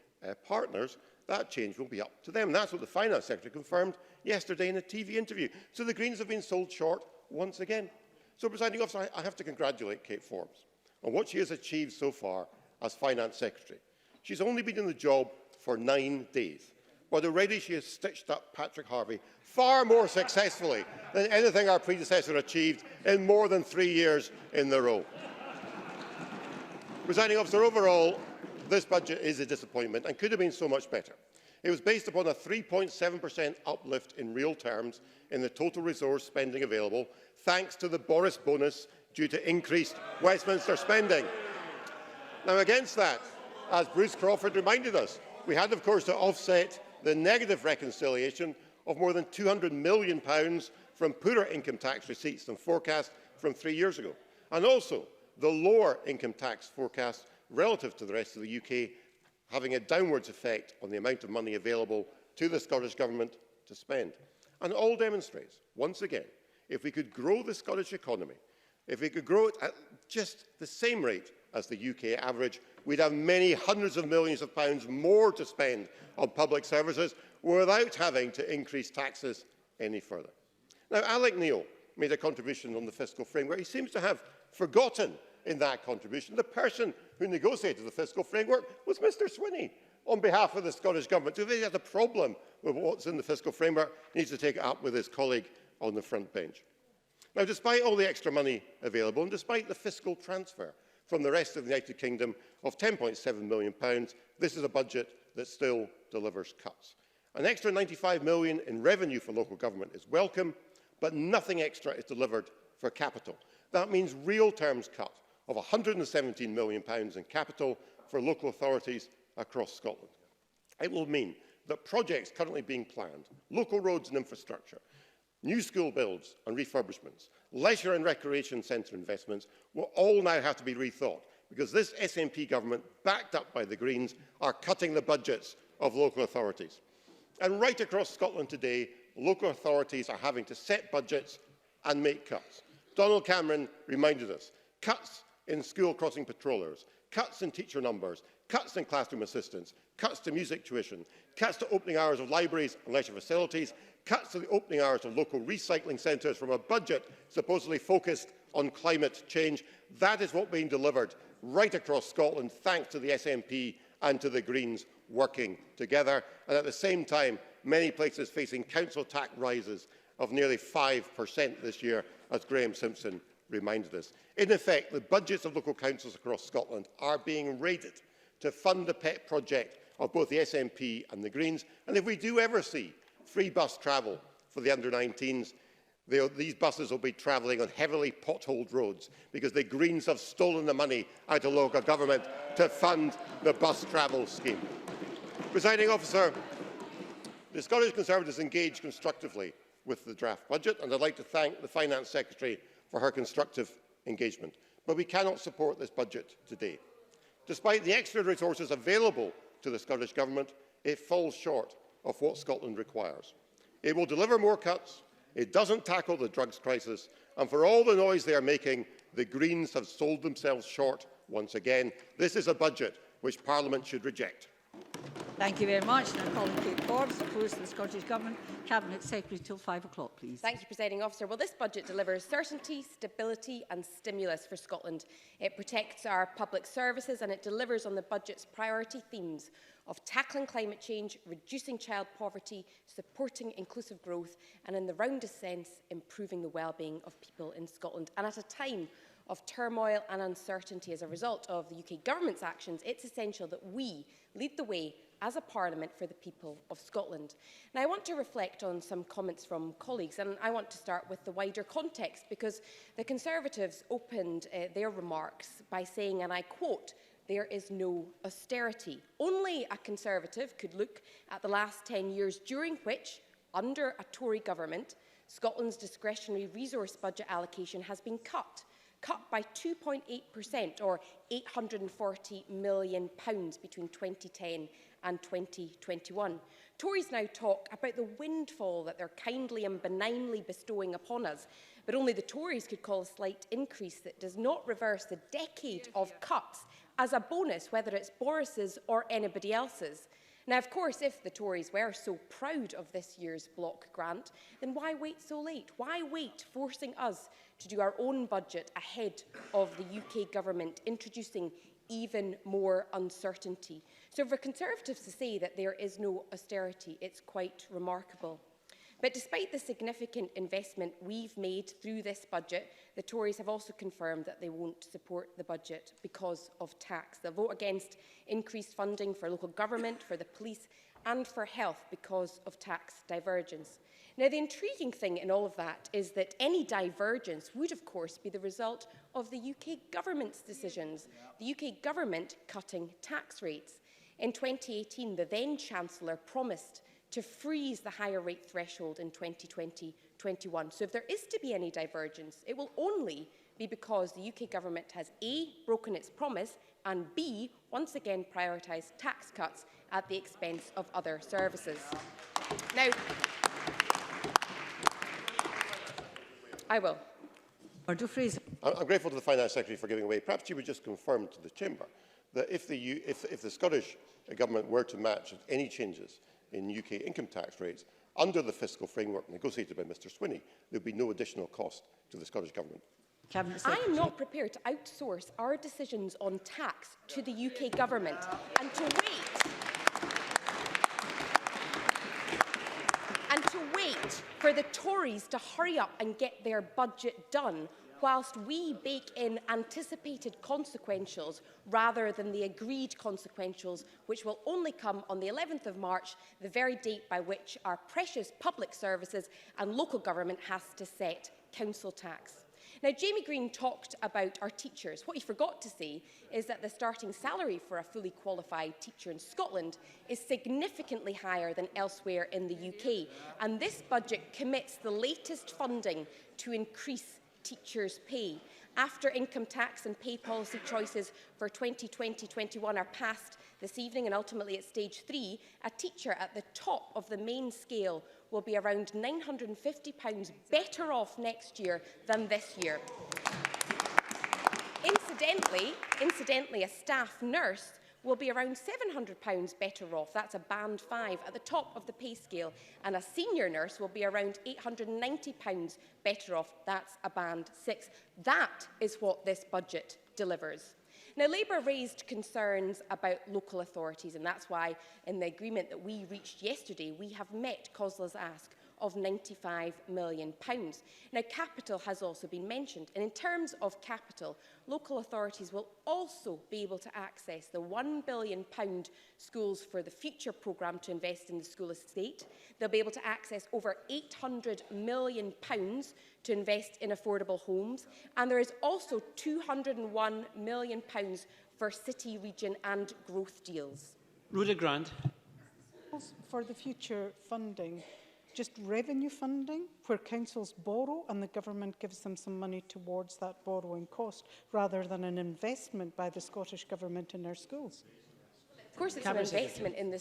partners, that change will be up to them. That's what the Finance Secretary confirmed yesterday in a TV interview. So the Greens have been sold short once again. So, Presiding Officer, I have to congratulate Kate Forbes on what she has achieved so far as Finance Secretary. She's only been in the job for 9 days, but already she has stitched up Patrick Harvey far more successfully than anything our predecessor achieved in more than 3 years in the role. Presiding Officer, overall, this budget is a disappointment and could have been so much better. It was based upon a 3.7% uplift in real terms in the total resource spending available, thanks to the Boris bonus due to increased Westminster spending. Now, against that, as Bruce Crawford reminded us, we had, of course, to offset the negative reconciliation of more than £200 million from poorer income tax receipts than forecast from 3 years ago, and also the lower income tax forecast relative to the rest of the UK, having a downwards effect on the amount of money available to the Scottish Government to spend. And it all demonstrates, once again, if we could grow the Scottish economy, if we could grow it at just the same rate as the UK average, we'd have many hundreds of millions of pounds more to spend on public services without having to increase taxes any further. Now, Alec Neil made a contribution on the fiscal framework. He seems to have forgotten in that contribution the person who negotiated the fiscal framework was Mr Swinney on behalf of the Scottish Government. So if he has a problem with what's in the fiscal framework, he needs to take it up with his colleague on the front bench. Now, despite all the extra money available and despite the fiscal transfer from the rest of the United Kingdom of £10.7 million, this is a budget that still delivers cuts. An extra £95 million in revenue for local government is welcome, but nothing extra is delivered for capital. That means real terms cut of £117 million in capital for local authorities across Scotland. It will mean that projects currently being planned, local roads and infrastructure, new school builds and refurbishments, leisure and recreation centre investments will all now have to be rethought, because this SNP government, backed up by the Greens, are cutting the budgets of local authorities. And right across Scotland today, local authorities are having to set budgets and make cuts. Donald Cameron reminded us, cuts in school crossing patrollers, cuts in teacher numbers, cuts in classroom assistants, cuts to music tuition, cuts to opening hours of libraries and leisure facilities, cuts to the opening hours of local recycling centres from a budget supposedly focused on climate change. That is what's being delivered right across Scotland, thanks to the SNP and to the Greens working together. And at the same time, many places facing council tax rises of nearly 5% this year, as Graham Simpson reminded us. In effect, the budgets of local councils across Scotland are being raided to fund the pet project of both the SNP and the Greens. And if we do ever see free bus travel for the under-19s, these buses will be travelling on heavily potholed roads because the Greens have stolen the money out of local government to fund the bus travel scheme. Presiding Officer, the Scottish Conservatives engaged constructively with the draft budget, and I'd like to thank the Finance Secretary for her constructive engagement. But we cannot support this budget today. Despite the extra resources available to the Scottish Government, it falls short of what Scotland requires. It will deliver more cuts, it doesn't tackle the drugs crisis, and for all the noise they are making, the Greens have sold themselves short once again. This is a budget which Parliament should reject. Thank you very much. Now calling Kate Forbes, opposed to the Scottish Government. Cabinet Secretary till 5 o'clock, please. Thank you, Presiding Officer. Well, this budget delivers certainty, stability and stimulus for Scotland. It protects our public services and it delivers on the budget's priority themes of tackling climate change, reducing child poverty, supporting inclusive growth and, in the roundest sense, improving the well-being of people in Scotland. And at a time of turmoil and uncertainty as a result of the UK Government's actions, it's essential that we lead the way as a Parliament for the people of Scotland. Now, I want to reflect on some comments from colleagues, and I want to start with the wider context, because the Conservatives opened their remarks by saying, and I quote, "There is no austerity." Only a Conservative could look at the last 10 years during which, under a Tory government, Scotland's discretionary resource budget allocation has been cut by 2.8% or £840 million between 2010 and 2021. Tories now talk about the windfall that they're kindly and benignly bestowing upon us, but only the Tories could call a slight increase that does not reverse the decade of cuts as a bonus, whether it's Boris's or anybody else's. Now, of course, if the Tories were so proud of this year's block grant, then why wait so late? Why wait, forcing us to do our own budget ahead of the UK Government introducing even more uncertainty? So for Conservatives to say that there is no austerity, it's quite remarkable. But despite the significant investment we've made through this budget, the Tories have also confirmed that they won't support the budget because of tax. They'll vote against increased funding for local government, for the police and for health because of tax divergence. Now, the intriguing thing in all of that is that any divergence would, of course, be the result of the UK Government's decisions, the UK Government cutting tax rates. In 2018, the then-Chancellor promised to freeze the higher rate threshold in 2020-21. So if there is to be any divergence, it will only be because the UK Government has A, broken its promise, and B, once again prioritised tax cuts at the expense of other services. Now, I will. I'm grateful to the Finance Secretary for giving way. Perhaps you would just confirm to the Chamber that if the Scottish Government were to match any changes in UK income tax rates under the fiscal framework negotiated by Mr Swinney, there would be no additional cost to the Scottish Government. I am not prepared to outsource our decisions on tax to the UK Government and to wait for the Tories to hurry up and get their budget done whilst we bake in anticipated consequentials rather than the agreed consequentials, which will only come on the 11th of March, the very date by which our precious public services and local government has to set council tax. Now, Jamie Green talked about our teachers. What he forgot to say is that the starting salary for a fully qualified teacher in Scotland is significantly higher than elsewhere in the UK. And this budget commits the latest funding to increase teachers' pay. After income tax and pay policy choices for 2020-21 are passed this evening and ultimately at stage 3, a teacher at the top of the main scale will be around £950 better off next year than this year. Incidentally, a staff nurse will be around £700 better off. That's a band 5 at the top of the pay scale. And a senior nurse will be around £890 better off. That's a band 6. That is what this budget delivers. Now, Labour raised concerns about local authorities, and that's why in the agreement that we reached yesterday, we have met COSLA's ask of £95 million. Now, capital has also been mentioned, and in terms of capital, local authorities will also be able to access the £1 billion Schools for the Future programme to invest in the school estate. They'll be able to access over £800 million to invest in affordable homes, and there is also £201 million for city, region and growth deals. Rhoda Grant. For the future funding, just revenue funding, where councils borrow and the government gives them some money towards that borrowing cost, rather than an investment by the Scottish Government in our schools? Of course, it's an investment in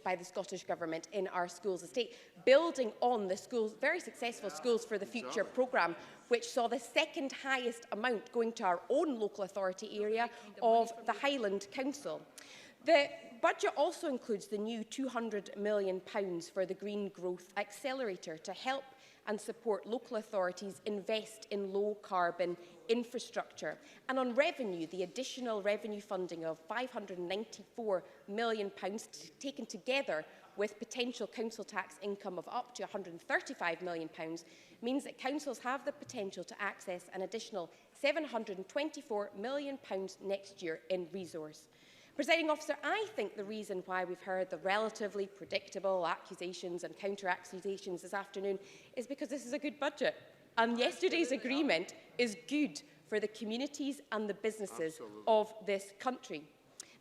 by the Scottish Government in our schools estate, building on the very successful Schools for the Future programme, which saw the second highest amount going to our own local authority area of the Highland Council. The budget also includes the new £200 million for the Green Growth Accelerator to help and support local authorities invest in low-carbon infrastructure. And on revenue, the additional revenue funding of £594 million taken together with potential council tax income of up to £135 million means that councils have the potential to access an additional £724 million next year in resource. Presiding Officer, I think the reason why we've heard the relatively predictable accusations and counter-accusations this afternoon is because this is a good budget. And yesterday's agreement is good for the communities and the businesses of this country.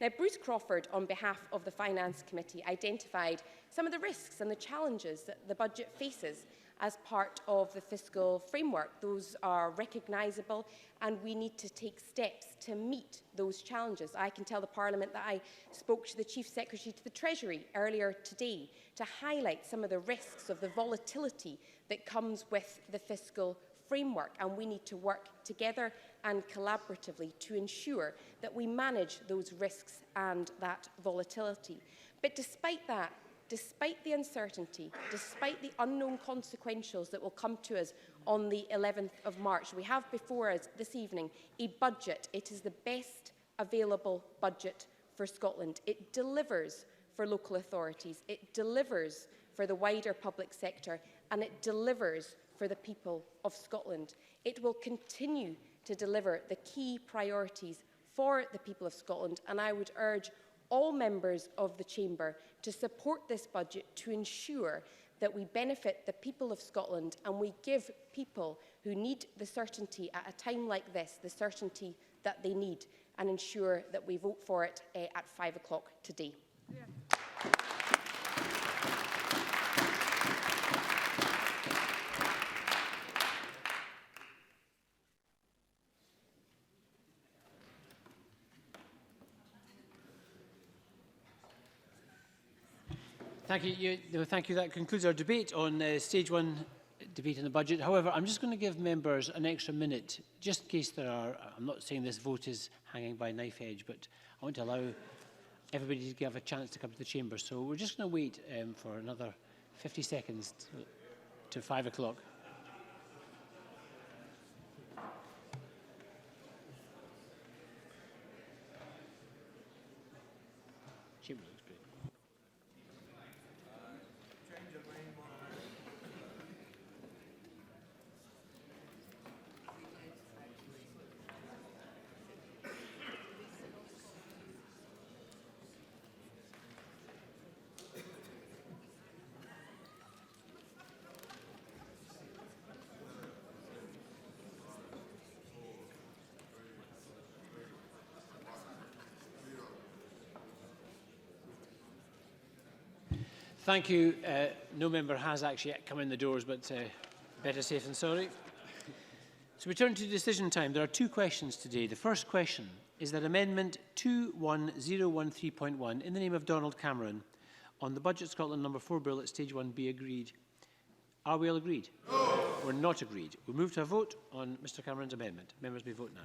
Now, Bruce Crawford, on behalf of the Finance Committee, identified some of the risks and the challenges that the budget faces as part of the fiscal framework. Those are recognisable, and we need to take steps to meet those challenges. I can tell the Parliament that I spoke to the Chief Secretary to the Treasury earlier today to highlight some of the risks of the volatility that comes with the fiscal framework, and we need to work together and collaboratively to ensure that we manage those risks and that volatility. But despite that, despite the uncertainty, despite the unknown consequentials that will come to us on the 11th of March, we have before us this evening a budget. It is the best available budget for Scotland. It delivers for local authorities, it delivers for the wider public sector, and it delivers for the people of Scotland. It will continue to deliver the key priorities for the people of Scotland, and I would urge all members of the Chamber to support this budget to ensure that we benefit the people of Scotland and we give people who need the certainty at a time like this, the certainty that they need, and ensure that we vote for it at 5 o'clock today. Yeah. Thank you. Thank you. That concludes our debate on stage one debate on the budget. However, I'm just going to give members an extra minute, just in case there are, I'm not saying this vote is hanging by a knife edge, but I want to allow everybody to have a chance to come to the chamber. So we're just going to wait for another 50 seconds to 5 o'clock. Chamber looks great. Thank you. No member has actually come in the doors, but better safe than sorry. So we turn to decision time. There are two questions today. The first question is that Amendment 21013.1, in the name of Donald Cameron, on the Budget Scotland No.4 bill at stage 1 be agreed. Are we all agreed? No. We're not agreed. We move to a vote on Mr Cameron's amendment. Members may vote now.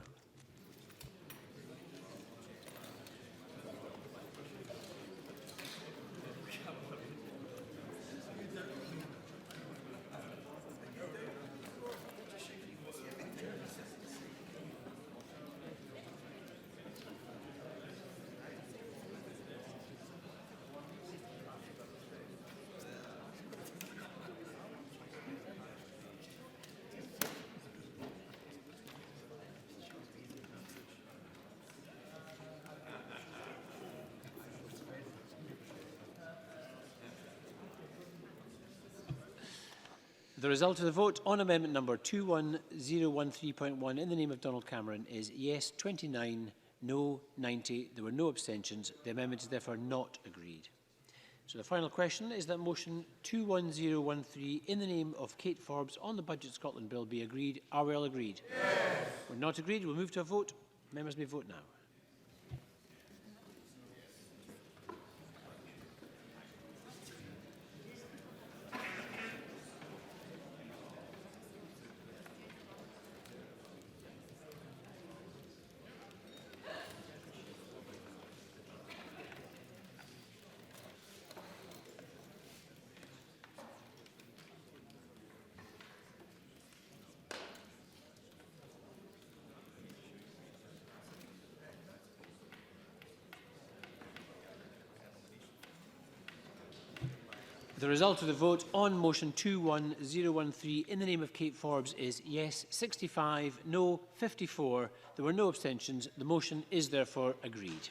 The result of the vote on amendment number 21013.1 in the name of Donald Cameron is yes 29, no 90. There were no abstentions. The amendment is therefore not agreed. So the final question is that motion 21013 in the name of Kate Forbes on the Budget Scotland Bill be agreed. Are we all agreed? Yes. We're not agreed. We'll move to a vote. Members may vote now. The result of the vote on motion 21013 in the name of Kate Forbes is yes 65, no 54. There were no abstentions. The motion is therefore agreed.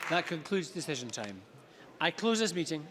That concludes decision time. I close this meeting.